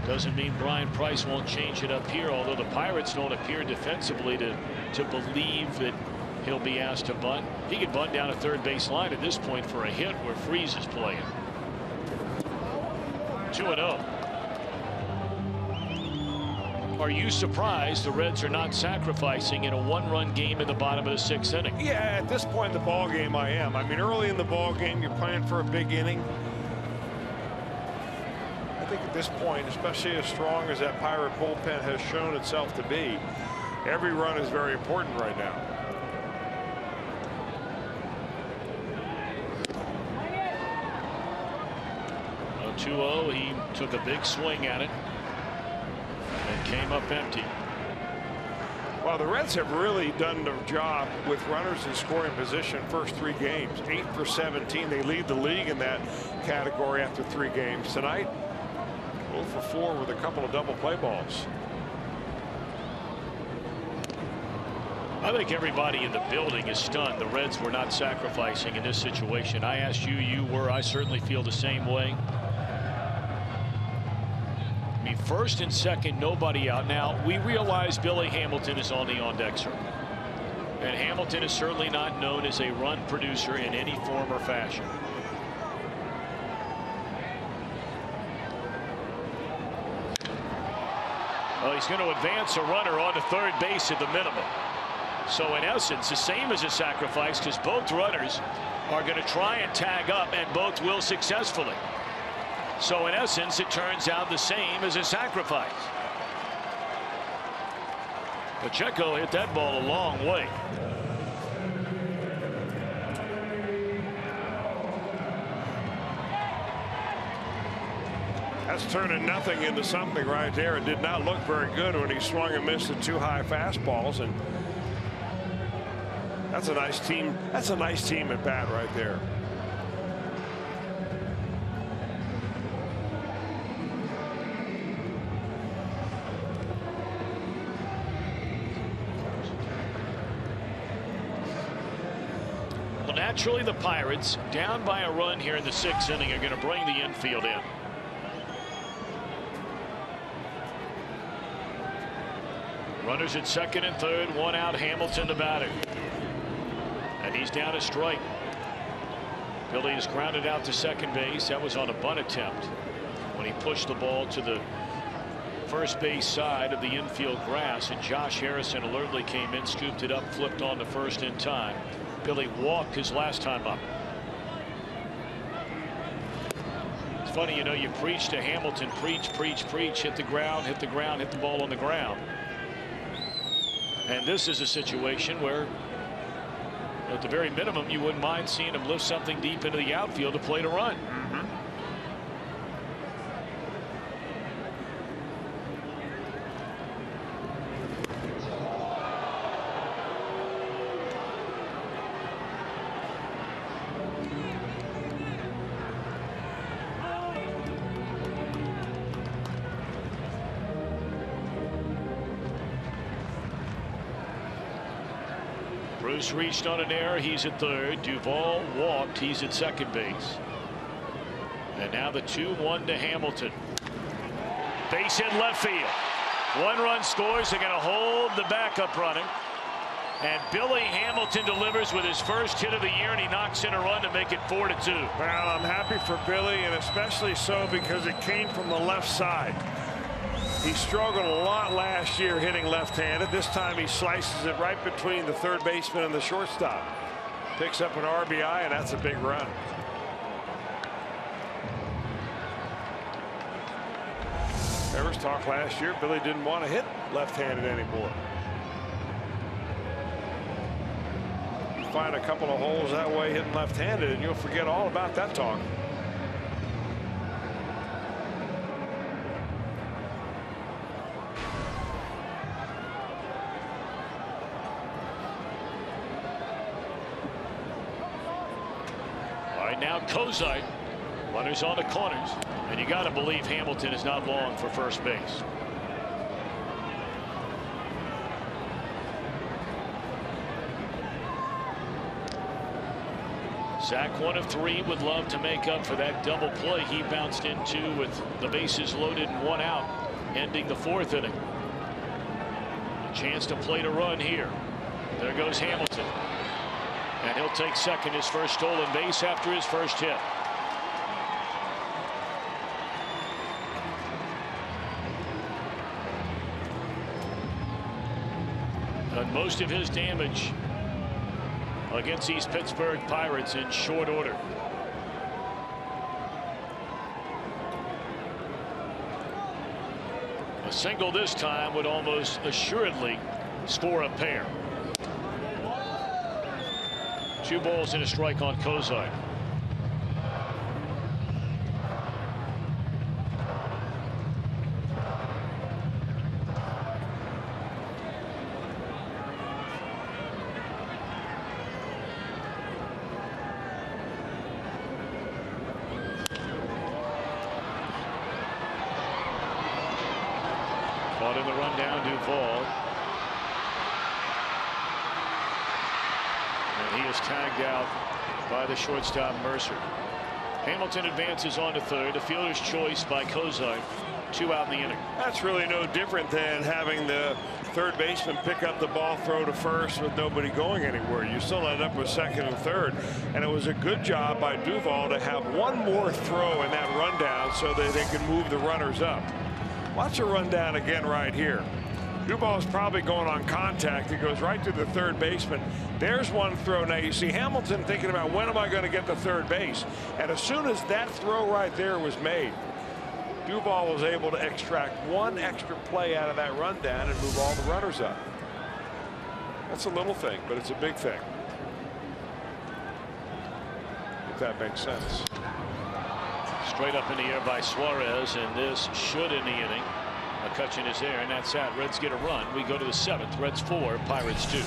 [SPEAKER 3] Doesn't mean Brian Price won't change it up here, although the Pirates don't appear defensively to believe that he'll be asked to bunt. He could bunt down a third base line at this point for a hit where Freese is playing. 2-0. Are you surprised the Reds are not sacrificing in a 1-run game in the bottom of the 6th inning?
[SPEAKER 6] Yeah, at this point in the ball game, I am. I mean, early in the ball game, you're playing for a big inning. I think at this point, especially as strong as that Pirate bullpen has shown itself to be, every run is very important right now.
[SPEAKER 3] 2-0. He took a big swing at it and came up empty.
[SPEAKER 6] Well, the Reds have really done their job with runners in scoring position first 3 games. 8 for 17. They lead the league in that category after 3 games. Tonight, 0 for 4 with a couple of double play balls.
[SPEAKER 3] I think everybody in the building is stunned the Reds were not sacrificing in this situation. I asked you, you were. I certainly feel the same way. I mean, first and second, nobody out. Now, we realize Billy Hamilton is on the on-deck circle. And Hamilton is certainly not known as a run producer in any form or fashion. Well, he's going to advance a runner on to third base at the minimum. So in essence, the same as a sacrifice, because both runners are going to try and tag up, and both will successfully. So in essence, it turns out the same as a sacrifice. Pacheco hit that ball a long way.
[SPEAKER 6] That's turning nothing into something right there. It did not look very good when he swung and missed the 2 high fastballs, and that's a nice team. That's a nice team at bat right there.
[SPEAKER 3] Well, naturally, the Pirates, down by a run here in the 6th inning, are going to bring the infield in. Runners at second and third, 1 out. Hamilton the batter. And he's down a strike. Billy is grounded out to second base. That was on a bunt attempt when he pushed the ball to the first base side of the infield grass, and Josh Harrison alertly came in, scooped it up, flipped on to first in time. Billy walked his last time up. It's funny, you know, you preach to Hamilton, preach, hit the ground, hit the ball on the ground. And this is a situation where, at the very minimum, you wouldn't mind seeing him lift something deep into the outfield to play to run. Bruce reached on an error. He's at third. Duvall walked. He's at second base. And now the 2-1 to Hamilton. Base hit left field. 1 run scores. They're going to hold the backup runner. And Billy Hamilton delivers with his first hit of the year, and he knocks in a run to make it 4-2.
[SPEAKER 6] Well, I'm happy for Billy, and especially so because it came from the left side. He struggled a lot last year hitting left-handed. This time he slices it right between the third baseman and the shortstop. Picks up an RBI, and that's a big run. There was talk last year Billy didn't want to hit left-handed anymore. You find a couple of holes that way hitting left-handed, and you'll forget all about that talk.
[SPEAKER 3] Now Cozart, runners on the corners, and you got to believe Hamilton is not long for first base. Zach 1 of 3 would love to make up for that double play he bounced into with the bases loaded and 1 out, ending the 4th inning. A chance to play to run here. There goes Hamilton. And he'll take second, his first stolen base after his first hit. Done most of his damage against these Pittsburgh Pirates in short order. A single this time would almost assuredly score a pair. 2 balls and a strike on Cozart. the rundown, Duvall. And he is tagged out by the shortstop Mercer. Hamilton advances on to third. A fielder's choice by Cozart. 2 out in the inning.
[SPEAKER 6] That's really no different than having the third baseman pick up the ball, throw to first with nobody going anywhere. You still end up with second and third, and it was a good job by Duvall to have one more throw in that rundown so that they can move the runners up. Watch the rundown again right here. Duvall's probably going on contact. It goes right to the third baseman. There's one throw. Now you see Hamilton thinking about, when am I going to get to third base? And as soon as that throw right there was made, Duvall was able to extract one extra play out of that rundown and move all the runners up. That's a little thing, but it's a big thing, if that makes sense.
[SPEAKER 3] Straight up in the air by Suarez, and this should end the inning. McCutchen is there, and that's that. Reds get a run. We go to the 7th. Reds 4, Pirates 2.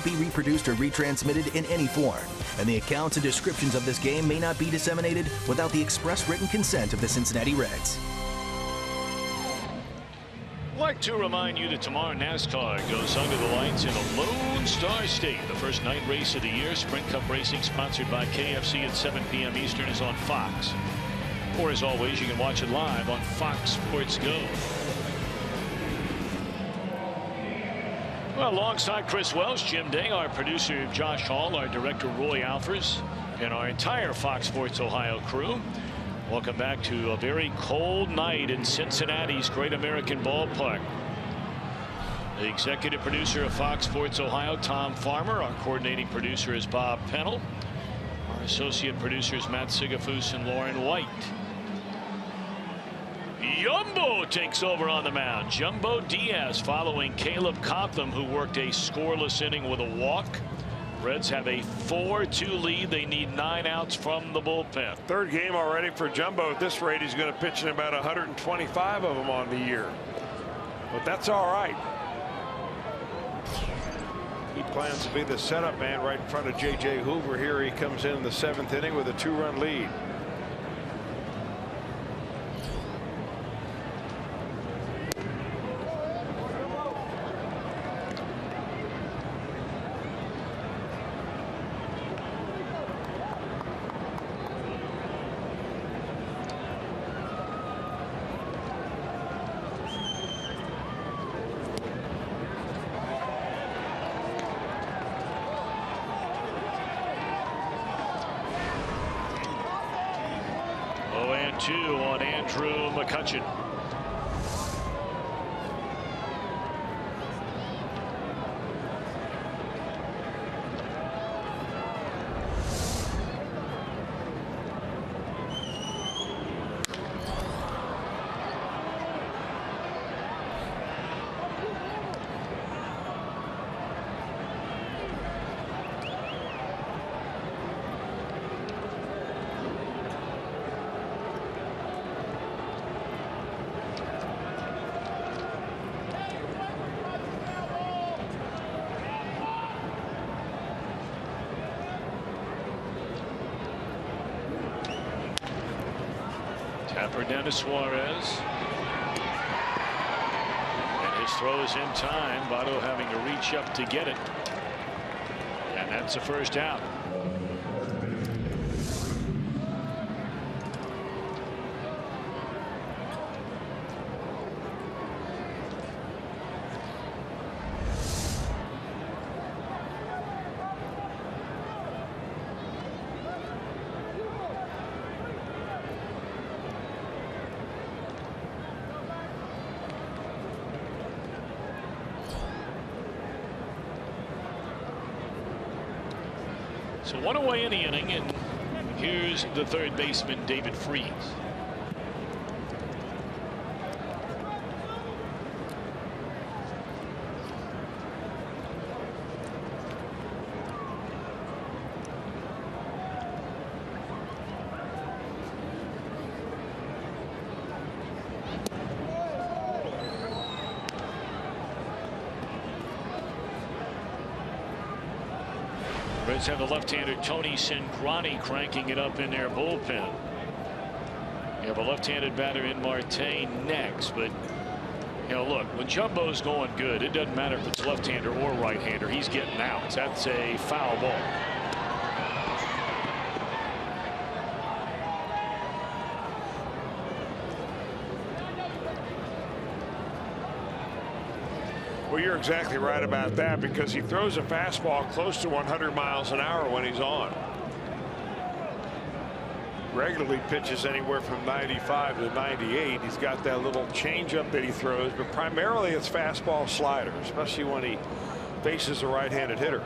[SPEAKER 8] Be reproduced or retransmitted in any form, and the accounts and descriptions of this game may not be disseminated without the express written consent of the Cincinnati Reds.
[SPEAKER 3] I'd like to remind you that tomorrow NASCAR goes under the lights in a Lone Star State. The first night race of the year, Sprint Cup Racing, sponsored by KFC at 7 p.m. Eastern, is on Fox. Or as always, you can watch it live on Fox Sports Go. Well, alongside Chris Welsh, Jim Day, our producer Josh Hall, our director Roy Alfers, and our entire Fox Sports Ohio crew. Welcome back to a very cold night in Cincinnati's Great American Ballpark. The executive producer of Fox Sports Ohio, Tom Farmer. Our coordinating producer is Bob Pennell. Our associate producers, Matt Sigafus and Lauren White. Jumbo takes over on the mound. Jumbo Diaz following Caleb Cotham, who worked a scoreless inning with a walk. Reds have a 4-2 lead. They need 9 outs from the bullpen.
[SPEAKER 6] Third game already for Jumbo. At this rate, he's going to pitch in about 125 of them on the year. But that's all right. He plans to be the setup man right in front of J.J. Hoover. Here he comes in the 7th inning with a 2-run lead.
[SPEAKER 3] On Andrew McCutchen. Dennis Suarez. And his throw is in time. Votto having to reach up to get it. And that's the first out. So one away in the inning, and here's the third baseman, David Freese. Reds have the left-hander Tony Cingrani cranking it up in their bullpen. You have a left-handed batter in Marte next, but you know, look, when Jumbo's going good, it doesn't matter if it's left-hander or right-hander. He's getting outs. That's a foul ball.
[SPEAKER 6] Well, you're exactly right about that, because he throws a fastball close to 100 miles an hour when he's on. Regularly pitches anywhere from 95 to 98. He's got that little changeup that he throws, but primarily it's fastball slider, especially when he faces a right-handed hitter.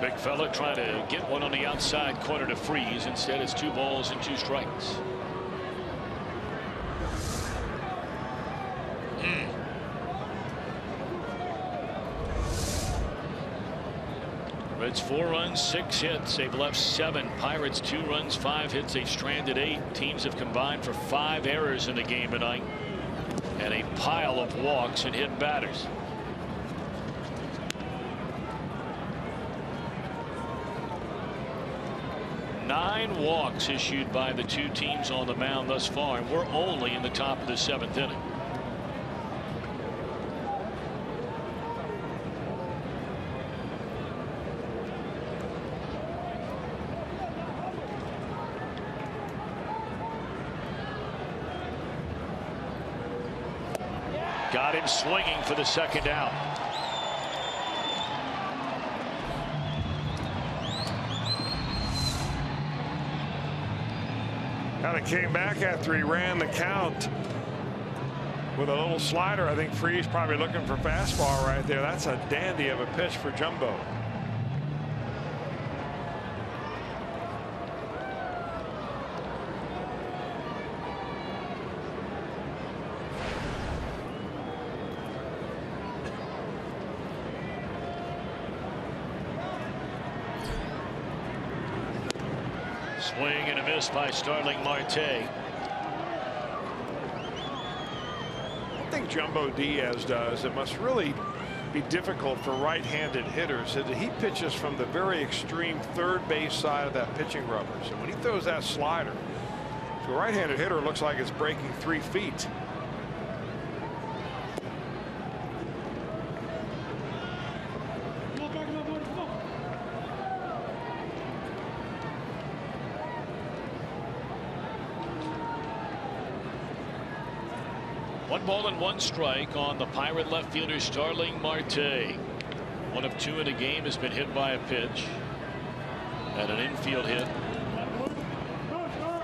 [SPEAKER 3] Big fella trying to get one on the outside corner to Freeze. Instead, it's 2 balls and 2 strikes. Reds 4 runs, 6 hits. They've left 7. Pirates 2 runs, 5 hits. They've stranded 8. Teams have combined for 5 errors in the game tonight, and a pile of walks and hit batters. Nine walks issued by the 2 teams on the mound thus far, and we're only in the top of the 7th inning. Got him swinging for the second out.
[SPEAKER 6] Kind of came back after he ran the count with a little slider. I think Freese probably looking for fastball right there. That's a dandy of a pitch for Jumbo.
[SPEAKER 3] Swing and a miss by Starling Marte.
[SPEAKER 6] One thing Jumbo Diaz does, it must really be difficult for right-handed hitters, is that he pitches from the very extreme third base side of that pitching rubber. So when he throws that slider, to a right-handed hitter, it looks like it's breaking 3 feet.
[SPEAKER 3] One ball and 1 strike on the Pirate left fielder Starling Marte. 1 of 2 in the game has been hit by a pitch, and an infield hit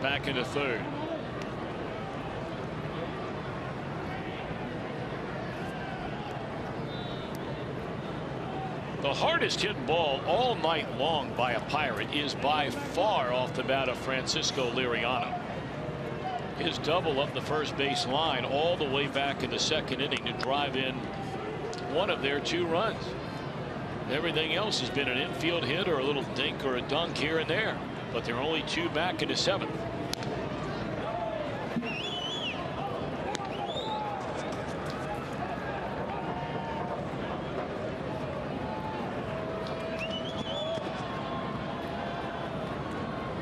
[SPEAKER 3] back into third. The hardest hit ball all night long by a Pirate is by far off the bat of Francisco Liriano. His double up the first base line all the way back in the 2nd inning to drive in 1 of their 2 runs. Everything else has been an infield hit or a little dink or a dunk here and there, but they're only 2 back in the 7th.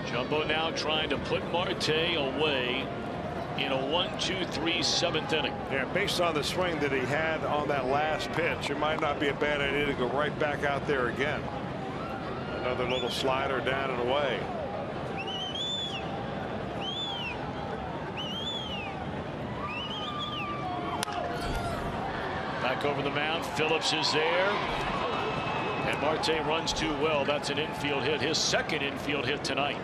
[SPEAKER 3] Jumbo now trying to put Marte away in a 1-2-3 7th inning.
[SPEAKER 6] Yeah, based on the swing that he had on that last pitch, it might not be a bad idea to go right back out there again. Another little slider down and away.
[SPEAKER 3] Back over the mound. Phillips is there. And Marte runs too well. That's an infield hit. His 2nd infield hit tonight.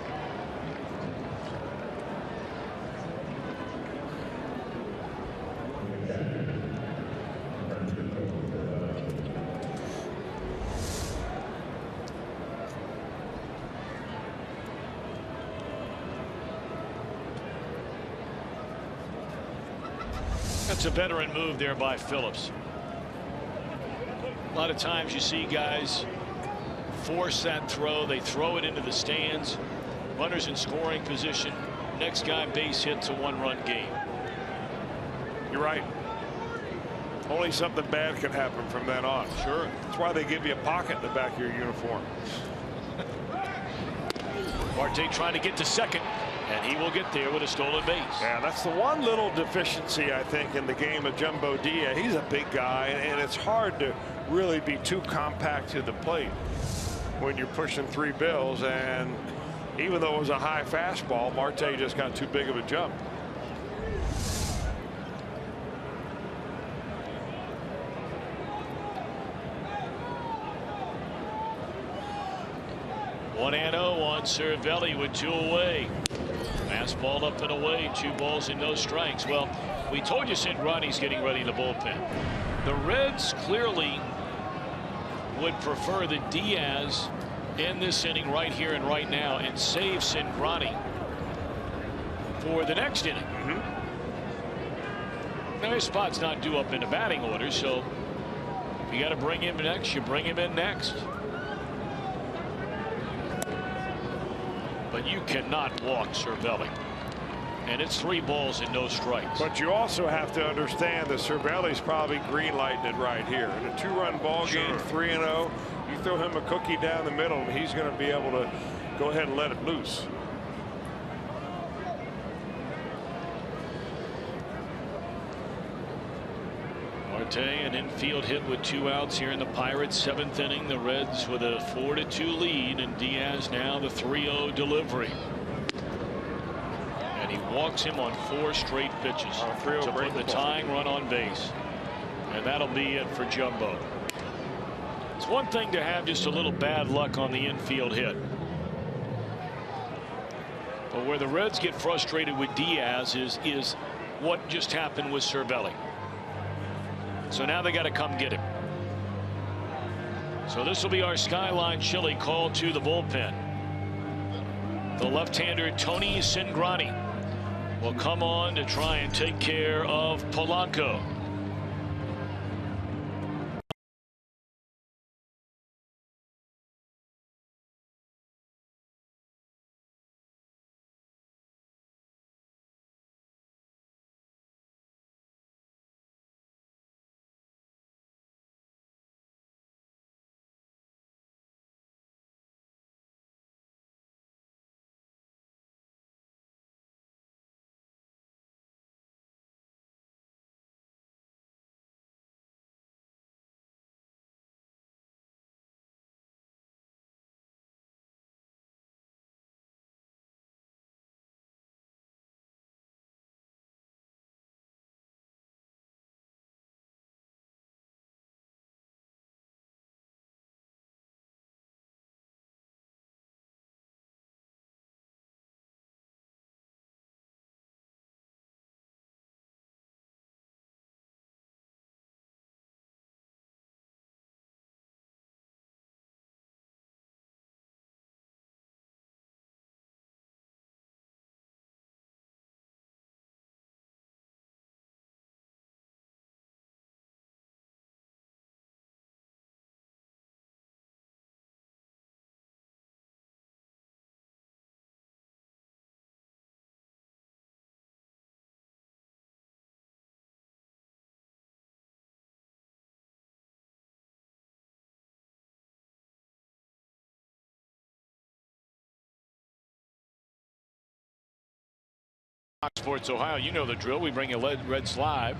[SPEAKER 3] That's a veteran move there by Phillips. A lot of times you see guys force that throw. They throw it into the stands. Runners in scoring position. Next guy base hits a 1-run game.
[SPEAKER 6] You're right. Only something bad can happen from then on.
[SPEAKER 3] Sure.
[SPEAKER 6] That's why they give you a pocket in the back of your uniform.
[SPEAKER 3] Marte trying to get to 2nd. And he will get there with a stolen base.
[SPEAKER 6] Yeah, that's the one little deficiency, I think, in the game of Jumbo Diaz. He's a big guy, and it's hard to really be too compact to the plate when you're pushing 3 bills. And even though it was a high fastball, Marte just got too big of a jump.
[SPEAKER 3] One and 0 on Cervelli with 2 away. Fastball up and away. 2 balls and no strikes. Well, we told you Cingrani's getting ready in the bullpen. The Reds clearly would prefer that Diaz end this inning right here and right now and save Cingrani for the next inning. Now his spot's not due up in the batting order, so if you got to bring him next, you bring him in next. But you cannot walk Cervelli. And it's 3 balls and no strikes.
[SPEAKER 6] But you also have to understand that Cervelli's probably green lighting it right here. In a 2-run ball game, 3-0, you throw him a cookie down the middle, and he's going to be able to go ahead and let it loose.
[SPEAKER 3] Marte, an infield hit with 2 outs here in the Pirates' 7th inning. The Reds with a 4-2 lead, and Diaz now the 3-0 delivery. And he walks him on 4 straight pitches to put the tying run on base. And that'll be it for Jumbo. It's one thing to have just a little bad luck on the infield hit. But where the Reds get frustrated with Diaz is what just happened with Cervelli. So now they got to come get him. So this will be our Skyline Chili call to the bullpen. The left-hander Tony Cingrani will come on to try and take care of Polanco. Fox Sports Ohio, you know the drill. We bring you Reds Live.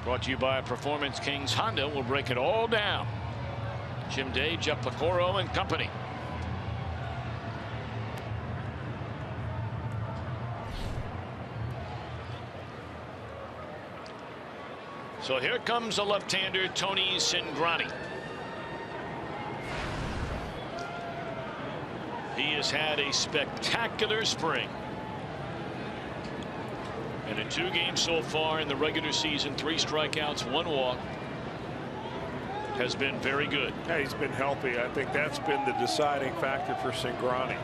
[SPEAKER 3] Brought to you by Performance Kings Honda. We'll break it all down. Jim Day, Jeff Pecoro, and company. So here comes a left-hander, Tony Cingrani. He has had a spectacular spring. And in 2 games so far in the regular season, 3 strikeouts, 1 walk. Has been very good.
[SPEAKER 6] Yeah, he's been healthy. I think that's been the deciding factor for Cingrani.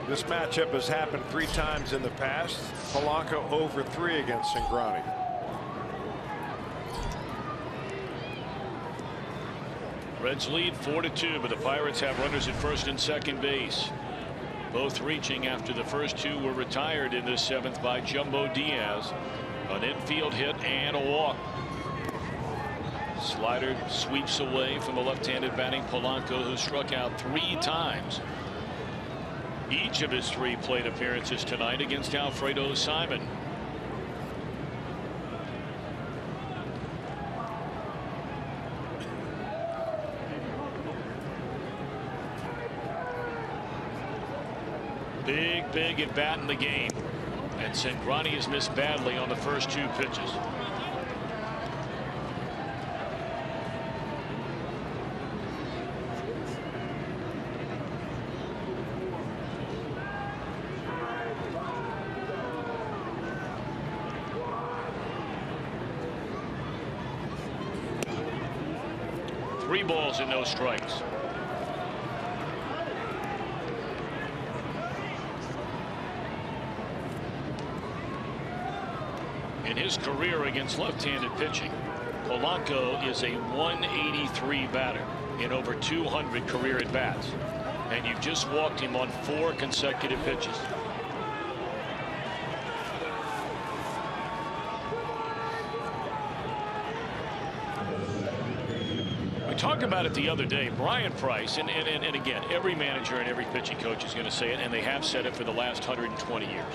[SPEAKER 6] This matchup has happened 3 times in the past. Polanco over 3 against Cingrani.
[SPEAKER 3] Reds lead 4-2, but the Pirates have runners at first and second base. Both reaching after the first 2 were retired in this 7th by Jumbo Diaz. An infield hit and a walk. Slider sweeps away from the left-handed batting Polanco, who struck out 3 times. Each of his 3 plate appearances tonight against Alfredo Simon. Big at bat in the game, and Cingrani has missed badly on the first 2 pitches. Three balls and no strikes. In his career against left-handed pitching, Polanco is a 183 batter in over 200 career at-bats, and you've just walked him on 4 consecutive pitches. We talked about it the other day. Brian Price, and again, every manager and every pitching coach is going to say it, and they have said it for the last 120 years.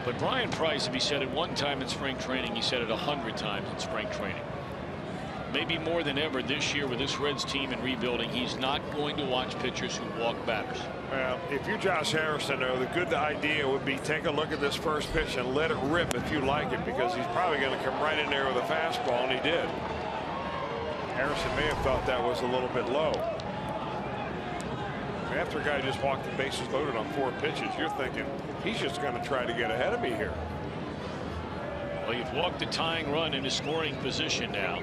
[SPEAKER 3] But Brian Price, if he said it 1 time in spring training, he said it 100 times in spring training. Maybe more than ever this year with this Reds team in rebuilding, he's not going to watch pitchers who walk batters.
[SPEAKER 6] Well, if you're Josh Harrison, though, the good idea would be take a look at this first pitch and let it rip if you like it, because he's probably going to come right in there with a fastball, and he did. Harrison may have thought that was a little bit low. After a guy just walked the bases loaded on 4 pitches, you're thinking he's just going to try to get ahead of me here.
[SPEAKER 3] Well, you've walked the tying run in a scoring position now.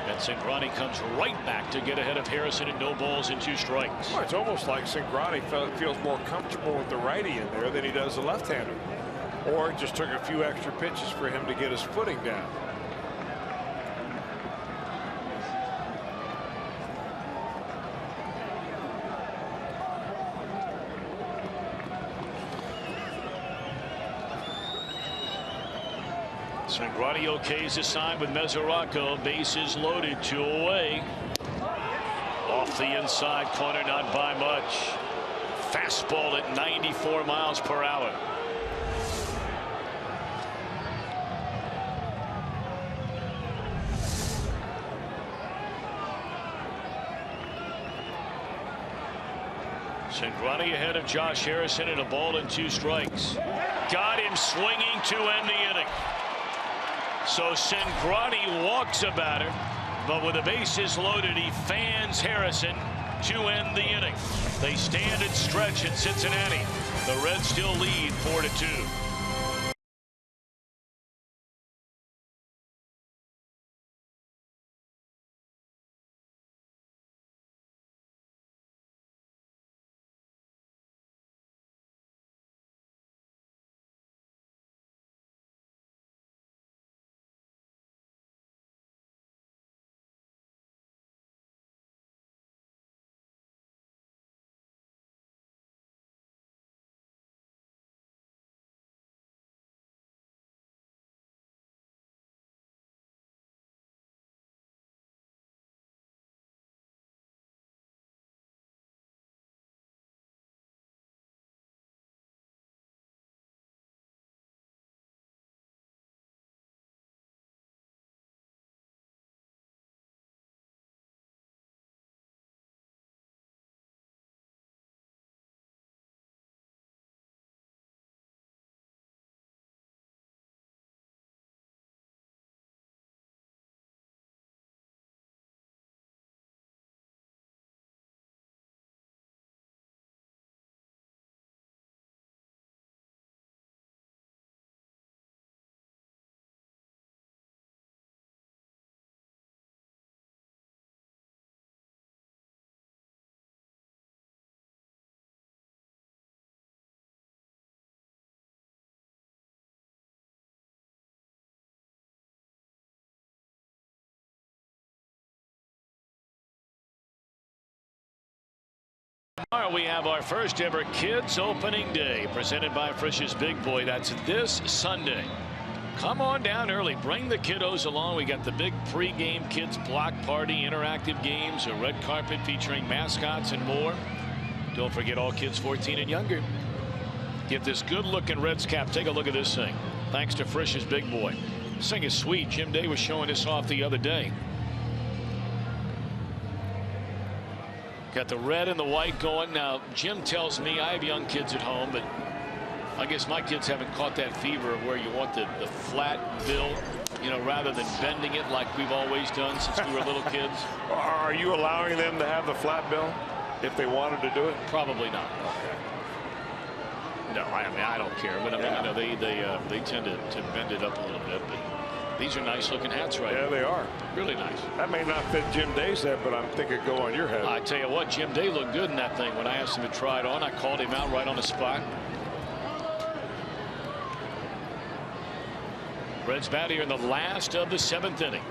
[SPEAKER 3] And Cingrani comes right back to get ahead of Harrison, and no balls and 2 strikes.
[SPEAKER 6] Well, it's almost like Cingrani feels more comfortable with the righty in there than he does the left-hander. Or it just took a few extra pitches for him to get his footing down.
[SPEAKER 3] Cingrani okays his sign with Mesoraco. Bases loaded, 2 away. Off the inside corner, not by much. Fastball at 94 miles per hour. Cingrani ahead of Josh Harrison, and a ball and 2 strikes. Got him swinging to end the inning. So Cingrani walks a batter, but with the bases loaded, he fans Harrison to end the inning. They stand and stretch in Cincinnati. The Reds still lead 4-2. We have our first ever Kids Opening Day presented by Frisch's Big Boy. That's this Sunday. Come on down early. Bring the kiddos along. We got the big pregame kids block party, interactive games, a red carpet featuring mascots and more. Don't forget all kids 14 and younger. Get this good-looking Reds cap. Take a look at this thing. Thanks to Frisch's Big Boy. This thing is sweet. Jim Day was showing this off the other day. Got the red and the white going. Now, Jim tells me I have young kids at home, but I guess my kids haven't caught that fever of where you want the flat bill, you know, rather than bending it like we've always done since we were little kids.
[SPEAKER 6] Are you allowing them to have the flat bill if they wanted to do it?
[SPEAKER 3] Probably not.
[SPEAKER 6] Okay.
[SPEAKER 3] No, I mean, I don't care, but I mean, you know, they tend to bend it up a little bit. But these are nice looking hats, right?
[SPEAKER 6] Yeah, they are.
[SPEAKER 3] Really nice.
[SPEAKER 6] That may not fit Jim Day's head, but I'm thinking go on your head.
[SPEAKER 3] I tell you what, Jim Day looked good in that thing. When I asked him to try it on, I called him out right on the spot. Reds bat here in the last of the 7th inning.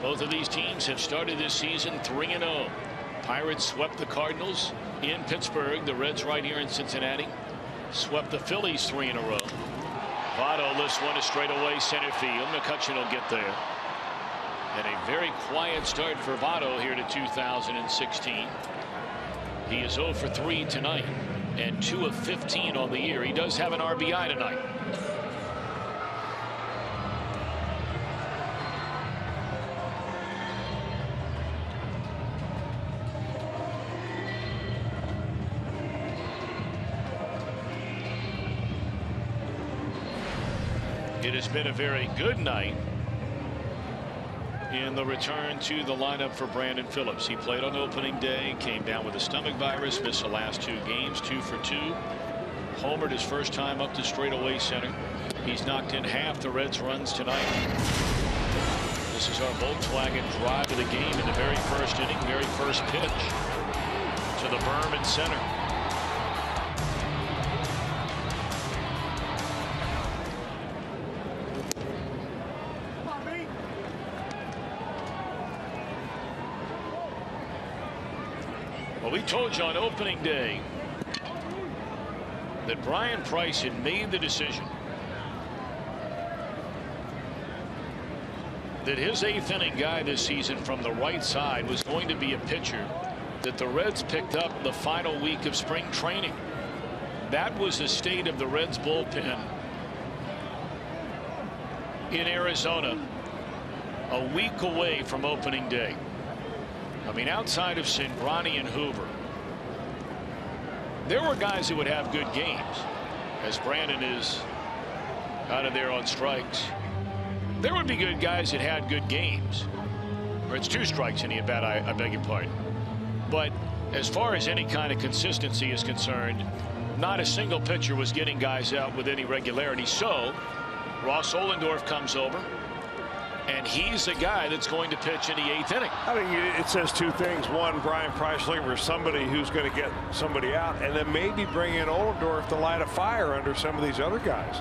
[SPEAKER 3] Both of these teams have started this season 3-0. Pirates swept the Cardinals in Pittsburgh. The Reds right here in Cincinnati swept the Phillies 3 in a row. Votto lifts one to straightaway center field. McCutchen will get there. And a very quiet start for Votto here to 2016. He is 0 for 3 tonight and 2 of 15 on the year. He does have an RBI tonight. It has been a very good night in the return to the lineup for Brandon Phillips. He played on opening day, came down with a stomach virus, missed the last 2 games, 2 for 2. Homered his first time up to straightaway center. He's knocked in half the Reds' runs tonight. This is our Volkswagen drive of the game in the very first inning, very first pitch to the berm in center. Well, we told you on opening day that Brian Price had made the decision that his 8th inning guy this season from the right side was going to be a pitcher that the Reds picked up the final week of spring training. That was the state of the Reds bullpen in Arizona a week away from opening day. I mean, outside of Cinbrani and Hoover, there were guys that would have good games. As Brandon is out of there on strikes, there would be good guys that had good games. Or it's 2 strikes and he at bat, I beg your pardon. But as far as any kind of consistency is concerned, not a single pitcher was getting guys out with any regularity. So Ross Ohlendorf comes over, and he's the guy that's going to pitch in the 8th inning.
[SPEAKER 6] I think it says 2 things. One, Brian Price looking for somebody who's going to get somebody out, and then maybe bring in Ohlendorf to light a fire under some of these other guys.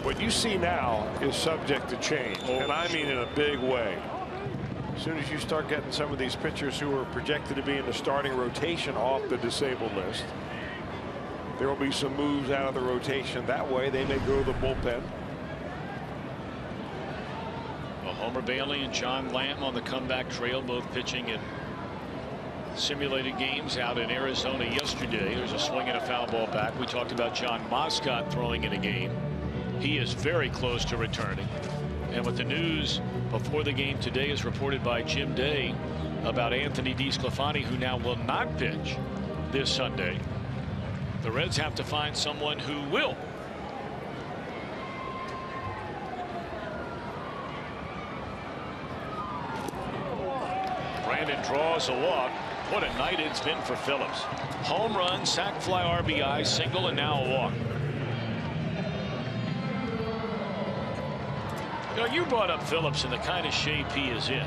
[SPEAKER 6] What you see now is subject to change, and I mean in a big way. As soon as you start getting some of these pitchers who are projected to be in the starting rotation off the disabled list, there will be some moves out of the rotation. That way they may go to the bullpen.
[SPEAKER 3] Homer Bailey and John Lamb on the comeback trail, both pitching in simulated games out in Arizona yesterday. There's a swing and a foul ball back. We talked about John Moscott throwing in a game. He is very close to returning. And with the news before the game today is reported by Jim Day about Anthony DeSclafani, who now will not pitch this Sunday, the Reds have to find someone who will. Brandon draws a walk. What a night it's been for Phillips. Home run, sac fly, RBI, single, and now a walk. You know, you brought up Phillips and the kind of shape he is in.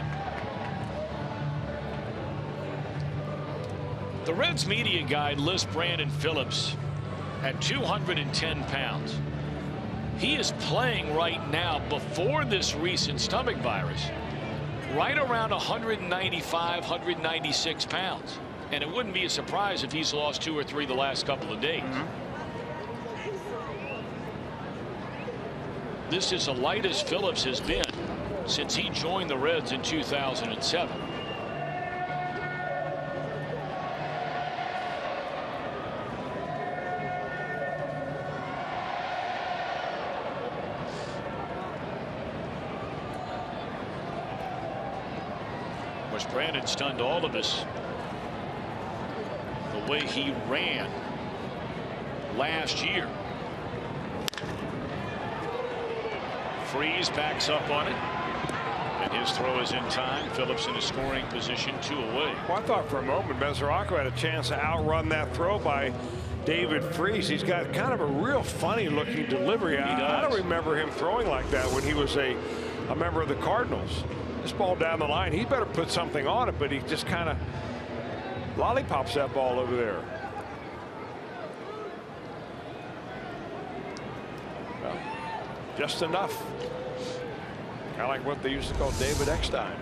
[SPEAKER 3] The Reds media guide lists Brandon Phillips at 210 pounds. He is playing right now before this recent stomach virus right around 195, 196 pounds. And it wouldn't be a surprise if he's lost 2 or 3 the last couple of days. This is the lightest Phillips has been since he joined the Reds in 2007. Brandon stunned all of us the way he ran last year. Freeze backs up on it, and his throw is in time. Phillips in a scoring position, 2 away.
[SPEAKER 6] Well, I thought for a moment Mesoraco had a chance to outrun that throw by David Freese. He's got kind of a real funny looking delivery. I don't remember him throwing like that when he was a member of the Cardinals. This ball down the line, he better put something on it, but he just kind of lollipops that ball over there. Well, just enough. Kind of like what they used to call David Eckstein.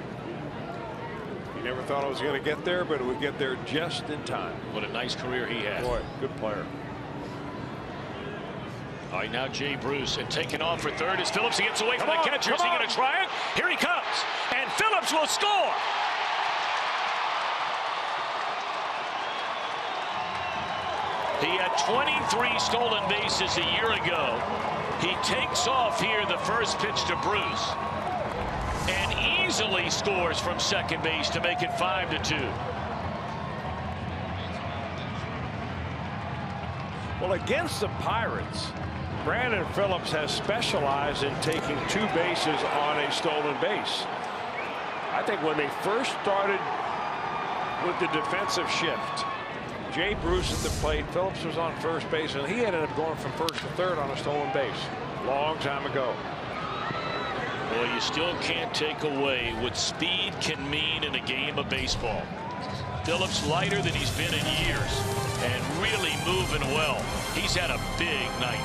[SPEAKER 6] You never thought it was going to get there, but it would get there just in time.
[SPEAKER 3] What a nice career he had.
[SPEAKER 6] Boy, good player.
[SPEAKER 3] All right, now Jay Bruce, and taking off for third is Phillips. He gets away from the catcher. Is he going to try it? Here he comes, and Phillips will score. He had 23 stolen bases a year ago. He takes off here, the first pitch to Bruce, and easily scores from second base to make it 5-2.
[SPEAKER 6] Well, against the Pirates, Brandon Phillips has specialized in taking 2 bases on a stolen base. I think when they first started with the defensive shift, Jay Bruce at the plate, Phillips was on first base, and he ended up going from first to third on a stolen base. Long time ago.
[SPEAKER 3] Well, you still can't take away what speed can mean in a game of baseball. Phillips lighter than he's been in years and really moving well. He's had a big night.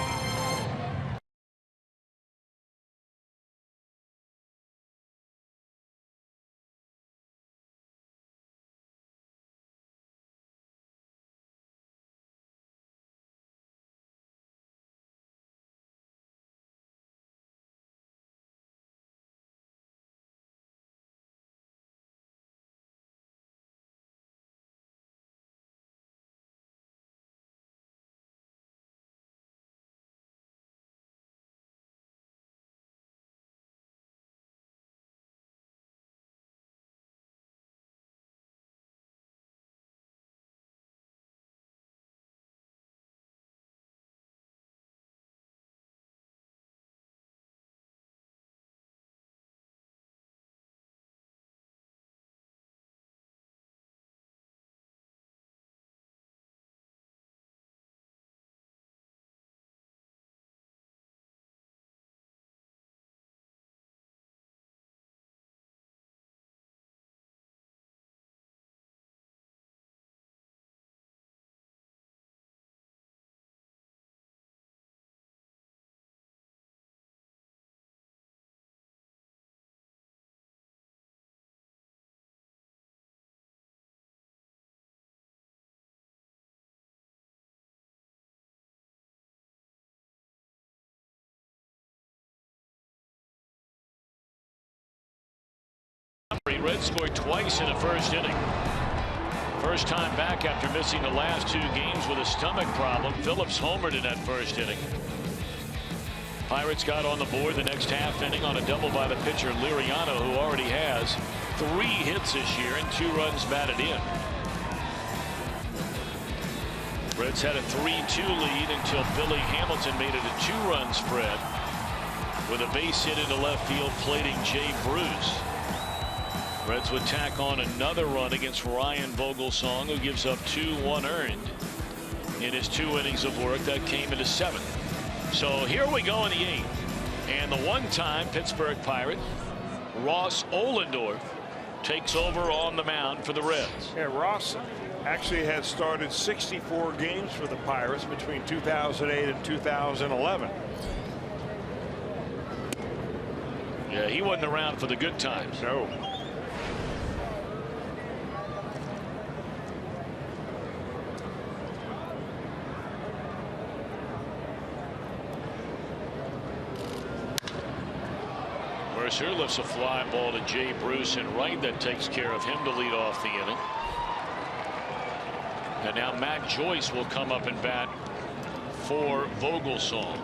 [SPEAKER 3] Reds scored twice in the first inning. First time back after missing the last 2 games with a stomach problem. Phillips homered in that first inning. Pirates got on the board the next half inning on a double by the pitcher Liriano, who already has 3 hits this year and 2 runs batted in. Reds had a 3-2 lead until Billy Hamilton made it a 2-run spread with a base hit into left field, plating Jay Bruce. Reds would tack on another run against Ryan Vogelsong, who gives up 2 unearned in his 2 innings of work. That came into 7th. So here we go in the 8th. And the one-time Pittsburgh Pirate, Ross Ohlendorf, takes over on the mound for the Reds.
[SPEAKER 6] Yeah, Ross actually had started 64 games for the Pirates between 2008 and 2011.
[SPEAKER 3] Yeah, he wasn't around for the good times.
[SPEAKER 6] No.
[SPEAKER 3] Mercer lifts a fly ball to Jay Bruce in right. That takes care of him to lead off the inning. And now Matt Joyce will come up and bat for Vogelsong.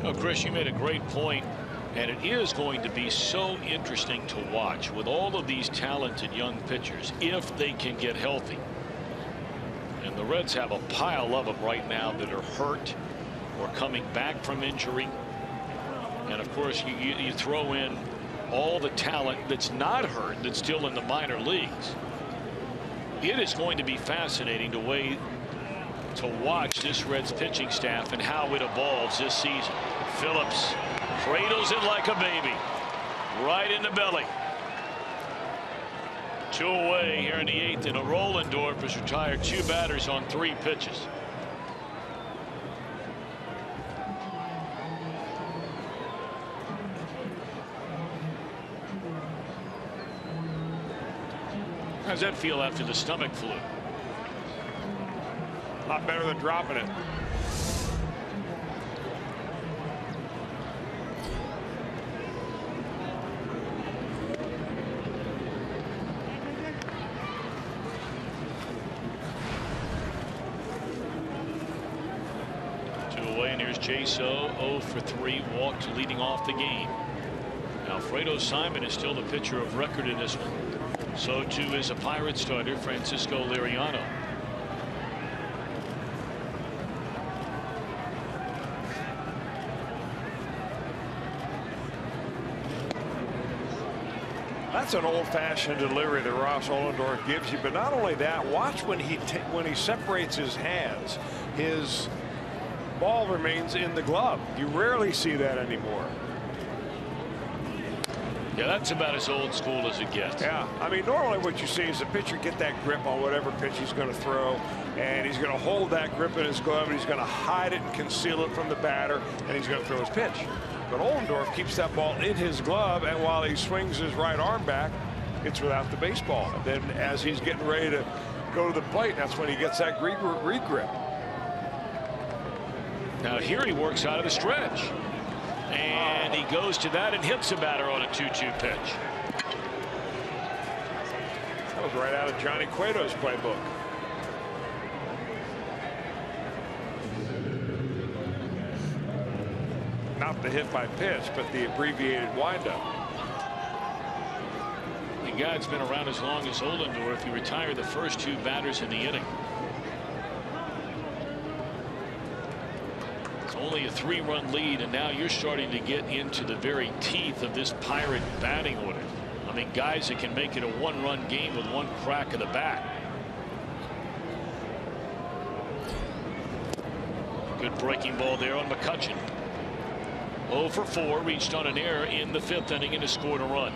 [SPEAKER 3] Oh, Chris, you made a great point, and it is going to be so interesting to watch with all of these talented young pitchers if they can get healthy. And the Reds have a pile of them right now that are hurt or coming back from injury. And of course, you throw in all the talent that's not hurt that's still in the minor leagues. It is going to be fascinating to watch this Reds pitching staff and how it evolves this season. Phillips cradles it like a baby right in the belly. 2 away here in the 8th, and Rollendorf has retired 2 batters on 3 pitches. How's that feel after the stomach flu?
[SPEAKER 6] A lot better than dropping it.
[SPEAKER 3] Jaso 0 for 3, walked leading off the game. Alfredo Simon is still the pitcher of record in this one. So too is a Pirate starter, Francisco Liriano.
[SPEAKER 6] That's an old-fashioned delivery that Ross Ollendorf gives you. But not only that, watch when he separates his hands. His ball remains in the glove. You rarely see that anymore.
[SPEAKER 3] Yeah, that's about as old school as it gets.
[SPEAKER 6] Yeah, I mean, normally what you see is the pitcher get that grip on whatever pitch he's going to throw, and he's going to hold that grip in his glove, and he's going to hide it and conceal it from the batter, and he's going to throw his pitch. But Ollendorf keeps that ball in his glove, and while he swings his right arm back, it's without the baseball. And then as he's getting ready to go to the plate, that's when he gets that re-grip.
[SPEAKER 3] Now here he works out of the stretch, and he goes to that and hits a batter on a 2-2 pitch.
[SPEAKER 6] That was right out of Johnny Cueto's playbook. Not the hit by pitch, but the abbreviated windup.
[SPEAKER 3] The guy's been around as long as Ollendorf. He retired the first 2 batters in the inning. Only a 3-run lead, and now you're starting to get into the very teeth of this Pirate batting order. I mean, guys that can make it a 1-run game with 1 crack of the bat. Good breaking ball there on McCutchen. 0 for 4, reached on an error in the 5th inning and has scored a run.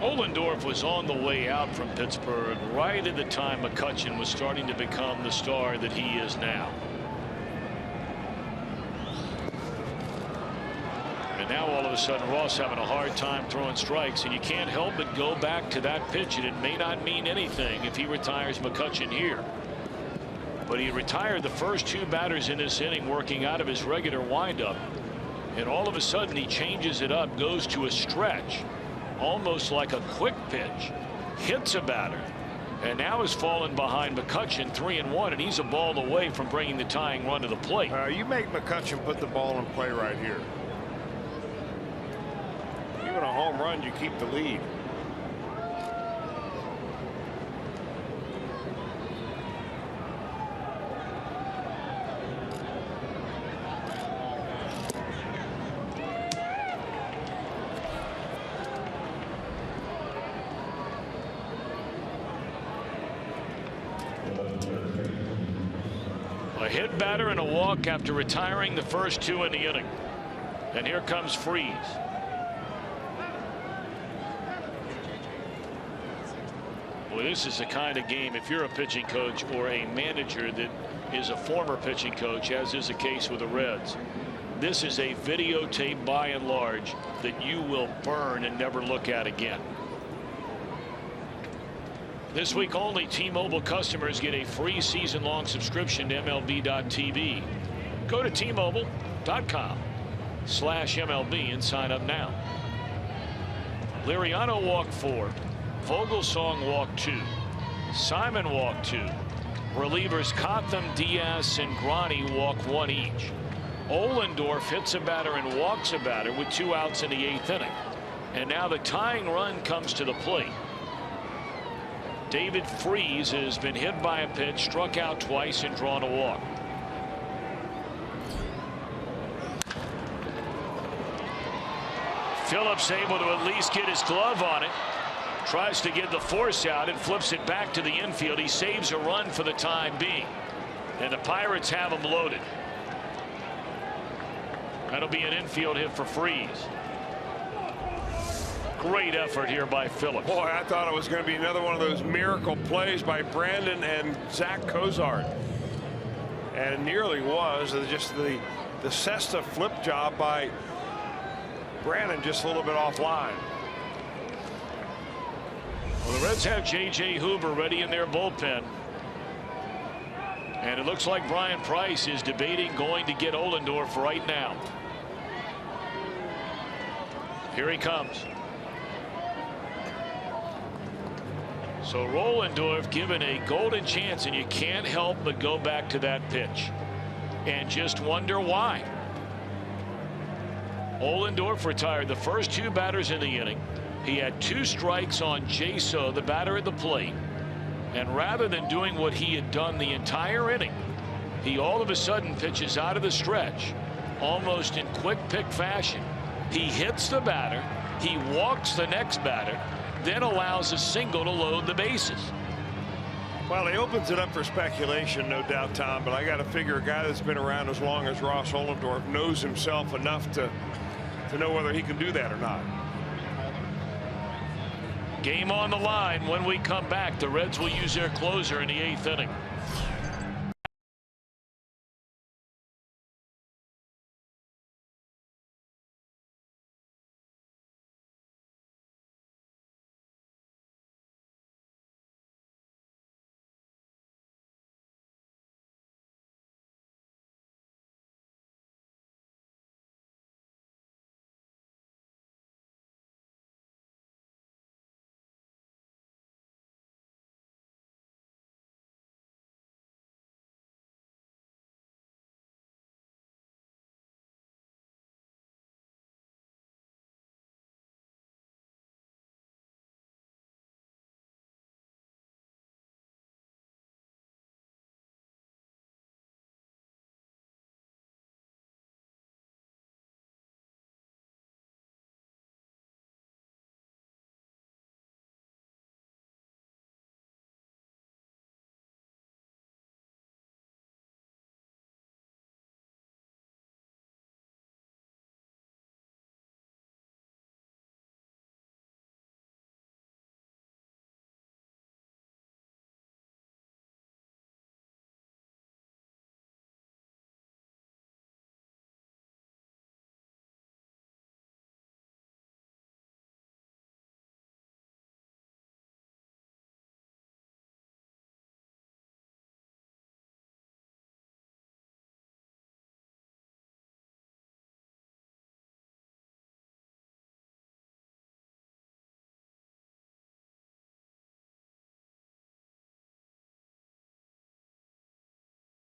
[SPEAKER 3] Ollendorf was on the way out from Pittsburgh right at the time McCutchen was starting to become the star that he is now. And now all of a sudden Ross having a hard time throwing strikes, and you can't help but go back to that pitch, and it may not mean anything if he retires McCutchen here. But he retired the first 2 batters in this inning working out of his regular windup, and all of a sudden he changes it up, goes to a stretch, almost like a quick pitch, hits a batter, and now has fallen behind McCutchen 3-1, and he's a ball away from bringing the tying run to the plate.
[SPEAKER 6] You make McCutchen put the ball in play right here. Even a home run, you keep the lead.
[SPEAKER 3] A hit batter and a walk after retiring the first 2 in the inning. And here comes Freese. Well, this is the kind of game, if you're a pitching coach or a manager that is a former pitching coach, as is the case with the Reds, this is a videotape by and large that you will burn and never look at again. This week only, T-Mobile customers get a free season-long subscription to MLB.tv. Go to T-Mobile.com/MLB and sign up now. Liriano walked 4. Vogelsong walked 2. Simon walked 2. Relievers Cotham, Diaz, and Grani walk 1 each. Ohlendorf hits a batter and walks a batter with 2 outs in the 8th inning. And now the tying run comes to the plate. David Freese has been hit by a pitch, struck out twice, and drawn a walk. Phillips able to at least get his glove on it. Tries to get the force out and flips it back to the infield. He saves a run for the time being. And the Pirates have him loaded. That'll be an infield hit for Freese. Great effort here by Phillips.
[SPEAKER 4] Boy, I thought it was going to be another one of those miracle plays by Brandon and Zach Cozart. And it nearly was. Just the Cesta flip job by Brandon, just a little bit offline.
[SPEAKER 3] Well, the Reds have J.J. Hoover ready in their bullpen. And it looks like Brian Price is debating going to get Ohlendorf right now. Here he comes. So Ohlendorf given a golden chance, and you can't help but go back to that pitch and just wonder why. Ohlendorf retired the first 2 batters in the inning. He had 2 strikes on Jaso, the batter at the plate. And rather than doing what he had done the entire inning, he all of a sudden pitches out of the stretch, almost in quick pick fashion. He hits the batter, he walks the next batter, then allows a single to load the bases.
[SPEAKER 4] Well, he opens it up for speculation, no doubt, Tom, but I got to figure a guy that's been around as long as Ross Ohlendorf knows himself enough to know whether he can do that or not.
[SPEAKER 3] Game on the line. When we come back, the Reds will use their closer in the 8th inning.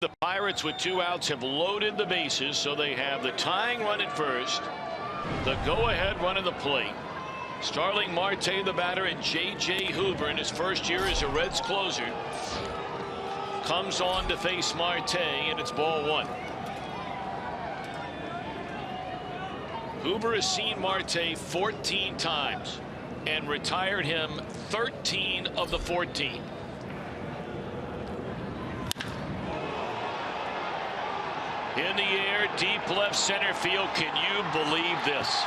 [SPEAKER 3] The Pirates with 2 outs have loaded the bases, so they have the tying run at first, the go-ahead run at the plate. Starling Marte, the batter, and J.J. Hoover in his first year as a Reds closer comes on to face Marte, and it's ball 1. Hoover has seen Marte 14 times and retired him 13 of the 14. In the air, deep left center field. Can you believe this?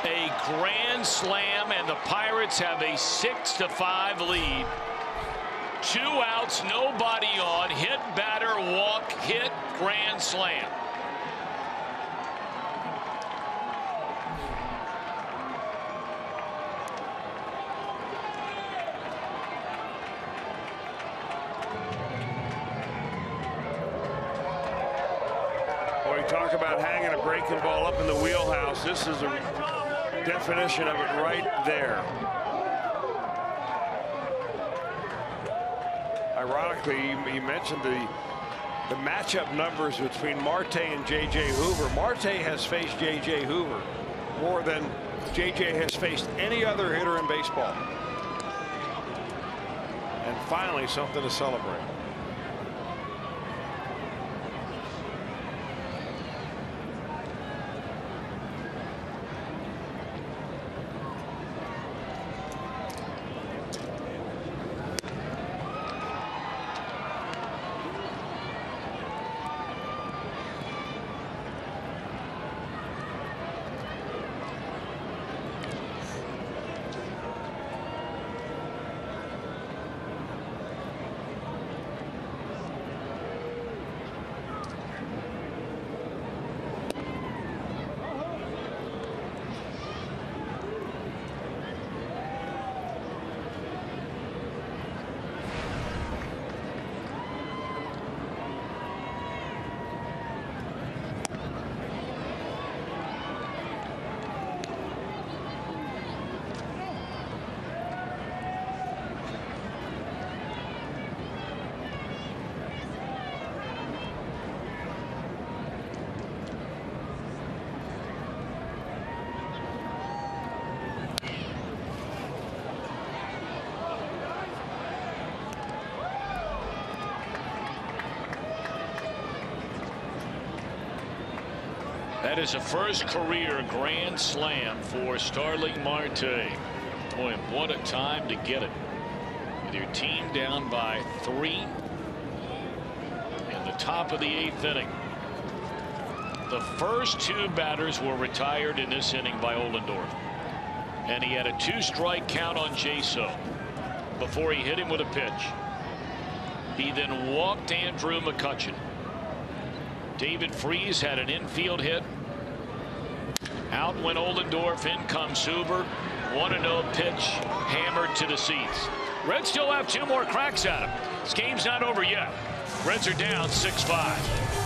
[SPEAKER 3] A grand slam, and the Pirates have a 6-5 lead. 2 outs, nobody on. Hit, batter, walk, hit, grand slam.
[SPEAKER 6] Boy, talk about hanging a breaking ball up in the wheelhouse. This is a definition of it right there. Ironically, you mentioned the matchup numbers between Marte and J.J. Hoover. Marte has faced J.J. Hoover more than J.J. has faced any other hitter in baseball. And finally, something to celebrate.
[SPEAKER 3] That is a first career grand slam for Starling Marte. Boy, what a time to get it. With your team down by 3 in the top of the 8th inning. The first 2 batters were retired in this inning by Ollendorf. And he had a 2-strike count on Jaso before he hit him with a pitch. He then walked Andrew McCutchen. David Freese had an infield hit. Out went Ollendorf. In comes Huber. 1-0 pitch hammered to the seats. Reds still have 2 more cracks at him. This game's not over yet. Reds are down 6-5.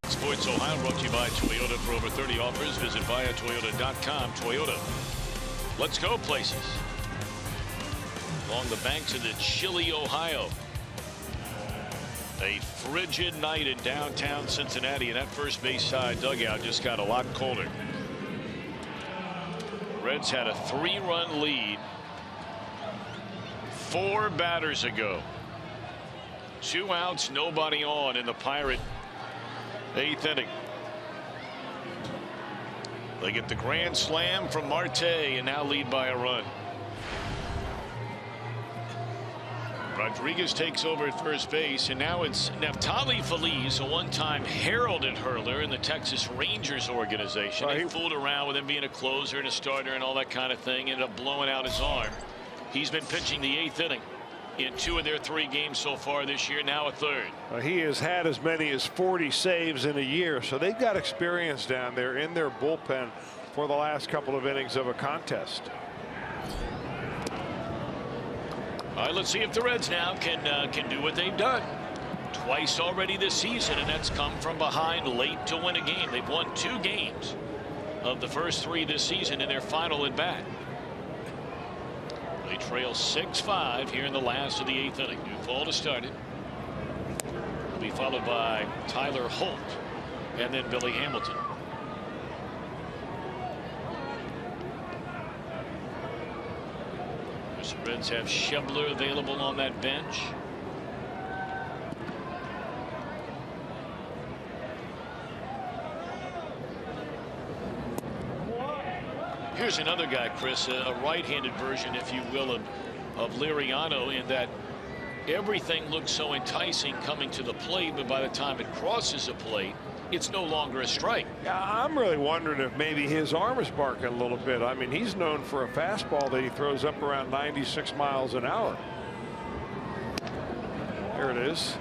[SPEAKER 3] Sports Ohio brought to you by Toyota. For over 30 offers, visit viatoyota.com. Toyota. Let's go places. along the banks of the chilly Ohio. A frigid night in downtown Cincinnati, and that first base side dugout just got a lot colder. Reds had a 3-run lead 4 batters ago. 2 outs, nobody on in the Pirate 8th inning. They get the grand slam from Marte and now lead by a run. Rodriguez takes over at first base, and now it's Neftali Feliz, a one-time heralded hurler in the Texas Rangers organization. He fooled around with him being a closer and a starter and all that kind of thing. Ended up blowing out his arm. He's been pitching the 8th inning in 2 of their 3 games so far this year, now a 3rd.
[SPEAKER 6] He has had as many as 40 saves in a year, so they've got experience down there in their bullpen for the last couple of innings of a contest.
[SPEAKER 3] All right, let's see if the Reds now can do what they've done twice already this season, and that's come from behind late to win a game. They've won 2 games of the first 3 this season in their final at bat. They trail 6-5 here in the last of the 8th inning. Duvall to start it. Will be followed by Tyler Holt and then Billy Hamilton. The Reds have Schebler available on that bench. Here's another guy, Chris, a right-handed version, if you will, of Liriano, in that everything looks so enticing coming to the plate, but by the time it crosses a plate, it's no longer a strike.
[SPEAKER 6] Yeah, I'm really wondering if maybe his arm is barking a little bit. I mean, he's known for a fastball that he throws up around 96 miles an hour. There it is.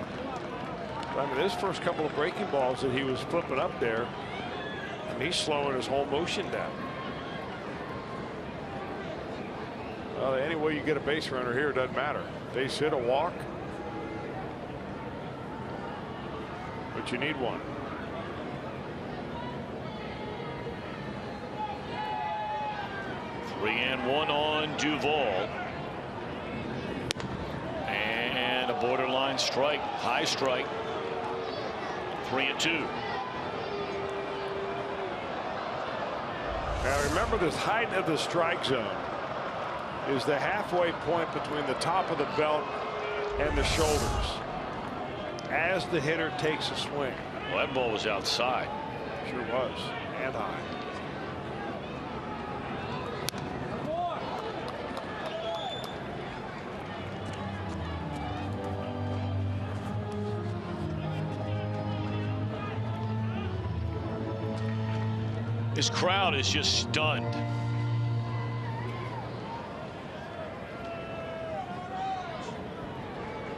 [SPEAKER 6] I mean, his first couple of breaking balls that he was flipping up there, and he's slowing his whole motion down. Any way you get a base runner here, it doesn't matter. Base hit, a walk, but you need one.
[SPEAKER 3] Three and one on Duvall. And a borderline strike, high strike. 3-2.
[SPEAKER 6] Now remember, this height of the strike zone is the halfway point between the top of the belt and the shoulders as the hitter takes a swing.
[SPEAKER 3] Well, that ball was outside.
[SPEAKER 6] Sure was, and high.
[SPEAKER 3] This crowd is just stunned.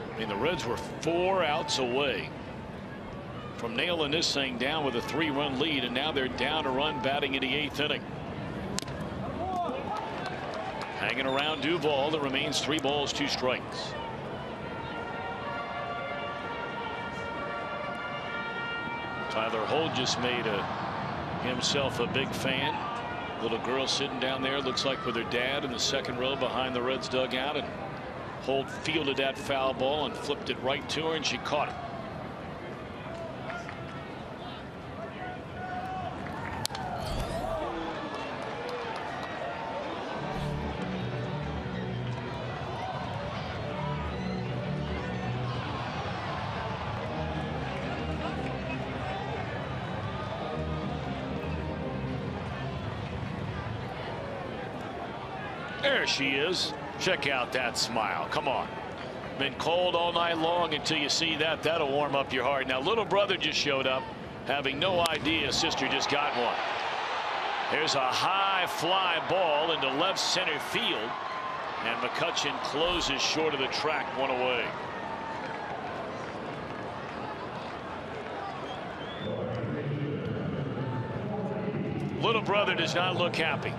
[SPEAKER 3] I mean, the Reds were 4 outs away from nailing this thing down with a 3-run lead, and now they're down a run batting in the 8th inning. Hanging around Duvall. That remains 3 balls, 2 strikes. Tyler Holt just made himself a big fan. Little girl sitting down there, looks like with her dad in the second row behind the Reds dugout, and Holt fielded that foul ball and flipped it right to her, and she caught it. There she is. Check out that smile. Come on. Been cold all night long until you see that. That'll warm up your heart. Now, little brother just showed up, having no idea sister just got one. There's a high fly ball into left center field, and McCutchen closes short of the track, 1 away. Little brother does not look happy.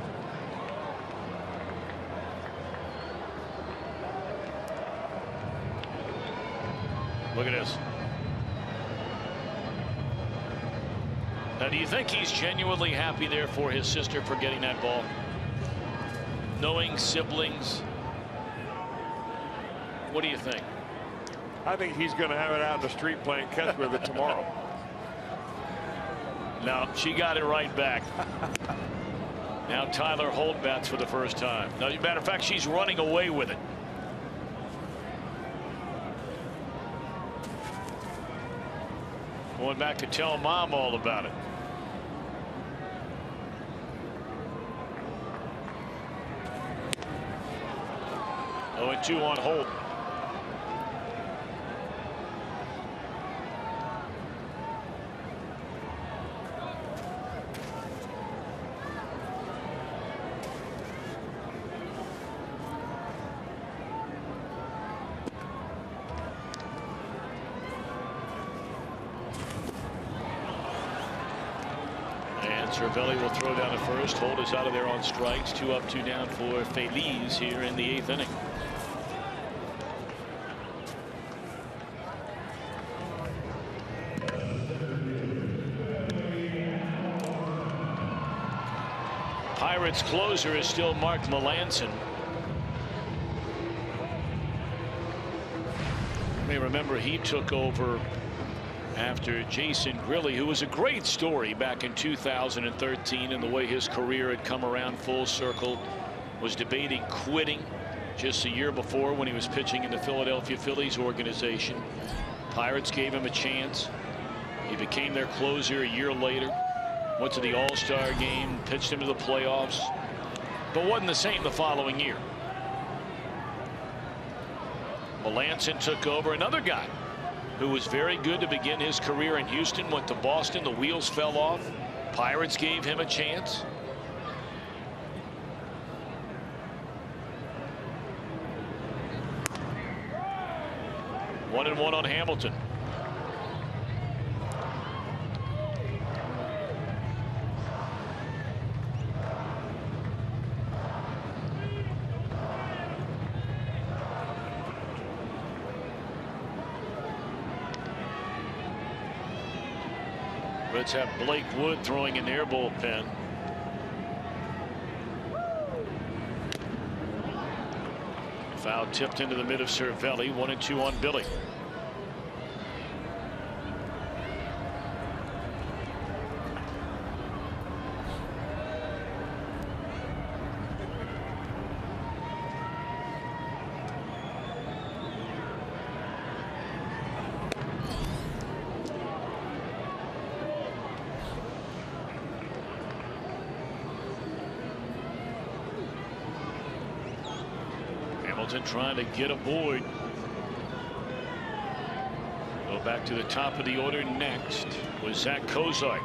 [SPEAKER 3] Look at this. Now, do you think he's genuinely happy there for his sister for getting that ball? Knowing siblings, What do you think?
[SPEAKER 6] I think he's going to have it out in the street playing catch with it tomorrow.
[SPEAKER 3] No, she got it right back. Now Tyler Holt bats for the first time. Now, as a matter of fact, she's running away with it. Going back to tell Mom all about it. Oh, and 2 on Holt. Cervelli will throw down at first. Holt is out of there on strikes. 2 up, 2 down for Phillies here in the 8th inning. Pirates closer is still Mark Melancon. You may remember he took over after Jason Grilli, who was a great story back in 2013, and the way his career had come around full circle. Was debating quitting just a year before when he was pitching in the Philadelphia Phillies organization. Pirates gave him a chance. He became their closer a year later. Went to the All-Star game, pitched him to the playoffs, but wasn't the same the following year. Melancon took over. Another guy who was very good to begin his career in Houston, went to Boston. The wheels fell off. Pirates gave him a chance. One and one on Hamilton. Let's have Blake Wood throwing in their bullpen. Foul tipped into the mid of Cervelli. 1 and 2 on Billy. Trying to get aboard. Go back to the top of the order next was Zach Kozart.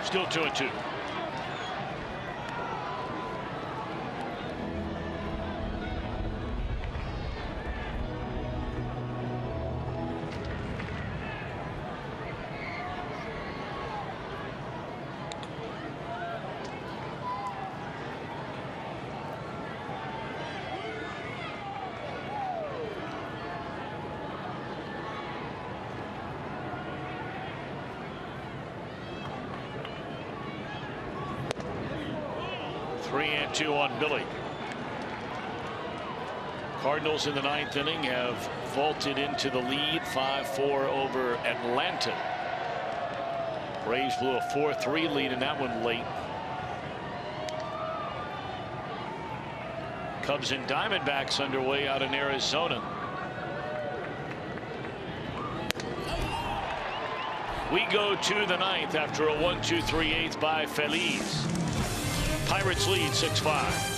[SPEAKER 3] Still 2 and 2. Two on Billy. Cardinals in the 9th inning have vaulted into the lead 5-4 over Atlanta. Braves blew a 4-3 lead in that one late. Cubs and Diamondbacks underway out in Arizona. We go to the 9th after a 1-2-3/8 by Phillies. Pirates lead 6-5.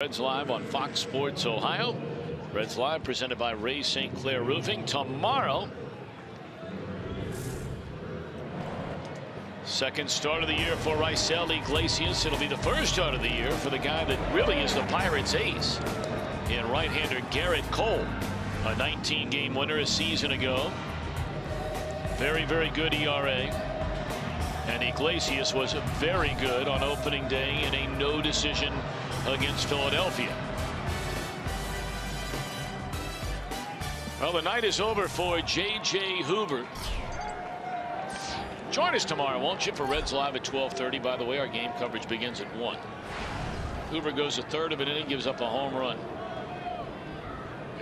[SPEAKER 3] Reds Live on Fox Sports Ohio. Reds Live presented by Ray St. Clair Roofing. Tomorrow, second start of the year for Raisel Iglesias. It'll be the first start of the year for the guy that really is the Pirates' ace in right-hander Garrett Cole, a 19-game winner a season ago. Very, very good ERA. And Iglesias was very good on opening day in a no decision against Philadelphia. Well, the night is over for J.J. Hoover. Join us tomorrow, won't you, for Reds Live at 12:30. By the way, our game coverage begins at 1. Hoover goes a third of an inning, gives up a home run.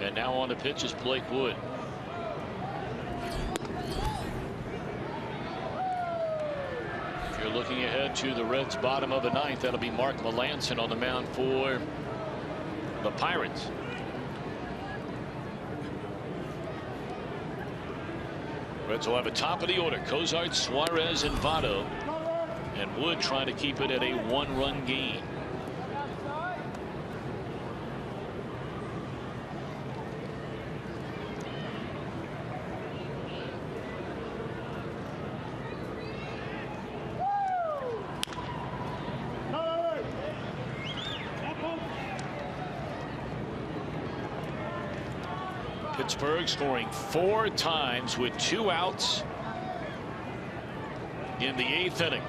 [SPEAKER 3] And now on the pitch is Blake Wood. If you're looking ahead to the Reds' bottom of the ninth, that'll be Mark Melancon on the mound for the Pirates. Reds will have a top of the order. Cozart, Suarez, and Votto. And Wood trying to keep it at a 1-run game. Pittsburgh scoring 4 times with 2 outs in the 8th inning.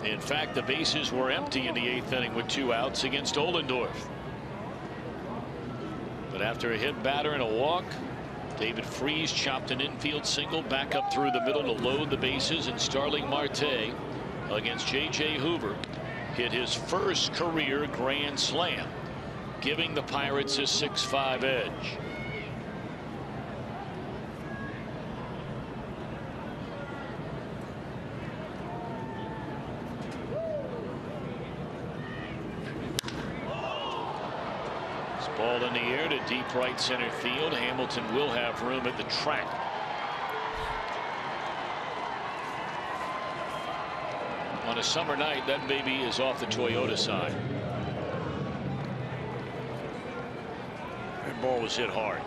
[SPEAKER 3] In fact, the bases were empty in the 8th inning with 2 outs against Ohlendorf. But after a hit batter and a walk, David Freese chopped an infield single back up through the middle to load the bases, and Starling Marte against J.J. Hoover hit his first career grand slam, giving the Pirates a 6-5 edge. Ball in the air to deep right center field. Hamilton will have room at the track. On a summer night, that baby is off the Toyota side. That ball was hit hard.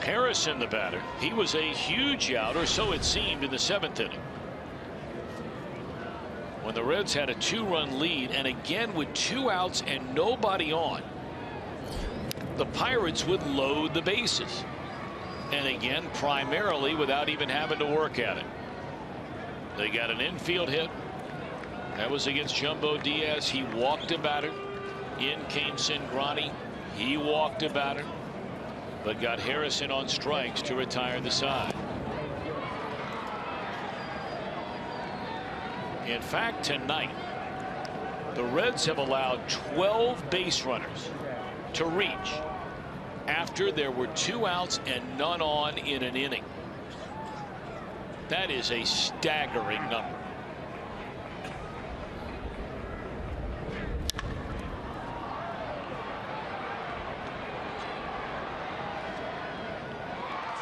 [SPEAKER 3] Harrison, the batter, he was a huge out, or so it seemed, in the 7th inning, when the Reds had a 2-run lead, and again with 2 outs and nobody on, the Pirates would load the bases, and again primarily without even having to work at it. They got an infield hit. That was against Jumbo Diaz. He walked a batter. In came Cingrani. He walked a batter, but got Harrison on strikes to retire the side. In fact, tonight, the Reds have allowed 12 base runners to reach after there were 2 outs and none on in an inning. That is a staggering number.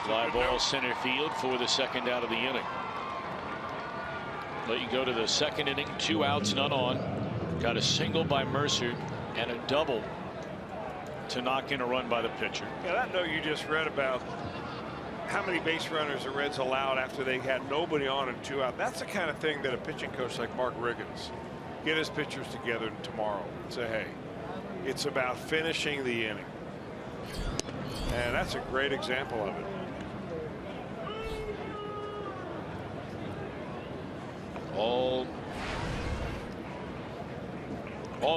[SPEAKER 3] Fly ball center field for the 2nd out of the inning. Let you go to the 2nd inning, 2 outs, none on. Got a single by Mercer and a double to knock in a run by the pitcher.
[SPEAKER 6] Yeah, that note you just read about how many base runners the Reds allowed after they had nobody on and 2 out. That's the kind of thing that a pitching coach like Mark Riggins, get his pitchers together tomorrow and say, hey, it's about finishing the inning. And that's a great example of it.
[SPEAKER 3] All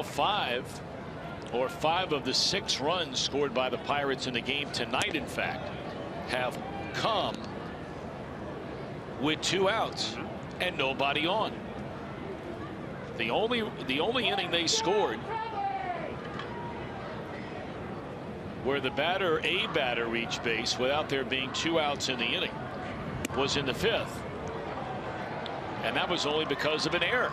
[SPEAKER 3] 5 of the 6 runs scored by the Pirates in the game tonight, in fact, have come with 2 outs and nobody on. The only inning they scored where the a batter reached base without there being 2 outs in the inning was in the 5th. And that was only because of an error.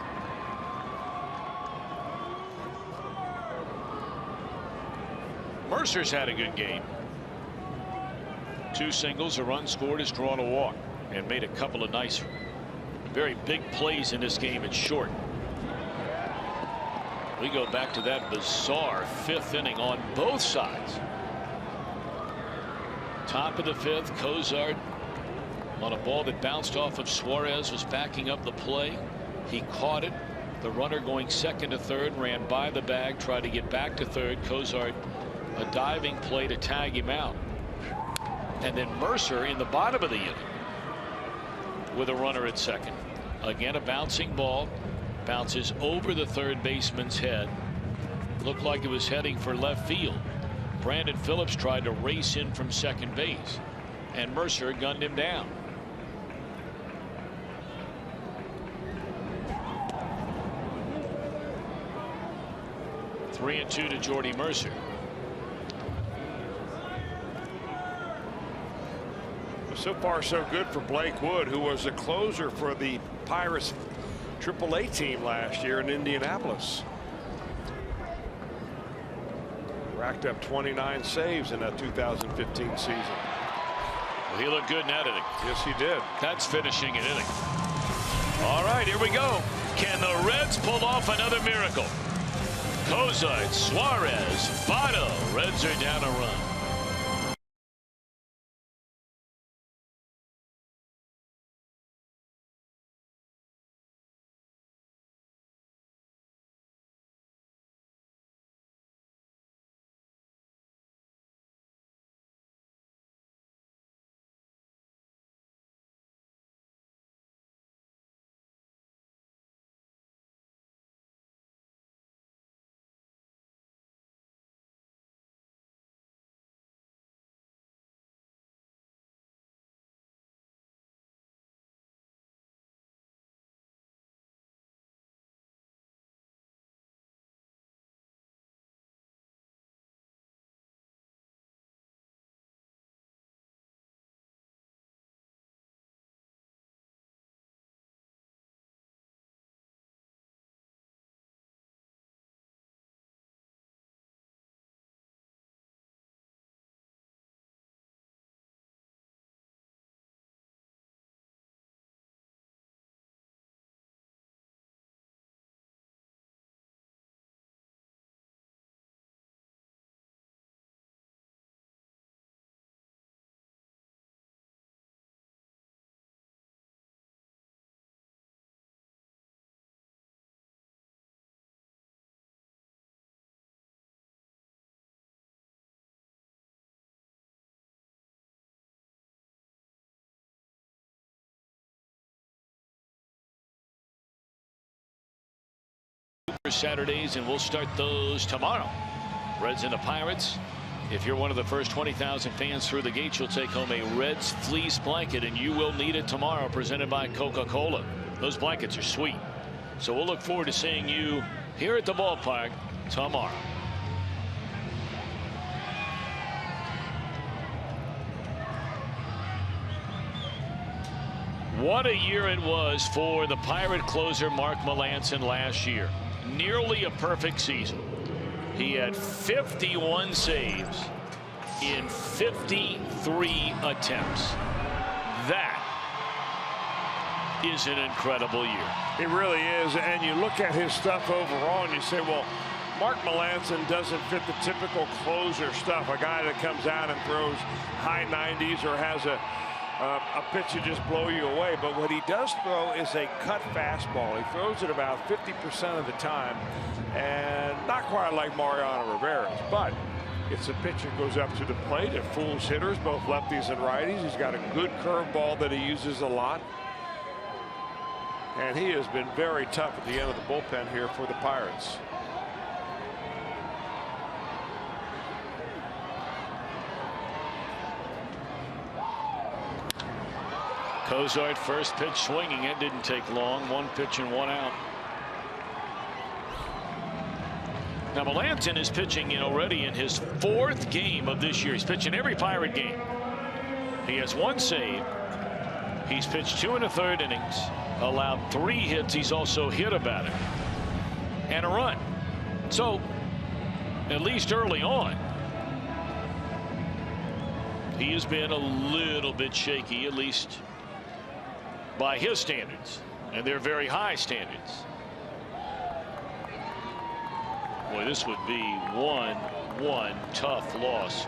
[SPEAKER 3] Mercer's had a good game. 2 singles, a run scored, has drawn a walk, and made a couple of nice, very big plays in this game at short. We go back to that bizarre 5th inning on both sides. Top of the 5th, Cozart on a ball that bounced off of Suarez, was backing up the play. He caught it. The runner going second to third ran by the bag, tried to get back to third. Cozart, a diving play to tag him out. And then Mercer in the bottom of the inning with a runner at second. Again, a bouncing ball. Bounces over the third baseman's head. Looked like it was heading for left field. Brandon Phillips tried to race in from second base, and Mercer gunned him down. Three and 2 to Jordy Mercer.
[SPEAKER 6] So far, so good for Blake Wood, who was a closer for the Pirates AAA team last year in Indianapolis. Racked up 29 saves in that 2015 season.
[SPEAKER 3] Well, he looked good in that inning.
[SPEAKER 6] Yes, he did.
[SPEAKER 3] That's finishing an inning. All right, here we go. Can the Reds pull off another miracle? Cozart, Suarez, Votto. Reds are down a run. Saturdays, and we'll start those tomorrow. Reds and the Pirates. If you're one of the first 20,000 fans through the gate, you'll take home a Reds fleece blanket, and you will need it tomorrow, presented by Coca-Cola. Those blankets are sweet. So we'll look forward to seeing you here at the ballpark tomorrow. What a year it was for the Pirate closer Mark Melancon last year. Nearly a perfect season. He had 51 saves in 53 attempts. That is an incredible year.
[SPEAKER 6] It really is. And you look at his stuff overall and you say, well, Mark Melancon doesn't fit the typical closer stuff. A guy that comes out and throws high 90s or has a pitch to just blow you away. But what he does throw is a cut fastball. He throws it about 50% of the time, and not quite like Mariano Rivera's, but it's a pitch that goes up to the plate. It fools hitters, both lefties and righties. He's got a good curveball that he uses a lot, and he has been very tough at the end of the bullpen here for the Pirates.
[SPEAKER 3] Cozart, first pitch swinging. It didn't take long. 1 pitch and 1 out. Now Melancon is pitching already in his 4th game of this year. He's pitching every Pirate game. He has 1 save. He's pitched 2 1/3 innings, allowed 3 hits. He's also hit a batter and a run. So at least early on, He has been a little bit shaky, at least by his standards, and they're very high standards. Boy, this would be one tough loss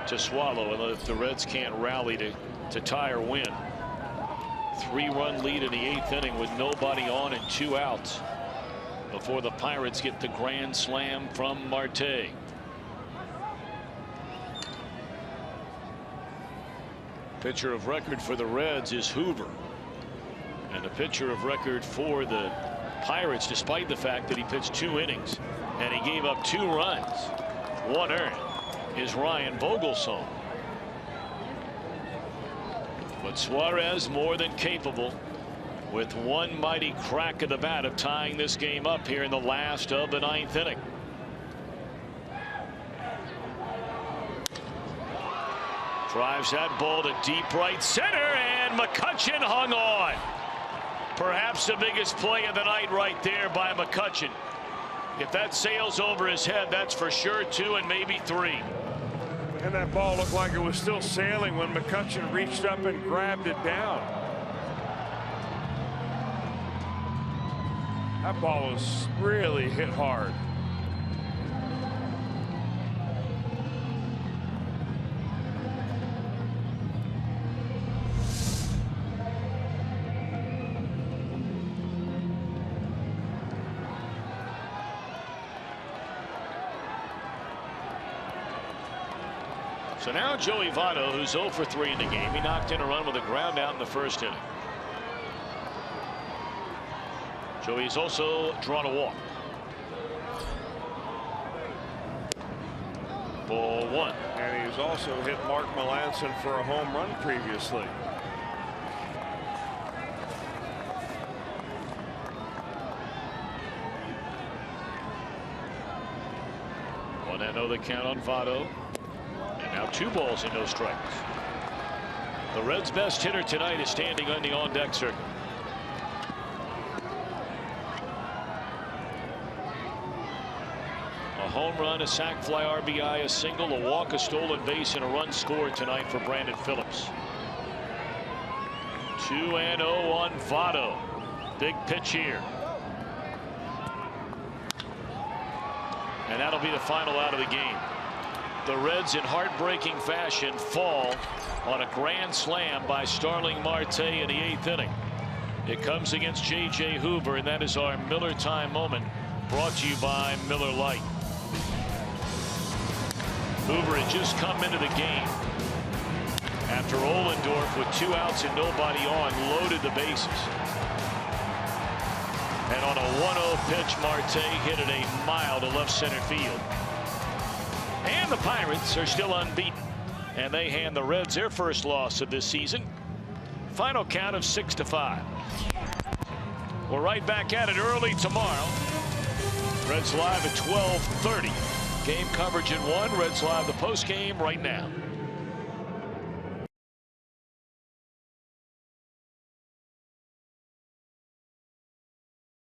[SPEAKER 3] to swallow if the Reds can't rally to tie or win. 3-run lead in the 8th inning with nobody on and 2 outs before the Pirates get the grand slam from Marte. Pitcher of record for the Reds is Hoover, and the pitcher of record for the Pirates, despite the fact that he pitched 2 innings and he gave up 2 runs, 1 earned, is Ryan Vogelsong. But Suarez more than capable with one mighty crack of the bat of tying this game up here in the last of the 9th inning. Drives that ball to deep right center, and McCutchen hung on. Perhaps the biggest play of the night right there by McCutchen. If that sails over his head, that's for sure 2 and maybe 3.
[SPEAKER 6] And that ball looked like it was still sailing when McCutchen reached up and grabbed it down. That ball was really hit hard.
[SPEAKER 3] So now Joey Votto, who's 0 for 3 in the game. He knocked in a run with a ground out in the 1st inning. Joey's also drawn a walk. Ball 1.
[SPEAKER 6] And he's also hit Mark Melancon for a home run previously.
[SPEAKER 3] One and 0 the count on Votto. Now 2 balls and no strikes. The Reds' best hitter tonight is standing on the on-deck circle. A home run, a sac fly RBI, a single, a walk, a stolen base, and a run scored tonight for Brandon Phillips. 2-0 on Votto. Big pitch here. And that'll be the final out of the game. The Reds in heartbreaking fashion fall on a grand slam by Starling Marte in the 8th inning. It comes against J.J. Hoover, and that is our Miller time moment, brought to you by Miller Lite. Hoover had just come into the game after Ohlendorf, with 2 outs and nobody on, loaded the bases. And on a 1-0 pitch, Marte hit it a mile to left center field. And the Pirates are still unbeaten, and they hand the Reds their first loss of this season. Final count of 6-5. We're right back at it early tomorrow. Reds live at 12:30. Game coverage at 1. Reds live the post game right now.